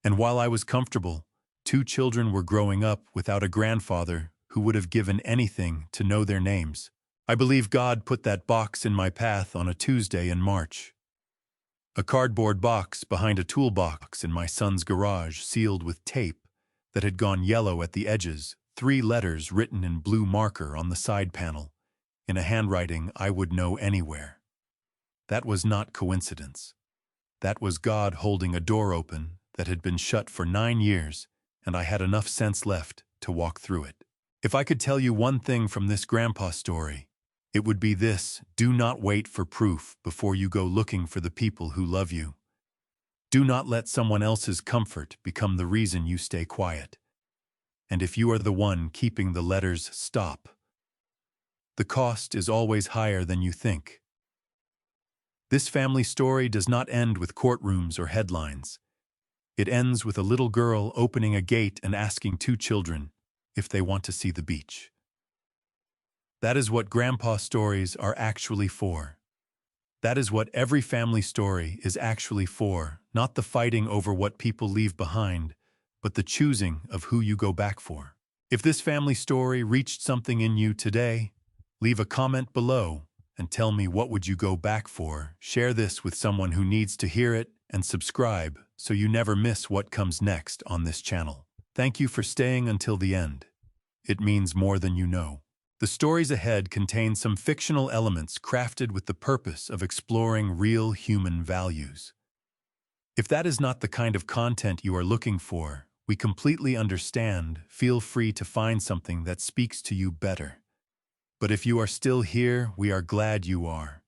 And while I was comfortable, 2 children were growing up without a grandfather who would have given anything to know their names. I believe God put that box in my path on a Tuesday in March. A cardboard box behind a toolbox in my son's garage, sealed with tape that had gone yellow at the edges, 3 letters written in blue marker on the side panel, in a handwriting I would know anywhere. That was not coincidence. That was God holding a door open that had been shut for 9 years, and I had enough sense left to walk through it. If I could tell you one thing from this grandpa story, it would be this: do not wait for proof before you go looking for the people who love you. Do not let someone else's comfort become the reason you stay quiet. And if you are the one keeping the letters, stop. The cost is always higher than you think. This family story does not end with courtrooms or headlines. It ends with a little girl opening a gate and asking 2 children if they want to see the beach. That is what grandpa stories are actually for. That is what every family story is actually for, not the fighting over what people leave behind, but the choosing of who you go back for. If this family story reached something in you today, leave a comment below and tell me, what would you go back for? Share this with someone who needs to hear it, and subscribe so you never miss what comes next on this channel. Thank you for staying until the end. It means more than you know. The stories ahead contain some fictional elements crafted with the purpose of exploring real human values. If that is not the kind of content you are looking for, we completely understand. Feel free to find something that speaks to you better. But if you are still here, we are glad you are.